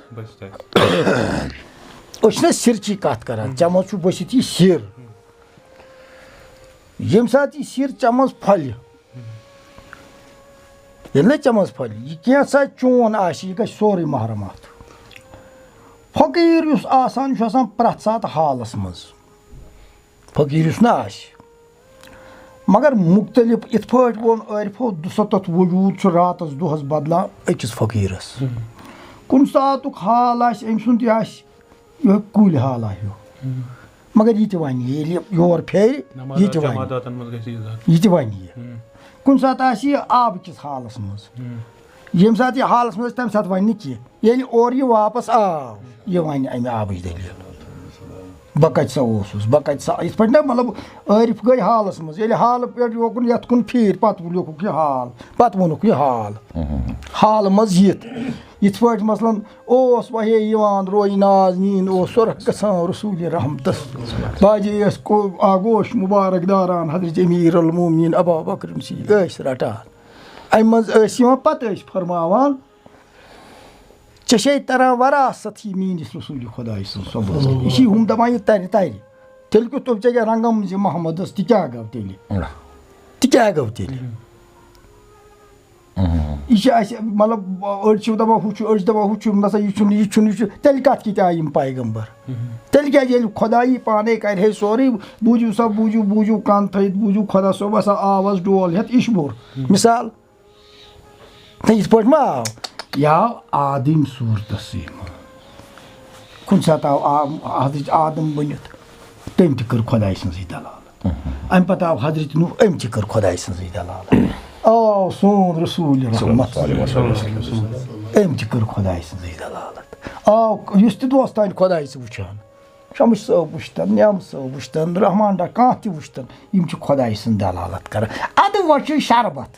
सिरची कत कर चे मज बसित यह सिर यम सात यह सिर चे मज फल ये चे मज फल यह कैसा चोन यह ग सोरे महरम अत फकीर युस आसान प्रथ सात हालस मज फकीर युस ना मगर मुख्तलिफ इत पट वोन आरिफो दुसत वजूद रातस दुहस बदलान अकिस फकीरस कुन सातुक हाल अम सुन यह कुल हाल मगर यह वन योर फेर यह वन कुन सात आब किस हालस मज यम सात यह हालस मज तम सात वन कह और यह वापस आव यह वन अमे आबच दलील बह कत सा बह कत सा इत पे ना मतलब आरिफ गई हालस मज हाल पे योकुन यथ कुन फिर पत लोकुक यह हाल पत वोनुक यह हाल मज इत पे मसलन ओस वहे यवान रोई नाज़नीन ओस सुरख गसान रसूल रहमतस बाजे आगोश मुबारक दारान हजरत अमीर अल मोमिनीन अबू बकर सी रटान अम मज पत फरमावान चे तरह वरासत ही मीनिस रसूल खुदा यह हम दपान यह तर तेल क्यों तुम चे रंगम जि मोहम्मदस क्या गो क्या गो तेल यह मतलब अड़ दपा हूँ दपा हूँ नसा यह तेल कत आय पैगम्बर तेल क्या खुदाई पाने कर सोरे बूझू सा बूझू कन थत बूझू खुदा सोब हसा आवस डोल हेत इशबोर मिसाल तो इत पे मा आव आदिम सूरत कुन सात आव हजरत आदम बनित तम तह कर खुदाई सजी दलालत अम पत आव हजरत नूह अम तह कर खुदाई सजी दलालत आव सोन रसूल रहमत अम तह कर खुदाई सजी दलालत आव युस तह दोस तान खुदाई से वुचान शमश साहब वुचतन न्याम साहब वुचतन रहमान डा कह तह वुचतन यम खुदाई सन दलालत कर अद वच शरबत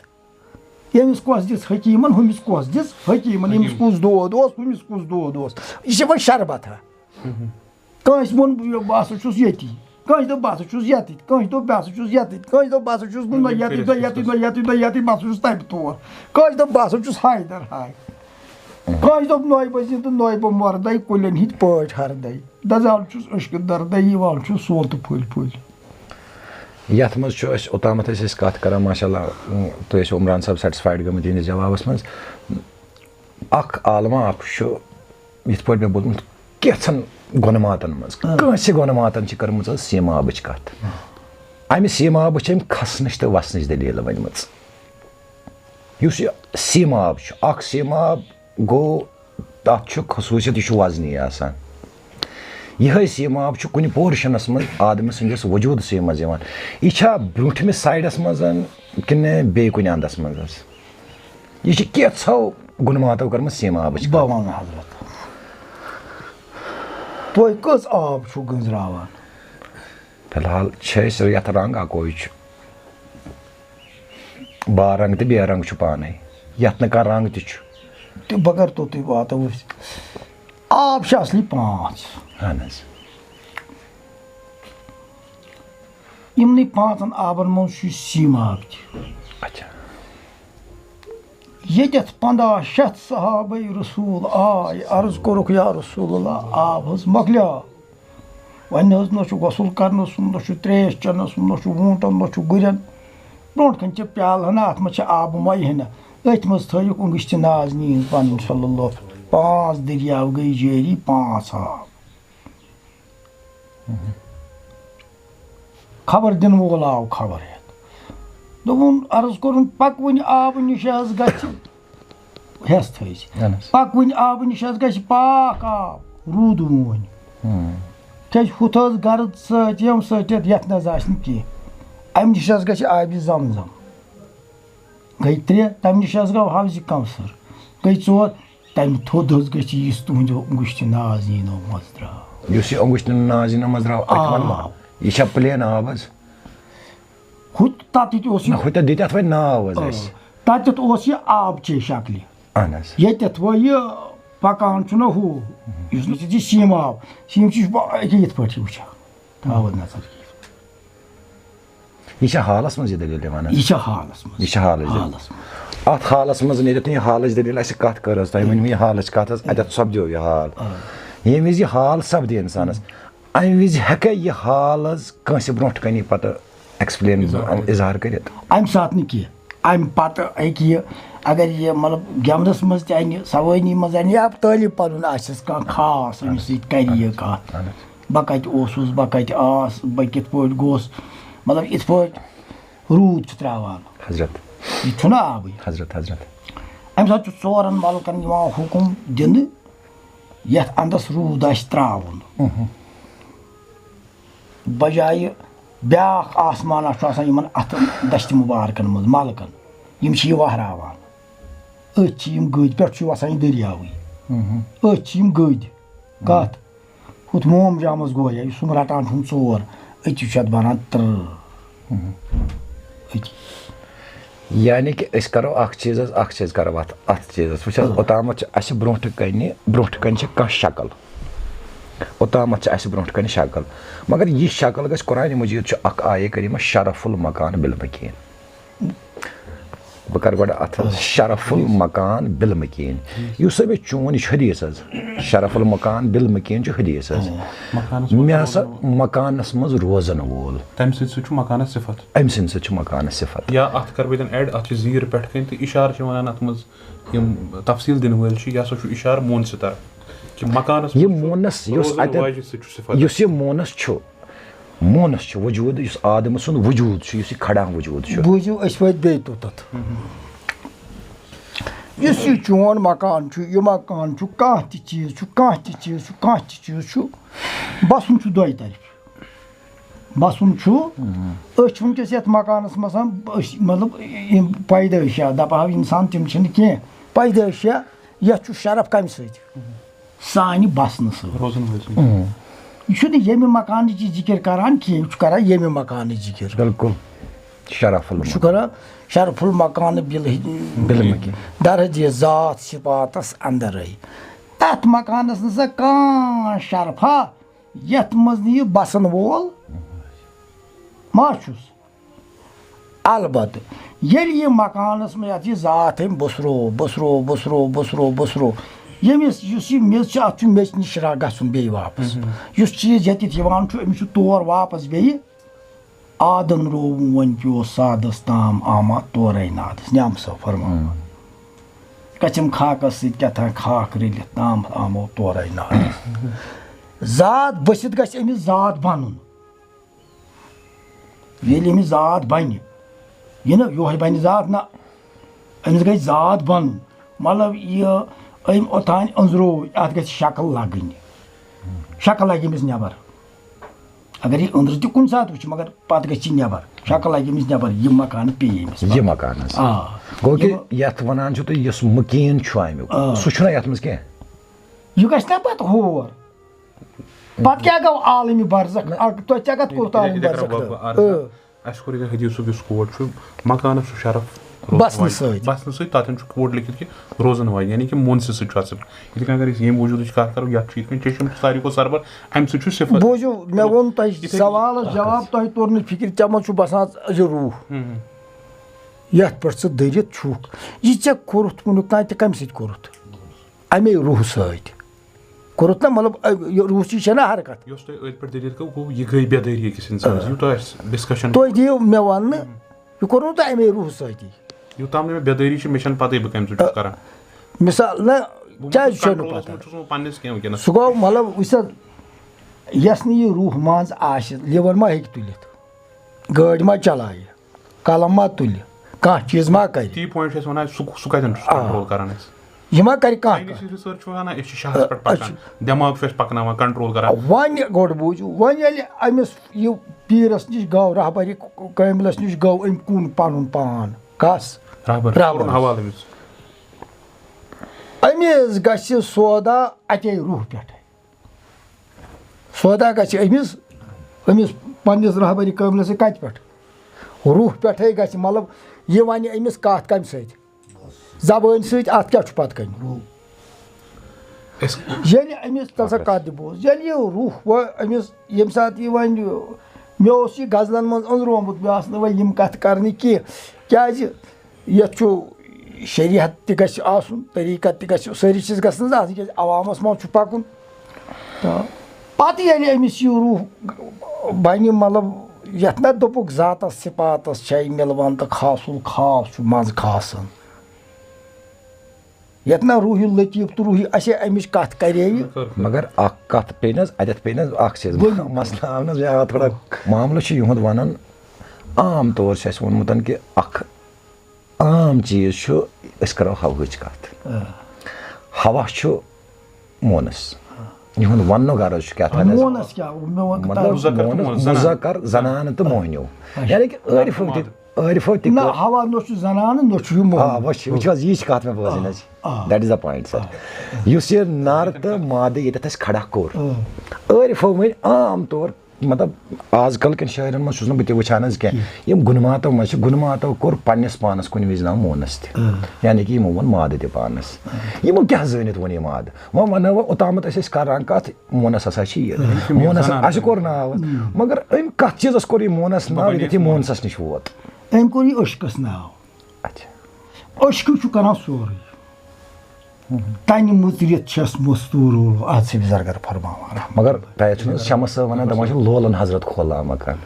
यमिस कस दिस हकीमन हुमिस कस दिस हकीमन यमिस कुस दोद ओस हुमिस कुस दोद ओस यह वो शरबत हा कस वोन बस छुस यति कस दो बस छुस यति कस दो बस छुस यति कस दो बस छुस न यति बस छुस तब तोर कस दो बस छुस हायदर हाय कस दो नय बजि तो नय ब मरदै कुलन हित पट हरदै दजाल छुस अश्क दरदै यवाल छुस सोल तो फुल फुल यथ मज ओतामत कत कर माशाल्लाह तुम उमरान साहब सेटिस्फाइड गमत इन जवाबस मज आलमा ये पे मे बोलमुत कैन गोनमातन मज गोनमातन कर्म सीमाब कत अमि सीमाब खसन तो वसन दलील वन सीमाब सीमाब गो तथ खसूसियत यह वजनी आसान यह सीमाब कुन पोर्शनस मज आदमी सस वजूद से मज यह ब्रूठमिस साइडस मज कि बे कुन अंदस मज यह कैो गुनमातो कर्म सीमाब बवान हजरत तुह कस आब गंजरावान फिलहाल ये रंग अकोई बा रंग तो बे रंग पाने यथ न रंग तो बगर तो तुम वातो आब असली 5 यमन 5 आबन मज सीमाब अच्छा ये 1500 सहाबे रसूल आय अर्ज कोरुक या रसूलुल्लाह आब हज मकलिया वन हज न गसल कर न त्रेश चनस न वूटन न गुरन ब्रोट कन प्याल हना अत मज आब मई हना अथ मज थक उंगश नाज नीज पन सल्लल्लाहु 5 दरियाव गई जारी 5 आब खबर दिन वोल आव खबर दोन अर्ज कोर पकवन आब निश हेस थी पकवन आब निश पाक आब रूद मोन क्या हुत गर्द सम सत यथ नज कह अम निश ग आब जमजम गई 3 तम निश गो हवज कौसर गई 4 तम थोद गस तुहद उंगुश नाज नो मज द्रा उंगुश नाज मज द्रा यह प्लेन आब हुत तत दित वो नाव तत आब चे शक्ल ये वो पकान हू सीम आब सीम ये पे वुचान तावत नजर यह हालस मज दलील यह हालस अत हालस मज ये हाल दलील कत कर तुम वन यह हाल कत अत सपदो यह हाल ये विज हाल सपद इंसानस अमि विज हेक यह हाल कंस ब्रोट कन पत एक्सप्लेन इजहार कर अम सात कह अम पत अगर यह मतलब गेमनस मज तन सवानी मज या तालिब पन कह खास अमिस कर यह कत बह कत बह कत आस बह कित पे गोस मतलब इत पे रूद त्रावान हजरत यह आब हजरत अम सात 4 मलकन हुकुम दिन यथ अंदस रूद त्रावन बजाय ब्याख आसमान अत दश्त मुबारकन मज मलकन यम वहरावान अम गद पे वसान दरियावी अम गद कत हुत मोम जामस गोया सुम रटान 4 अत बनान 3 यानी कि करो चीज करो अत चीज वो ओतामत ब्रोट कन कह शक्ल ओतामत ब्रोट कन शक्ल मगर यह शक्ल गस कुरान मजीद आये करीमा शरफुल मकान बिल मकीन बह कर गो अत शरफुल मकान बिल मकीन युस मे चोन यह हदीस शरफुल मकान बिल मकीन हदीस मे हसा मकानस मज रोजन वोल तम मकान सिफत अम सत मकान सिफत या अत कर बह एड अत जीर पे कन तो इशार वन अत मज तफसील दिन वल यह इशार मोन सतर कि मकानस यह मोनस मोनस वजूद आदम सुन वजूद खड़ा वजूद बूझू बे तो तथ Yus yih chon makan chu, yih makan chu, kah ti cheez chu, kah ti cheez chu, kah ti cheez chu. Basun chu doi tarif. Basun chu, öch vunkes yat makanas masam, malab payda eşya, dapa insan tim chini ki, payda eşya, yat chu şarap kam sıydı. Sani basnısı. Rosenwald. Şu da yemi makanı zikir karan ki, şu kara yemi makanı zikir. बिल्कुल शराफुल Şu kara şarful makanı बिल्कुल की daracı zat sıfatas andarı. At makanısınsa kan şarfa yatmaz diye basın vol. Maçuz. Albattı. Yeli makanıs mı yatı zaten bosro. Yemis yusi milçi atın meçni şiragasın beyi vapas. Yus çiz yati tivan şu emişu tor vapas beyi. Adan rovun vanço sadas tam ama toray nadas. Nyamsa farman. Kaçım khakas sit katan khak rili tam ama toray nadas. Zat basit gaç emiz zat banun. Velimi zat bani. Yine yohay bani zat na. Emiz gaç zat banun. Malav iya ayım otan anzro at gaç şakal lagın. Şakal lagimiz ne var? Agar ये अंदर तो कौन सा तो मगर पात के चिन्ह पर शक्ल लगी मिस ने पर ये मकान पे ये मकान हां गो कि यत वनान छु तो यस मकीन छु आमु सु छुना यत मस के यु गस ना पत होर पत क्या गो आलमी बरजक तो चगत को आलमी बरजक Aşkuri hadisu bir skor şu makanı şu şaraf basnı sıyt taten şu koड लिखित ki Rosenwald yani ki monsi su çası. İlk agar is yem vücudu çıkartar yat çiğitken çeşim tari ko sarbar hem suçu sıfır. Boju me won tay sawal cevap tay tornu fikir çama şu basan ruh. Yat persi derit çuk. Yiçe korut bunu tay kamsit korut. Ame ruh sayt. Korutna malab ruhçi şena harakat. Yosta öyle per derit ko bu yıgay bederiye kesin sanız. Yuta discussion. Toy diyor me wanne. Yukorunu da ame ruh sayt. Yutam ne bederi için meşan patay bakayım suçu çıkaran. Misal na çay şunu pata. Pannes kim ki na. Sugav malab uysa yasni ruh manz aşit lever ma hek tulit. Gadi ma çalay. Kalam ma tuli. Kah çiz ma kay. T point है सोना su kaydan control karan है. Yima kari kah. Aynı research var na eşi şahıs per pakan. Demag fes paknama control karan. Van god buju. Van yali amis yu piras niş gav rahbari kaymlas niş gav im kun panun pan. Kas. Rahbar. Havalımız. Amis gasi soda ate ruh pet. Soda gasi amis pandis rahbari kaymlas kaç pet. Ruh pet gasi malab ye vani amis kaht kam sayt. Zabın sayt at kya çupat kan. Yani amis talsa kaht boz. Yani ruh ve amis yem saat yevani meosi gazlanmaz onruamut bir aslında ve yem kaht karni ki kyaji yatçu şeriat tigasi asun tarikat tigasi sarıçız gasınız az ki avamas mal çupakun. Ta pati yani amis ruh bani malab yatna dopuk zatas sipatas çay melvanta khasul khas şu maz khasın. Yatna ruhul latif ruhi aşe amiş kat kareyi. मगर अख कत penis अदत penis अख से मसला आनस या थोड़ा मामला छ युहद वनन आम तौर से वनमुतन कि अख आम चीज छ अस करो हवाच कत हवा छ मोनस युहद वनो गरज छ क्या थाने Monas kya मुजक्कर जनान तो मोहनियो यानी कि Arif o na hava noşu zananı noşu mu? which was each कत में boson that is the point sir yus ye nar ta made yet tas khada kor Arif o में आम तौर मतलब आजकल के शायरन में सुन बते वचानस के यम गुनमातो में गुनमातो कोर पन्नस पानस कुन विज ना मोनस यानी कि मोन मादे ते पानस यम क्या जनित वन माद वन ओतामत अस करान कत मोनस हसा छी मोनस अस कोर ना मगर अम कत चीजस कोर मोनस ना यति मोनसस निश वोत Em kori aşkıs nav. अच्छा Aşkı şu kana soru. Tani mutriyet çes musturu atsi bizargar farmama. मगर पैचन शमस वना दमाश लोलन हजरत खोला मकान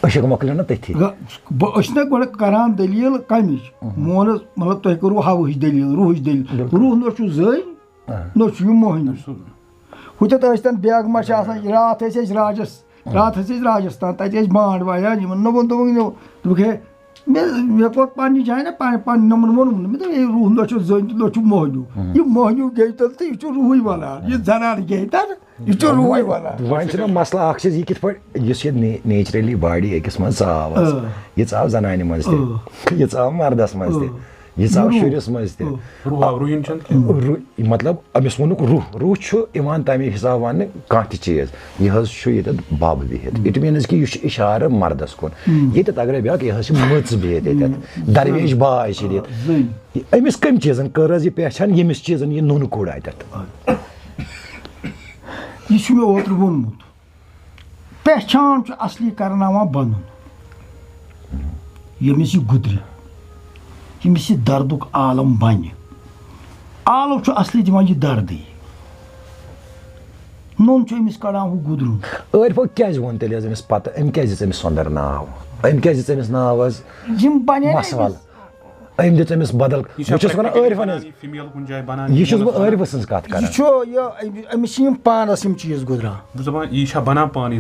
अशक मकलन न तथि Bu aşna göre karan delil kamış. Monas malap toy koru havu hiç delil, ruh hiç delil. Ruh noşu zay, noşu mohin. Huta taştan biyag maşa asan rahat eses rajas. Rahat eses Rajasthan, tajes band vaya, jiman no bon to no. Duke may core पानी जाए ना पानी नमन वोनम मे ए रूह लो जन लो मोहन्यू ये मोहन्यू गई तल तो ये रूहै वनान ये जनान गई तर ये रूहै वनान वहीं से मसला अख चीज ये कित पट यस ये नेचुरली बॉडी अकिस मन चाव ये चाव जनानि मज ते ये चाव मर्दस मज ते ये चाव शुरिस मज ते रूहिन चंद मतलब अमिस वोनुक रूह छु इवान तमे हिसाब वन कह चीज यह बब बिहित इट मीन्स कि यह इशारा मर्दस कुन ये अगर ब्या यह मच बिहित दरवेश बाय अमिस कम चीजन कर यह पहचान यमिस चीजन यह नुन कोड़ अत यह मे ओत्र वोनमुत पहचान असली करना बन यमिस गुद्र यमिस दर्दुक आलम बन आलो असली दिवान यह दर्द नोन अमिस कड़ान हूँ गुद्रुन अर्फो क्या वोन तेल अमिस पत अम क्या अमिस सुंदर नाव अम क्या अमिस नाव मसवाल अम दित अमिस बदल यह अर्फ सज कत कर अमिस पानस चीज गुजरान यह बना पान यह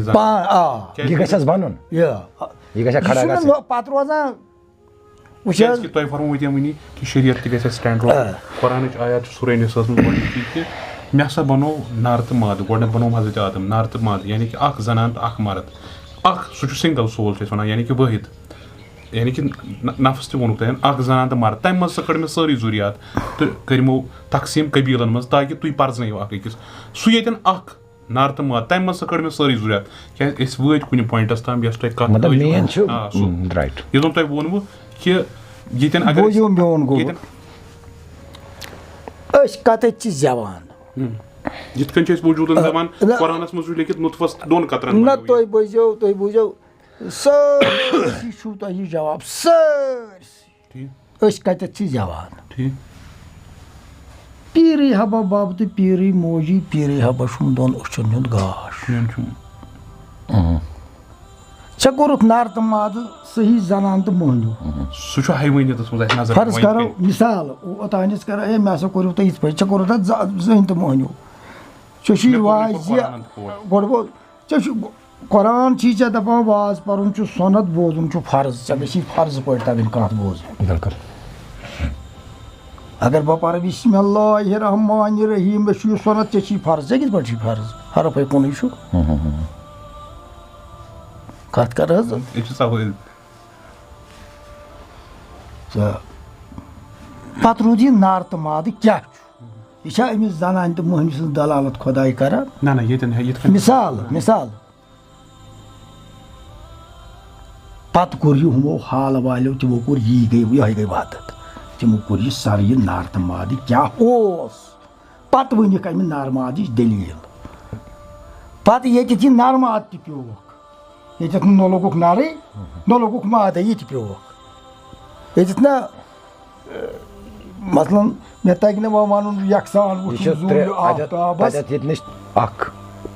गस बन यह गस खड़ा ग पत रोजान तुम फरमो वन कि शरीयत तक स्टैंड रोन कुरान आयात सूरह निसा कि मे हसा बनो नर तो माद गोड बनो हजरत आदम नर तो माद यानी कि अख जनान तो अख मर्द अख सह सिंगल सोल वन यानी कि वाहिद यानी कि नफ्स तक वोनुक तन अख जनान तो मर्द तम मज कड़ मे सारी जरूरियात तो करमो तकसीम कबीलन मज ताकि तुम पर्जन अख अकिस सह ये अख नर तो माद तम मज कड़ मे सारी जरूरियात क्या वत कुछ पॉइंटस तम यस तुम कत ये तुम वोनवो कि ये मेन कत जवान जित कन वजूदन दवान कुरानस मज लिखित नुतफस दोन कतरन न तुम बुझो सारी तुह जवाब सारी कत जवान पीर हबा बब तो पीर मोजी पीर हबा दोन अचन हुंद गाश चे कोरुक नर तो माद सही जनान तो मोहन्यू फर्ज करो मिसाल ओतानिस कर ए मे कोर तुम इत पे चे कोर जन तो मोहन्यू चे गोड कुरान चे दपा वाज पर्न सनत बोजुन फर्ज चे गई फर्ज पे तगन कत बोज बिल्कुल अगर बह पर बिस्मिल्लाहिर्रहमानिर्रहीम मे सनत चे फर्ज चे कित पे फर्ज हरफ कुन कत कर पत रूद यह नर तो माद क्या यह अमिस जनान तो मोहन सज दलालत खुदाई कर मिसाल मिसाल पत कोर यह हमो हाल वालो तमो कोर यह गई वादत तमो कोर यह सर यह नर तो माद क्या पत वनिक अमि नर माद दलील पत ये नर माद त प्योक ये न लोगुक नारे न लोगुक माद ये प्योक ये ना मसलन मे तक न वन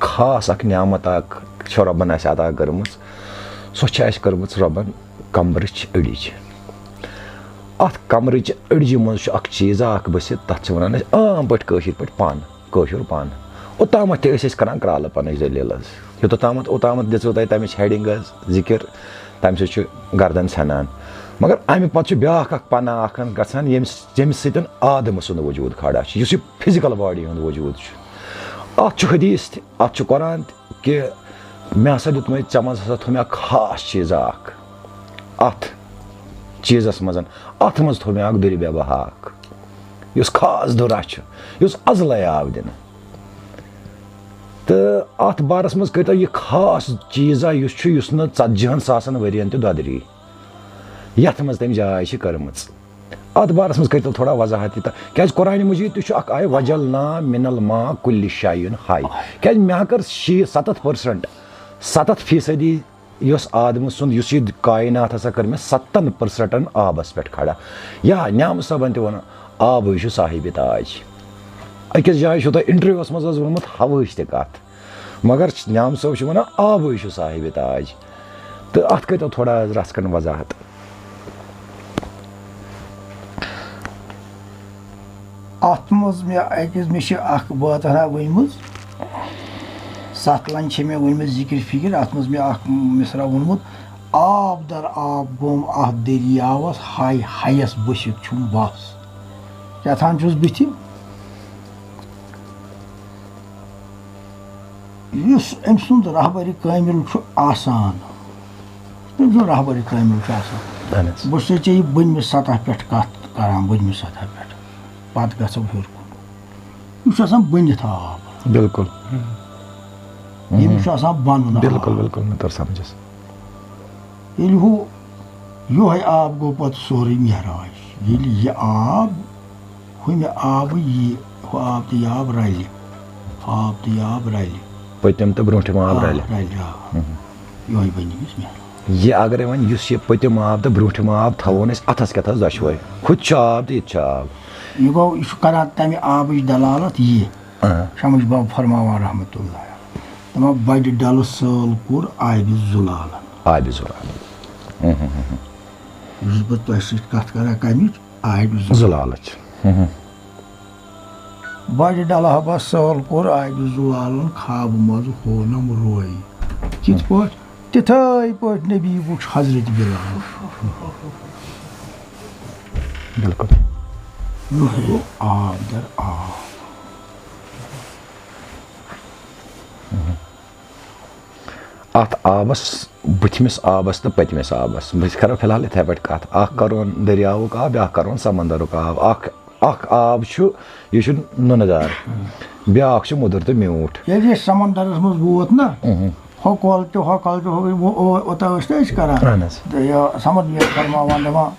खास नियामत रबन अदा कर्म सह कर्म रबन कमरच अड़िज अत कमरच अड़िज मज चीज़ बसित तथ वन आम पे पान कशुर पान ओताम करान क्राल पन जलील योतोताम ओताम दिचो तुम तमिच हेडिंग जिक्र तम सह गर्दन सन मगर अमे पे ब्या पना गसान यम सतन आदम सुंद वजूद खड़ा इस फिजिकल बॉडी हूँ वजूद अत हदीस अत कुरान कि मे हसा दुत चे मज हसा थो मे खास चीज़ अत चीज़स मज अत मज थो मे दुर बेबहा इस खास दुरा इस अजल आव दिन तो अत बारस मज कर यह खास चीज़ा इस न 40,000 वरियन तदरी यथ मज तम जाय कर्म अत बारस मज कर थोड़ा वजाहत क्या कुरान मजीद तक आय वजलना मिनल मा कुल्लि शाइन हाय क्या मे कर 70% 70% आदम सुंद यह कायनात हसा कर मे 70% आबस पे खड़ा या न्याम सबन वन आब साहिब ताज अकिस जाय इंटरव्यूस मज वोनमुत हवच कत मगर न्याम सब वन आब साहिब ताज तो अत कर थोड़ा रस कर वजाहत अत मज मे बात वन 7 लाइन मे वन जिक्र फिक्र अत मज मे मिसरा वोनमुत آب در آب گوٚم اَتھ دٔریاوَس ہاے ہایَس بٔسِتھ چھُم بَس کیٛاہ تھام چھُس بٕتھِ یُس أمۍ سُنٛد رہبرِ کٲمِل چھُ آسان تٔمۍ سُنٛد رہبرِ کٲمِل چھُ آسان بہٕ چھُسے ژےٚ یہِ بٔنمہِ سطح پٮ۪ٹھ کَتھ کَران بٔنمہِ سطح پٮ۪ٹھ پَتہٕ گژھو ہیوٚر کُن یہِ چھُ آسان بٔنِتھ آب बिल्कुल ییٚمِس چھُ آسان بَنُن बिल्कुल آب बिल्कुल मैं तर समझस ییٚلہِ ہُہ یِہوٚے آب گوٚو پَتہٕ سورُے معراج ییٚلہِ یہِ آب ہُمہِ آبہٕ یی ہُہ آب تہٕ یہِ آب رَلہِ آب تہٕ یہِ آب رَلہِ पतिम तो ब्रोंठिम आब रैले رَلہِ آ یِہوٚے بَنہِ أمِس معراج ये अगर वन युस ये पतिम आब तो ब्रोंठिम आब थवोन अस अथस कथस दशवै खुद छ आब तो ये आब یہِ گوٚو یہِ چھُ کَران تَمہِ آبٕچ دَلالت یہِ شمس باب فرماوان رحمتہ اللہ دَپان بَڑِ ڈَلہٕ سٲل کوٚر آبِ زُلالن आब जुलाल یُس بہٕ تۄہہِ سۭتۍ کَتھ کَران کَمِچ آبِ زُلال जुलालच بَڑِ ڈَلہٕ ہبا سٲل کوٚر آبِ زُلالن خابہٕ منٛزٕ ہونم روے کِتھ پٲٹھۍ تِتھَے پٲٹھۍ نبی وٕچھ حضرت بِلال बिल्कुल یِہوٚے گوٚو آب در آب अत आबस बुथमिस आबस तो पतमिस आबस बस करो फिलहाल इथे पे कत अख करोन दरियावुक आब ब्या करोन समंदरुक आब अख आब छु ये छु ननदार ब्या छु मुदर तो म्यूट ییٚلہِ أسۍ سمندرس منٛز ووت نا ہۄ کۄل تہِ اوٚتام ٲسۍ نا أسۍ کران اہن حظ تہٕ یہِ سمد میر فرماوان دَپان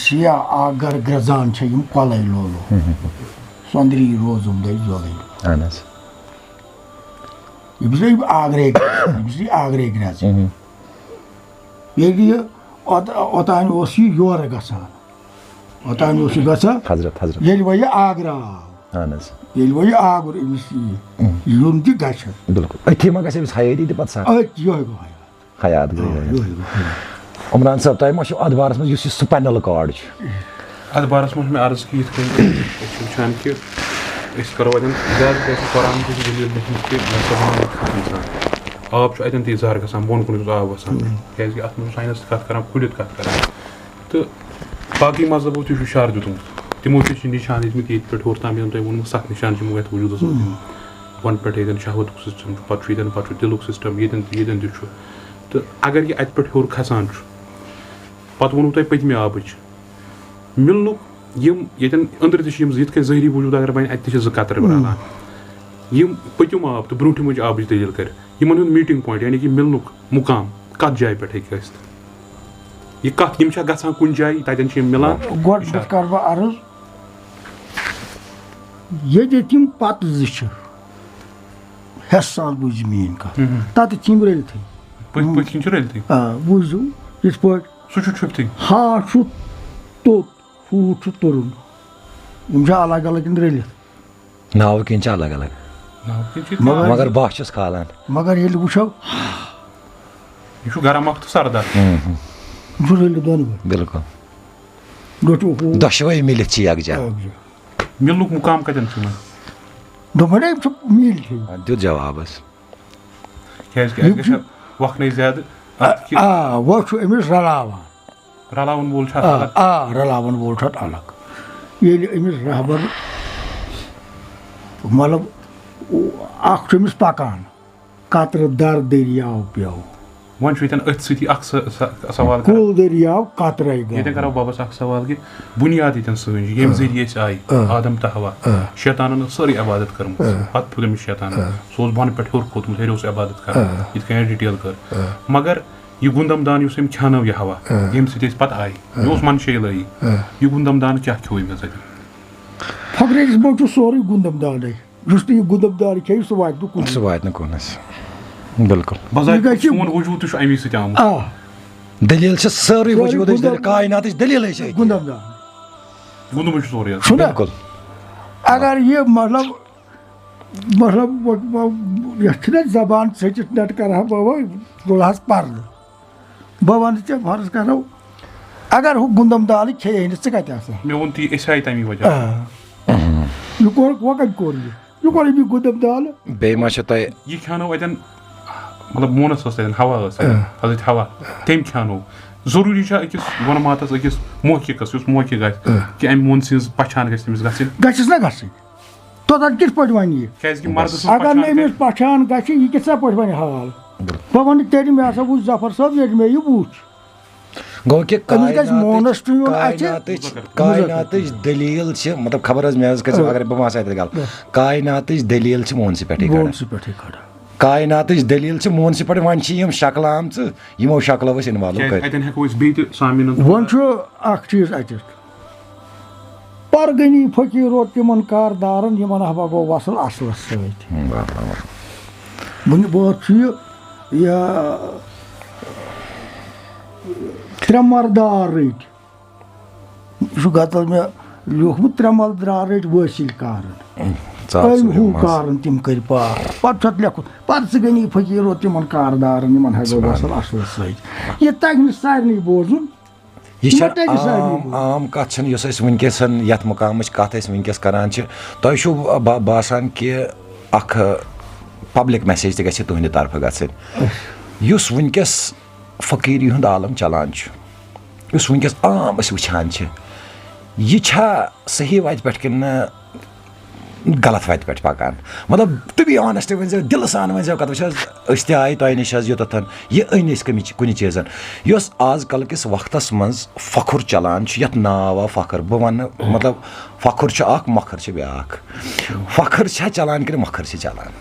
سِیاہ اگر گرٛزان چھِ یِم کۄلَے لولو سۄنٛدری روزُم دٔے زولٕے اہن حظ ییٚمِس نہٕ آگرے ییٚمِس نہٕ آگرے گرٛزِ ییٚلہِ یہِ اوٚتانۍ اوس یہِ یورٕ گژھان اوٚتانۍ اوس یہِ گژھان حضرت حضرت ییٚلہِ وۄنۍ یہِ آگرا آو اہن حظ ییٚلہِ وۄنۍ یہِ آگُر أمِس یی یُن تہِ گژھِ बिल्कुल अथी मा गसे हायदी ते पत أتۍ یِہوٚے گوٚو حیات हयात یِہوٚے گوٚو حیات उमरान साहब तय मा अद बारस में युस स्पाइनल कार्ड اتھ بارس منٛز چھُ مےٚ عرض کہِ یِتھ کٔنۍ أسۍ چھِ وٕچھان کہِ أسۍ کرو اَتٮ۪ن زیادٕ گژھِ قرآن تہِ چھِ دٔلیٖل لیٚکھمٕژ کہِ اِنسان آب چھُ اَتٮ۪ن تہِ اِظہار گژھان بۄن کُن یُس آب وَسان کیٛازِکہِ اَتھ منٛز چھُ ساینس تہِ کَتھ کران کھُلِتھ کَتھ کران تہٕ باقٕے مذہبو تہِ چھُ اِشارٕ دیُتمُت تِمو تہِ چھِ نِشان دِتمٕتۍ ییٚتہِ پٮ۪ٹھ ہیوٚر تام ییٚتٮ۪ن تۄہہِ ووٚنمُت 7 نِشان چھِ یِمو یَتھ وجوٗدَس منٛز دِتمٕتۍ بۄنہٕ پٮ۪ٹھ ییٚتٮ۪ن شہوتُک سِسٹَم چھُ پَتہٕ چھُ ییٚتٮ۪ن دِلُک سِسٹَم ییٚتٮ۪ن تہِ چھُ تہٕ اگر یہِ اَتہِ پٮ۪ٹھ ہیوٚر کھسان چھُ پَتہٕ ووٚنوٕ تۄہہِ پٔتمہِ آبٕچ مِلنُک یِم ییٚتٮ۪ن أنٛدرٕ تہِ چھِ یِم یِتھ کٔنۍ ظٲہری وجوٗد اگر بَنہِ اَتہِ تہِ چھِ 2 قطرٕ رلان یِم پٔتِم آب تہٕ برٛونٛٹھِمٕچ آبٕچ دٔلیٖل کَرِ یِمن ہُنٛد میٖٹِنٛگ پویِنٛٹ یعنی کہِ مِلنُک مُقام کَتھ جایہِ پٮ۪ٹھ ہیٚکہِ ٲسِتھ یہِ کَتھ یِم چھا گژھان کُنہِ جایہِ تَتٮ۪ن چھِ یِم مِلان گۄڈٕ کَرٕ بہٕ عرض ییٚتہِ یِم پَتہٕ 2 چھِ ہٮ۪س سان بوٗزِ میٛٲنۍ کَتھ تَتٮ۪تھ چھِ یِم رٔلتھٕے پٔتۍ کِنۍ چھُ رٔلتھٕے بوٗزِو یِتھ پٲٹھۍ سُہ چھُ چھُپتھٕے ہاٹ چھُ توٚت ہوٗٹ چھُ تُرُن یِم چھِ الگ الگ کِنہٕ رٔلِتھ नाव किन अलग अलग मगर बाह छस खालान مگر ییٚلہِ وٕچھو یہِ چھُ گرم اکھ تہٕ سردار یِم چھُ رٔلِتھ دۄنوَے बिल्कुल دوٚپُکھ दशवै मिलित छी यकजा مِلنُک مُقام کَتٮ۪ن چھُ یِمن دوٚپُن یِم چھِ میٖلتھٕے दित जवाबस کیٛازِکہِ اَسہِ گژھِ وقنٕے زیادٕ وۄنۍ چھُ أمِس رلاوان رلاوُن وول چھُ اَتھ الگ رلاوَن وول چھُ اَتھ الگ ییٚلہِ أمِس رہبر مطلب اکھ چھُ أمِس پَکان قطرٕ در دٔریاو پیوٚو وۄنۍ چھُ ییٚتٮ۪ن أتھۍ سۭتی اکھ سوال کُل دٔریاو قطرے ییٚتٮ۪ن گوٚو کرو بابس اکھ سوال کہِ بُنیاد ییٚتٮ۪ن سٲنۍ چھِ ییٚمہِ ذٔریعہٕ أسۍ آیہِ آدم تہٕ ہوا شیطانن ٲس سٲرٕے عبادت کٔرمٕژ پتہٕ پھُٹ أمِس شیطانن سُہ اوس بۄنہٕ پٮ۪ٹھ ہیوٚر کھوٚتمُت ہیٚرِ اوس عبادت کران یِتھ کٔنۍ ڈِٹیل کٔر مگر یہِ گُندم دان یُس أمۍ کھیانٲو یہِ ہوا ییٚمہِ سۭتۍ أسۍ پتہٕ آیہِ یہِ اوس منشے الہی یہِ گُندم دان کیاہ کھیوٚو أمِس اَتہِ فقرس منٛز چھُ سورُے گُندم دانے یُس نہٕ یہِ گُندم دان کھیٚیہِ سُہ واتہِ نہٕ کُن سُہ واتہِ نہٕ کُنس بالکل بظٲہِر سون وجوٗد تہِ چھُ اَمی سۭتۍ آمُت دلیل چھِ سٲرٕے وجوٗدٕچ کایناتٕچ دلیٖلٕے چھِ گُندم دان گُندمٕے چھُ سورُے چھُنہ بالکل اگر یہِ مطلب یَتھ چھِنہ زبان ژٔٹِتھ نٮ۪ٹ کَرٕہا بہٕ وۄنۍ تُلہَس پَردٕ بہٕ وَنہٕ ژےٚ فرض کَرو اگر ہُہ گُندم دانہٕ کھیٚیے نہٕ ژٕ کَتہِ آسہٕ مےٚ ووٚن تی أسۍ آیہِ تَمی وجہ یہِ کوٚر وۄنۍ کَتہِ کوٚر یہِ کوٚر أمۍ یہِ گُندم دانہٕ بیٚیہِ ما چھِ تۄہہِ یہِ کھیانو اَتٮ۪ن مطلب مونس ٲس تَتٮ۪ن ہوا ٲس حضرت ہوا تٔمۍ کھیٛانو ضروٗری چھا أکِس وۄنماتَس أکِس موقعس یُس موقع گژھِ کہِ اَمہِ موٗنہٕ سٕنٛز پہچان گژھِ تٔمِس گژھٕنۍ گژھٮ۪س نا گژھٕنۍ توٚتَتھ کِتھ پٲٹھۍ وَنہِ یہِ کیٛازِکہِ مردٕ اگر نہٕ سٕنٛز أمِس پہچان گژھِ یہِ کِتھ پٲٹھۍ وَنہِ حال بہٕ وَنہٕ تیٚلہِ مےٚ ہسا وٕچھ ظفر صٲب ییٚلہِ مےٚ یہِ وٕچھ گوٚو کہِ أمِس گژھِ مونَس تہِ یُن اَتھِ کایناتٕچ دٔلیٖل چھِ مطلب خبر حظ مےٚ حظ گژھِ اگر بہٕ وَنہٕ اَتہِ غلط کایناتٕچ دٔلیٖل چھِ مونسٕے پٮ۪ٹھٕے کَڑان کایناتٕچ دٔلیٖل چھِ مونسٕے پٮ۪ٹھ وۄنۍ چھِ یِم شکلہٕ آمژٕ یِمو شکلو أسۍ اِنوالو کٔرِتھ اَتٮ۪ن ہٮ۪کو أسۍ بیٚیہِ تہِ سامیٖنَن وۄنۍ چھُ اکھ چیٖز اَتٮ۪تھ پرگٔنی فقیٖرو تِمن کاردارن یِمن ہبا گوٚو وصل اصلس سۭتۍ وۄنۍ بٲتھ چھُ یہِ ترٛےٚ مردار رٔٹۍ یہِ چھُ غزل مےٚ لیوٗکھمُت ترٛےٚ مردار رٔٹۍ وٲسِل کارن أمۍ ہُہ کارن تِم کٔرۍ پاک پتہٕ چھُ اتھ لیکھُن پرژٕگٔنی فقیٖرو تِمن کاردارن یِمن ہا گوٚو وصل اصلس سۭتۍ یہِ تگہِ نہٕ سارنٕے بوزُن یہِ چھےٚ عام کَتھ چھَنہٕ یۄس أسۍ وٕنکیٚس یَتھ مُقامٕچ کَتھ أسۍ وٕنکیٚس کَران چھِ تۄہہِ چھُو باسان کہِ اَکھ پَبلِک میسیج تہِ گژھِ تُہٕنٛدِ طرفہٕ گژھٕنۍ یُس وٕنکیٚس فقیٖری ہُنٛد عالم چلان چھُ یُس وٕنکیٚس عام أسۍ وٕچھان چھِ یہِ چھا صحیح وَتہِ پٮ۪ٹھ کِنہٕ غلط وَتہِ پٮ۪ٹھ پَکان مطلب ٹُو بی آنٮ۪سٹ ؤنۍزیو دِلہٕ سان ؤنۍزیو کَتھ وٕچھ حظ أسۍ تہِ آیہِ تۄہہِ نِش حظ یوٚتَتھ یہِ أنۍ أسۍ کُنہِ چیٖزَن یۄس آز کَل کِس وقتَس منٛز فخر چلان چھُ یَتھ ناو آو فخر بہٕ وَنہٕ مطلب فخر چھُ اَکھ مۄکھر چھِ بیٛاکھ فخر چھا چلان کِنہٕ مۄکھر چھِ چلان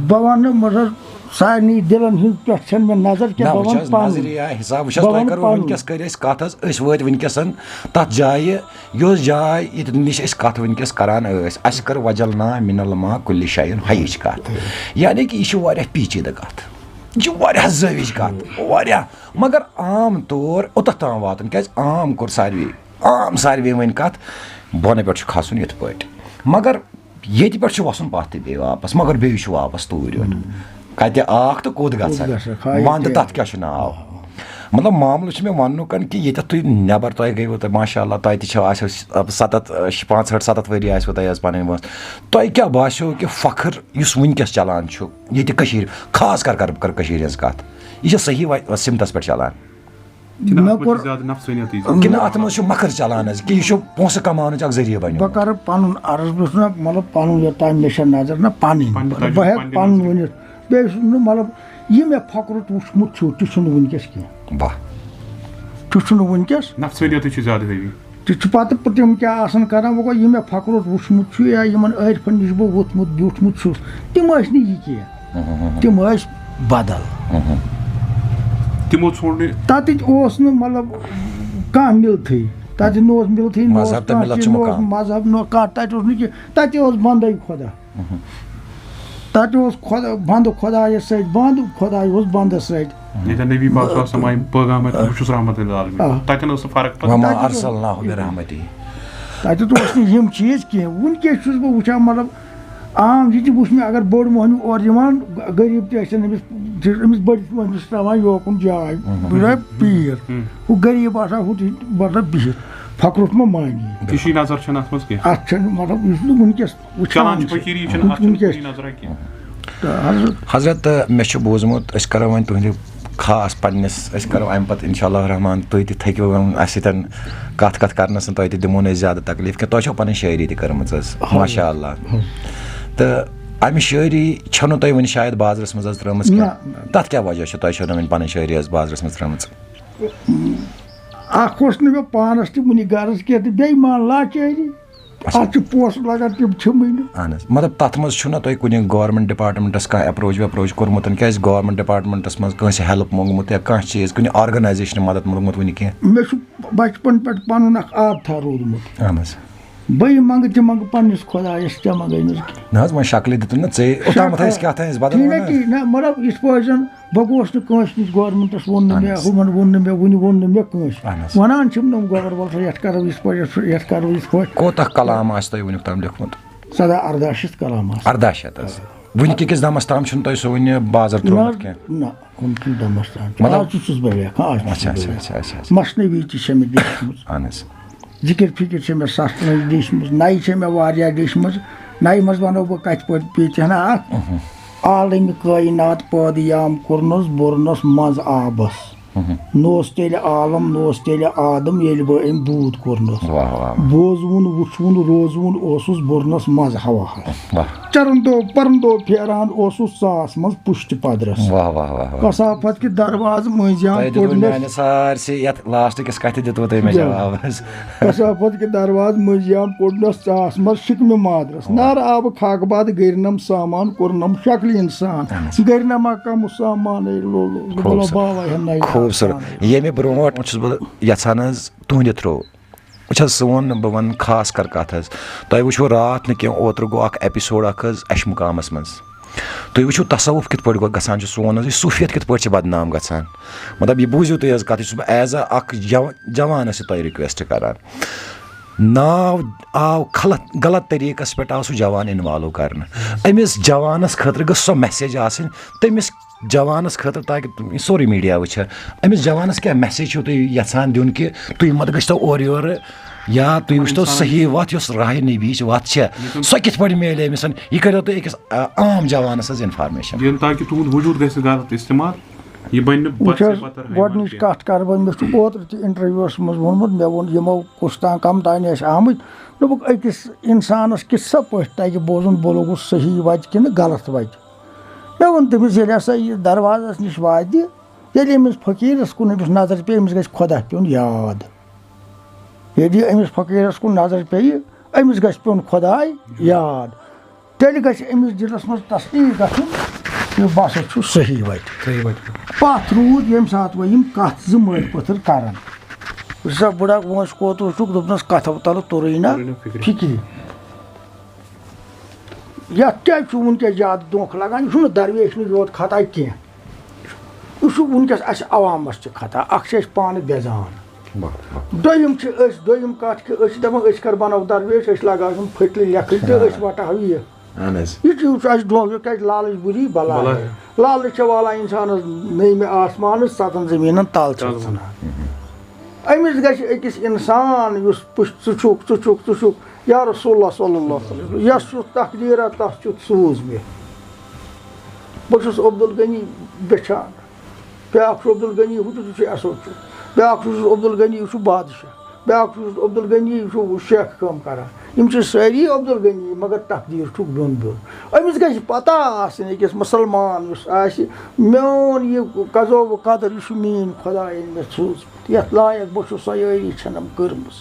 بہٕ وَنہٕ مطلب سارنٕے دِلن ہٕنٛز پٮ۪ٹھ چھَنہٕ مےٚ نظر کینٛہہ بہٕ وَنہٕ پَنُن نظریا حِساب وٕچھ حظ تۄہہِ کَرو وٕنکیٚس کٔرۍ أسۍ کَتھ حظ أسۍ وٲتۍ وٕنکیٚس تَتھ جایہِ یۄس جاے ییٚتہِ نِش أسۍ کَتھ وٕنکیٚس کَران ٲسۍ اَسہِ کٔر وجل نا مِنل ما کُلہِ شایَن ہَیِچ کَتھ یعنی کہِ یہِ چھِ واریاہ پیچیٖدٕ کَتھ یہِ چھِ واریاہ زٲوِج کَتھ واریاہ مگر عام طور اوٚتَتھ تام واتُن کیٛازِ عام کوٚر ساروی وۄنۍ کَتھ بۄنہٕ پٮ۪ٹھ چھُ کھسُن یِتھ پٲٹھۍ مگر ییٚتہِ پٮ۪ٹھ چھُ وَسُن پَتھ تہِ بیٚیہِ واپَس مگر بیٚیہِ چھُ واپَس توٗرۍ یُن کَتہِ آکھ تہٕ کوٚت گژھان وَنٛدٕ تَتھ کیٛاہ چھُ ناو مطلب معاملہٕ چھُ مےٚ وَننُک کہِ ییٚتٮ۪تھ تُہۍ نٮ۪بر تۄہہِ گٔیوٕ تۄہہِ ماشاء اللہ تۄہہِ تہِ چھو آسیو 65-67 ؤری آسِوٕ تۄہہِ حظ پَنٕنۍ وٲنٛس تۄہہِ کیٛاہ باسیو کہِ فخر یُس وٕنکیٚس چلان چھُ ییٚتہِ کٔشیٖرِ خاص کر کَرٕ کٔشیٖرِ ہِنٛز کَتھ یہِ چھےٚ صحیح سِمتَس پٮ۪ٹھ چلان کِنہٕ اَتھ منٛز چھُ مۄکھر چلان حظ کہِ یہِ چھُ پونٛسہٕ کَماونٕچ اکھ ذٔریعہٕ بَنیومُت بہٕ کَرٕ پَنُن عرض بہٕ چھُس نہ مطلب پَنُن یوٚتام مےٚ چھےٚ نظر نہ پَنٕنۍ بہٕ ہٮ۪کہٕ پَنُن ؤنِتھ بیٚیہِ چھُس نہٕ مطلب یہِ مےٚ فخرُت وٕچھمُت چھُ تہِ چھُنہٕ وٕنکیٚس کینٛہہ تہِ چھُنہٕ وٕنکیٚس تہِ چھُ پَتہٕ تِم کیٛاہ آسان کَران وۄنۍ گوٚو یہِ مےٚ فخرُت وٕچھمُت چھُ یا یِمَن عٲرفَن نِش بہٕ ووٚتھمُت بیوٗٹھمُت چھُس تِم ٲسۍ نہٕ یہِ کینٛہہ تِم ٲسۍ بدل تَتِچ اوس نہٕ مطلب کانٛہہ مِلتھٕے تَتہِ نہٕ اوس مِلتھٕے نہ اوس مذہب نہ کانٛہہ تَتہِ اوس نہٕ کینٛہہ تَتہِ اوس بنٛدٕے خۄدا تَتہِ اوس بنٛدٕ خۄدایَس سۭتۍ بنٛد خۄداے اوس بنٛدَس سۭتۍ تَتہِ اوس نہٕ یِم چیٖز کینٛہہ وٕنکیٚس چھُس بہٕ وٕچھان مطلب عام یہِ تہِ وٕچھ مےٚ اگر بوٚڑ مۄہنیوٗ اورٕ یِوان غریٖب تہِ ٲسِن أمِس بٔڑِس مۄہنوِس ترٛاوان یوکُن جاے پیٖر ہُہ غریٖب آسان ہُہ تہِ مطلب بِہِتھ فخرُت ما مانی اَتھ چھَنہٕ مطلب یُس نہٕ وٕنکیٚس وٕچھان حضرت مےٚ چھُ بوٗزمُت أسۍ کَرو وۄنۍ تُہنٛدِ خاص پنٛنِس أسۍ کَرو اَمہِ پَتہٕ اِنشاء اللہ رحمان تُہۍ تہِ تھٔکِو اَسہِ سۭتۍ کَتھ کَرنَس تۄہہِ تہِ دِمو نہٕ أسۍ زیادٕ تکلیٖف کینٛہہ تۄہہِ چھو پَنٕنۍ شٲعری تہِ کٔرمٕژ حظ ماشاء اللہ تہٕ اَمہِ شٲعری چھَنو تۄہہِ وٕنہِ شاید بازرَس منٛز حظ ترٛٲمٕژ کینٛہہ تَتھ کیٛاہ وجہ چھُ تۄہہِ چھو نہٕ وٕنہِ پَنٕنۍ شٲعری حظ بازرَس منٛز ترٛٲمٕژ اَکھ اوس نہٕ مےٚ پانَس تہِ وٕنہِ غرض کینٛہہ تہٕ بیٚیہِ مان لاچٲری اَتھ چھِ پونٛسہٕ لگان تِم چھِمٕے نہٕ اہن حظ مطلب تَتھ منٛز چھُنہ تۄہہِ کُنہِ گورمٮ۪نٛٹ ڈِپاٹمٮ۪نٛٹَس کانٛہہ اٮ۪پروچ کوٚرمُت کیٛازِ گورمٮ۪نٛٹ ڈِپاٹمٮ۪نٛٹَس منٛز کٲنٛسہِ ہٮ۪لٕپ موٚنگمُت یا کانٛہہ چیٖز کُنہِ آرگنایزیشنہِ مدد موٚنگمُت وٕنہِ کینٛہہ مےٚ چھُ بَچپَن پٮ۪ٹھ پَنُن اَکھ عادتھا روٗدمُت اہن حظ بہٕ یہِ منٛگہٕ تہِ منٛگہٕ پنٛنِس خۄدایَس ژےٚ منٛگَے نہٕ کینٛہہ نہ حظ وۄنۍ شکلہِ دِتُن نہ ژےٚ اوٚتامَتھ ٲسۍ کیٛاہ تھام أسۍ بدل نہ مطلب یِتھ پٲٹھۍ زَن بہٕ گوٚوُس نہٕ کٲنٛسہِ نِش گورمٮ۪نٛٹَس ووٚن نہٕ مےٚ ہُمَن ووٚن نہٕ مےٚ وٕنہِ ووٚن نہٕ مےٚ کٲنٛسہِ وَنان چھِم نہٕ گۄبَر وَل سا یَتھ کَرو یِتھ پٲٹھۍ یَتھ کَرو یِتھ پٲٹھۍ کوتاہ کلام آسہِ تۄہہِ وٕنیُک تام لیوٚکھمُت 17-18 شیٚتھ کلام آسہِ 18 شیٚتھ حظ وٕنہِ کِکِس دَمَس تام چھُنہٕ تۄہہِ سُہ وٕنہِ بازر ترٛوومُت کینٛہہ نہ کُنہِ دۄہَس تام آز تہِ چھُس بہٕ لیکھان آز مَصنوی تہِ چھےٚ مےٚ لیٖچھمٕژ اہن حظ ذِکِر فِکِر چھےٚ مےٚ سَستہٕ لیٖچھمٕژ نَیہِ چھےٚ مےٚ واریاہ لیٖچھمٕژ نَیہِ منٛز وَنو بہٕ کَتہِ پٲٹھۍ پیٚیہِ تہِ ہنا اَکھ عالم کائنات پٲدٕیام کوٚرنَس بوٚرنَس منٛز آبَس نوٚس تیٚلہِ عالم نوٚس تیٚلہِ آدم ییٚلہِ بہٕ أمۍ بوٗد کوٚرنَس بوزوُن وٕچھوُن روزوُن اوسُس بوٚرنَس منٛز ہواہَس چرندو پرندو پھیران اوسُس ژاس منٛز پُشتہِ پدرس کثافت کہِ دروازٕ مٔنٛزیام کثافت کہِ دروازٕ مٔنٛزیام کوٚڑنَس ژاس منٛز شِکمہِ مادرس نار آبہٕ خاکہٕ باد گٔرنم سامان کوٚرنم شکلہِ اِنسان گٔرنم کم سامان خوٗبصوٗرت ییٚمہِ برونٛٹھ چھُس بہٕ یژھان حظ تُہنٛدِ تھرٛوٗ وٕچھ حظ سون بہٕ وَنہٕ خاص کر کَتھ حظ تۄہہِ وٕچھو راتھ نہٕ کینٛہہ اوترٕ گوٚو اکھ ایپِسوڈ اکھ حظ اَشہِ مُقامَس منٛز تُہۍ وٕچھِو تصوُف کِتھ پٲٹھۍ گژھان چھُ سون حظ یہِ صوٗفیت کِتھ پٲٹھۍ چھِ بدنام گژھان مطلب یہِ بوٗزِو تُہۍ حظ کَتھ یہِ چھُس بہٕ ایز اکھ جوانَس چھِ تۄہہِ رِکویسٹ کران ناو آو غلط طٔریٖقَس پٮ۪ٹھ آو سُہ جوان اِنوالو کرنہٕ أمِس جوانَس خٲطرٕ گٔژھ سۄ میسیج آسٕنۍ تٔمِس جوانَس خٲطرٕ تاکہِ سورُے میٖڈیا وٕچھِ أمِس جوانَس کیٛاہ میسیج چھُو تُہۍ یژھان دیُن کہِ تُہۍ مت گٔژھتو اورٕ یورٕ یا تُہۍ وٕچھتو صحیح وَتھ یۄس راہہِ نبیٖچ وَتھ چھےٚ سۄ کِتھ پٲٹھۍ میلہِ أمِس یہِ کٔرِو تُہۍ أکِس عام جوانَس حظ اِنفارمیشن تاکہِ تُہُنٛد وجوٗد گژھِ غلط اِستعمال یہِ بَنہِ نہٕ گۄڈنِچ کَتھ کَرٕ بہٕ مےٚ چھُ اوترٕ تہِ اِنٹَروِوَس منٛز ووٚنمُت مےٚ ووٚن یِمو کُس تام کَم تانۍ ٲسۍ آمٕتۍ دوٚپُکھ أکِس اِنسانَس کِتھ سا پٲٹھۍ تَگہِ بوزُن بہٕ لوٚگُس صحیح وَتہِ کِنہٕ غلط وَتہِ مےٚ ووٚن تٔمِس ییٚلہِ ہسا یہِ دروازَس نِش واتہِ ییٚلہِ أمِس فقیٖرَس کُن أمِس نظر پیٚیہِ أمِس گژھِ خۄدا پیوٚن یاد ییٚلہِ یہِ أمِس فقیٖرَس کُن نظر پیٚیہِ أمِس گژھِ پیوٚن خۄداے یاد تیٚلہِ گژھِ أمِس دِلَس منٛز تصدیٖق گژھُن کہِ بہٕ ہسا چھُس صحیح وَتہِ پَتھ روٗد ییٚمہِ ساتہٕ وۄنۍ یِم کَتھ زٕ مٲلۍ پٔتھٕر کَران وٕچھ سا بٕڑاک وٲنٛسہِ کوٚت وٕچھُکھ دوٚپنَس کَتھو تَلہٕ تورُے نہ فِکرِ یَتھ کیٛازِ چھُ وٕنکٮ۪س زیادٕ دھوکہٕ لگان یہِ چھُنہٕ درویشنٕے یوت خطا کینٛہہ یہِ چھُ وٕنکٮ۪س اَسہِ عوامَس تہِ خطا اَکھ چھِ أسۍ پانہٕ بیٚزان دوٚیِم چھِ أسۍ دوٚیِم کَتھ کہِ أسۍ چھِ دَپان أسۍ کَر بَنو درویش أسۍ لاگو یِم پھٔٹلہِ لیکھٕنۍ تہٕ أسۍ وَٹہو یہِ چھُ اَسہِ دھوکہٕ کیٛازِ لالٕچ بُری بَلاے لالٕچ چھےٚ والان اِنسانَس نٔیمہِ آسمانَس سَتَن زٔمیٖنَن تَل چھِ ژھٕنان أمِس گژھِ أکِس اِنسان یُس ژٕ چھُکھ یا رسول اللہ صلی اللہ علیہ وسلم یَس چھُ تقدیٖرا تَتھ چھُ سوٗز مےٚ بہٕ چھُس عبدالغنی بیٚچھان بیٛاکھ چھُ عبدالغنی ہُہ تہِ چھُ اَسو چھُ بیٛاکھ چھُس عبدالغنی یہِ چھُ بادشاہ بیٛاکھ چھُس عبدالغنی یہِ چھُ شیخ کٲم کران یِم چھِ سٲری عبدالغنی مگر تقدیٖر چھُکھ بیوٚن بیوٚن أمِس گژھِ پتہ آسٕنۍ أکِس مُسلمان یُس آسہِ میون یہِ قضو قدر یہِ چھُ میٛٲنۍ خۄداے ییٚلہِ مےٚ سوٗزمُت یَتھ لایق بہٕ چھُس سیٲری چھَنم کٔرمٕژ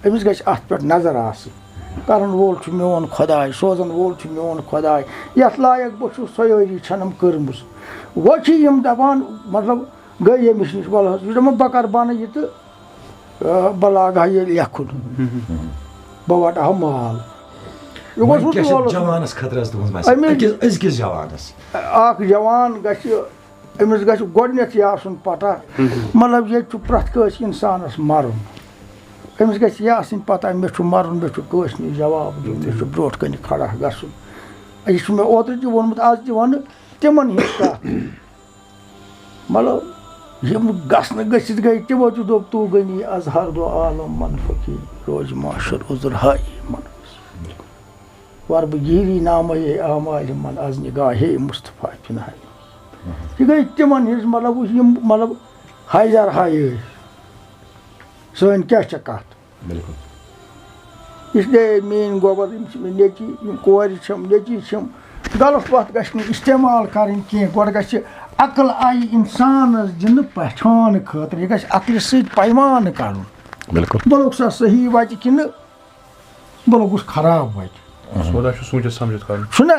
أمِس گژھِ اَتھ پٮ۪ٹھ نظر آسٕنۍ کَرَن وول چھُ میون خۄداے سوزَن وول چھُ میون خۄداے یَتھ لایق بہٕ چھُس سیٲری چھَنم کٔرمٕژ وۄنۍ چھِ یِم دَپان مطلب گٔے ییٚمِس نِش وَلہٕ حظ یہِ چھُ دَپان بہٕ کَرٕ بَنہٕ یہِ تہٕ بہٕ لاگہٕ ہا یہِ لیکھُن بہٕ وَٹہٕ ہا مال اَکھ جوان گژھِ أمِس گژھِ گۄڈنٮ۪تھٕے آسُن پَتہ مطلب ییٚتہِ چھُ پرٛٮ۪تھ کٲنٛسہِ اِنسانَس مَرُن أمِس گژھِ یہِ آسٕنۍ پَتہ مےٚ چھُ مَرُن مےٚ چھُ کٲنٛسہِ نِش جواب دیُن مےٚ چھُ برونٛٹھ کَنہِ کھڑا گژھُن یہِ چھُ مےٚ اوترٕ تہِ ووٚنمُت آز تہِ وَنہٕ تِمَن ہِنٛز کَتھ مطلب یِم گژھنہٕ گٔژھِتھ گٔے تِمو تہِ دوٚپ تو غنی اظہر دو عالم من فقیٖر روزِ معاشر عذر ہاے من وَرٕ بہٕ گیٖری نامے آمالہِ من از نِگاہے مُصطفیٰ پِنہاے یہِ گٔے تِمَن ہِنٛز مطلب یِم مطلب ہایزار ہاے ٲسۍ سٲنۍ کیٛاہ چھےٚ کَتھ اِسلیے میٛٲنۍ گۄبَر یِم چھِ مےٚ نیٚچی یِم کورِ چھَم نیٚچی چھَم غلط وَتھ گژھِ نہٕ اِستعمال کَرٕنۍ کینٛہہ گۄڈٕ گژھِ عقل آیہِ اِنسانَس دِنہٕ پہچانہٕ خٲطرٕ یہِ گژھِ عقلہِ سۭتۍ پیمانہٕ کَرُن بہٕ لوٚگ سا صحیح وَتہِ کِنہٕ بہٕ لوٚگُس خراب وَتہِ چھُنہ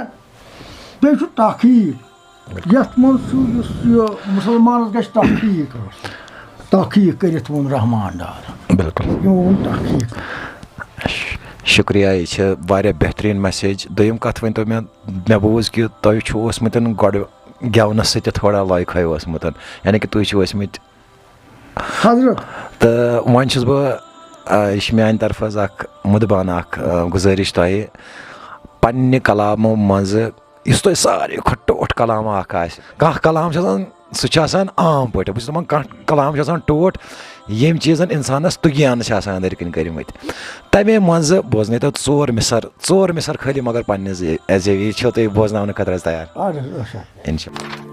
بیٚیہِ چھُ تحقیٖق یَتھ منٛز چھُ یُس یہِ مُسلمانَس گژھِ تحقیٖق تحقیٖق کٔرِتھ ووٚن رحمان ڈار بِلکُل یِمو ووٚن تحقیٖق شُکریہ یہِ چھِ واریاہ بہتریٖن میسیج دوٚیِم کَتھ ؤنۍتو مےٚ بوٗز کہِ تۄہہِ چھُ اوسمُت گۄڈٕ گٮ۪ونَس سۭتۍ تہِ تھوڑا لایِقھے اوسمُت یعنی کہِ تُہۍ چھِو ٲسمٕتۍ حضرت تہٕ وۄنۍ چھُس بہٕ یہِ چھِ میٛانہِ طرفہٕ حظ اَکھ مُدبانہٕ اَکھ گُزٲرِش تۄہہِ پنٛنہِ کلامو منٛزٕ یُس تۄہہِ ساروی کھۄتہٕ ٹوٹھ کلامہ اَکھ آسہِ کانٛہہ کلام چھُ آسان سُہ چھُ آسان عام پٲٹھۍ بہٕ چھُس دَپان کانٛہہ کلام چھُ آسان ٹوٹھ यम चीज़न इंसानस तुगियान अंदर कन करमत तमे मज बोजन तो 4 मिसर खाली मगर पन्ने जवी छो तुम बोजन खतर तैयार इंशाल्लाह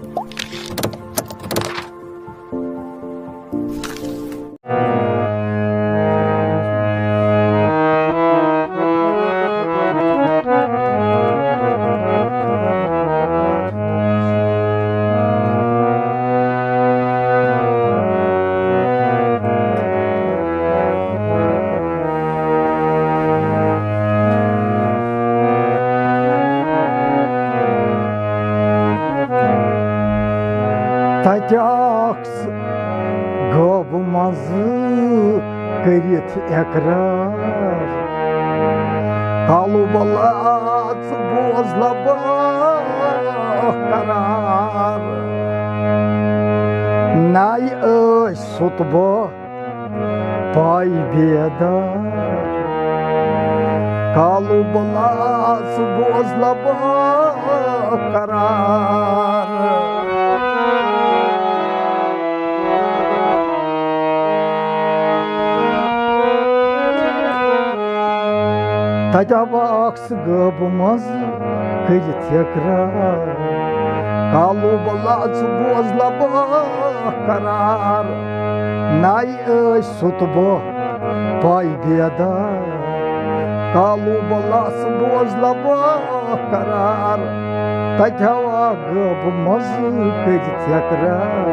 Tacaks gobmazı kırıt ekrar Kalubalat bozlaba karar Nay ış sutbo pay bedar Kalubalat bozlaba karar Tacavaks gıbımız kıyı tekrar Kalubalat bozlaba karar Nay ış sutbo pay bedar Kalubalat bozlaba karar Tacava gıbımız kıyı tekrar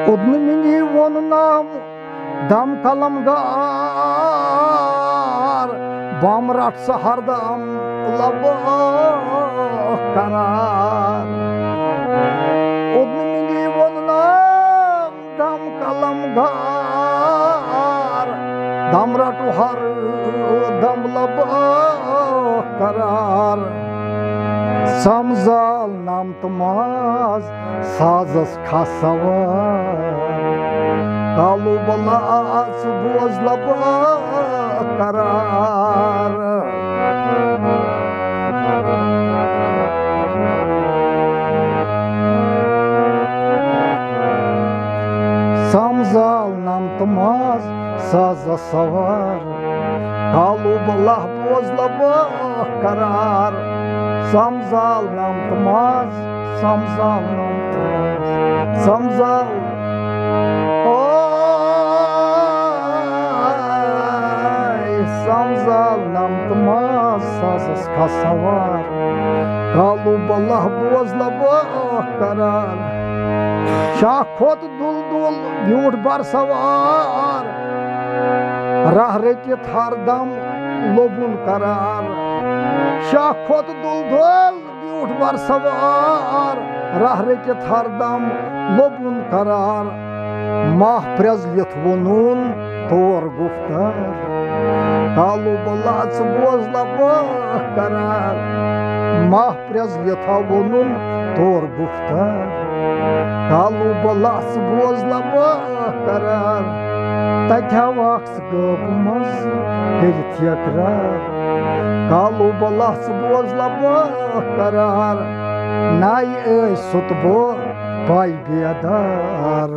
Odnumini vonunam dam kalamgar Bamrat sahardam labah karar Odnumini vonunam dam kalamgar Damrat har dam labah karar Samzal nam tmaz sazas kasavar Kalubalat bozlaba karar Samzal nam tmaz sazas savar Kalubalat bozlaba karar Samzal nam tmaz Samzal nam tmaz Samzal Samzal nam tmaz sazas kasavar Kalubalat bozlaba karar Şahkot duldul byur bar savar Rahretit hardam lobun karar Şahkot duldul byur bar savar Rahretit hardam lobun karar Mahprezlit vonun tor guftar Kalubalat bozlaba karar Mahprezlit vonun tor guftar Kalubalat bozlaba karar Tacavaks gıbımız kıyı tekrar Kalubalat bozlaba karar Nay ış sutbo pay bedar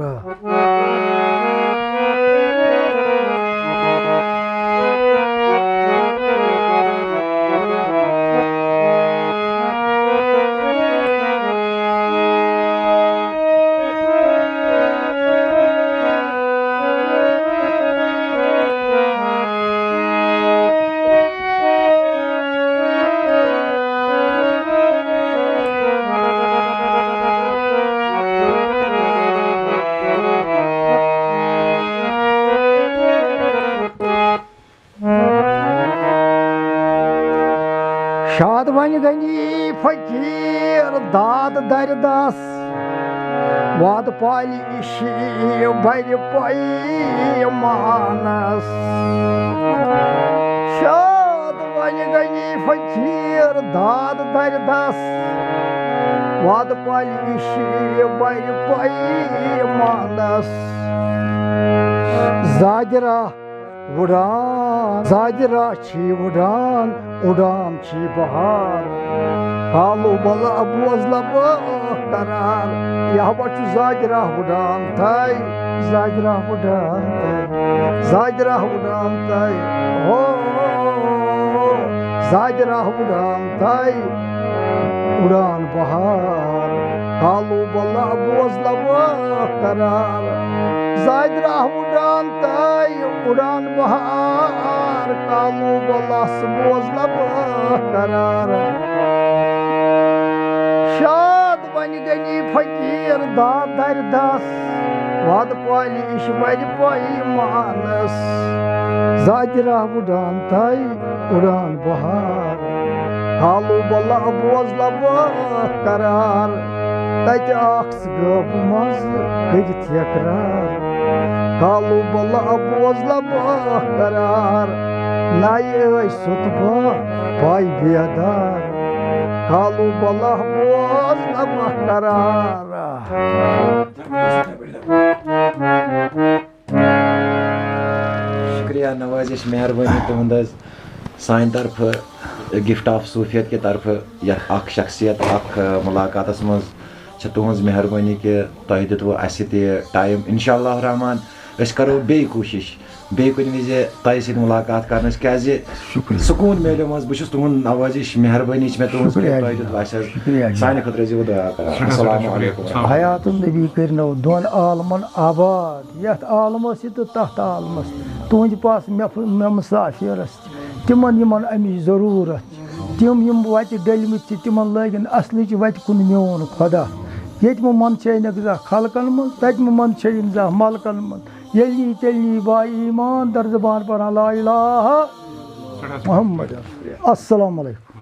शाद one Ghani फकीर दाद दरदास वाद पाली इशी भर पाई मानस शाद one Ghani फकीर दाद दरदास वाद पाली इशी भर पाई मानस जाजरा उड़ान जाजरा छी उड़ान उड़ान छी बहार कालो बला बोझला करार यह बचु जाजरा उड़ान थाई जाजरा उड़ान थाई हो जाजरा उड़ान थाई उड़ान बहार कालो बला बोझला करार जाजरा उड़ान थाई उड़ान बहार कालो बलास बोझला करार शाद बन गनी फकीर दाद दरदास वाद पाली इशवर पाई मानस जाजरा उड़ान थाई उड़ान बहार कालो बला बोझला करार तत गब मज करित यकरार कालो बला बोझला करार नाय सुतबा पाई बेदार कालो बला बोझला करार शुक्रिया नवाजिश मेहरबानी तुहंद सान तरफ गिफ्ट ऑफ सूफियत के तरफ अख शख्सियत अख मुलाकात मज तुहज मेहरबानी कि तुह दितव टाइम इंशाअल्लाह रहमान अस करो बे कोशिश बे कुन विज तुह सत मुलाकात कर सुकून मिलो मज बहुत तुहद नवाजिश मेहरबानी मे तुहज सान खुद दुआ कर हयातुन नबी करनो दोन आलमन आबाद यथ आलमस तो तथ आलमस तुंद पास मे मुसाफिर तिमन यमन अमिच जरूरत तिम यम वत डलमित तिमन लगन असलच वत कुन मोन खुदा ये मन जा खलकन मज तत मन जा मलकन मज यली तेली बा ईमान दर ज़बान पर ला इलाहा मुहम्मद अस्सलाम वालेकुम।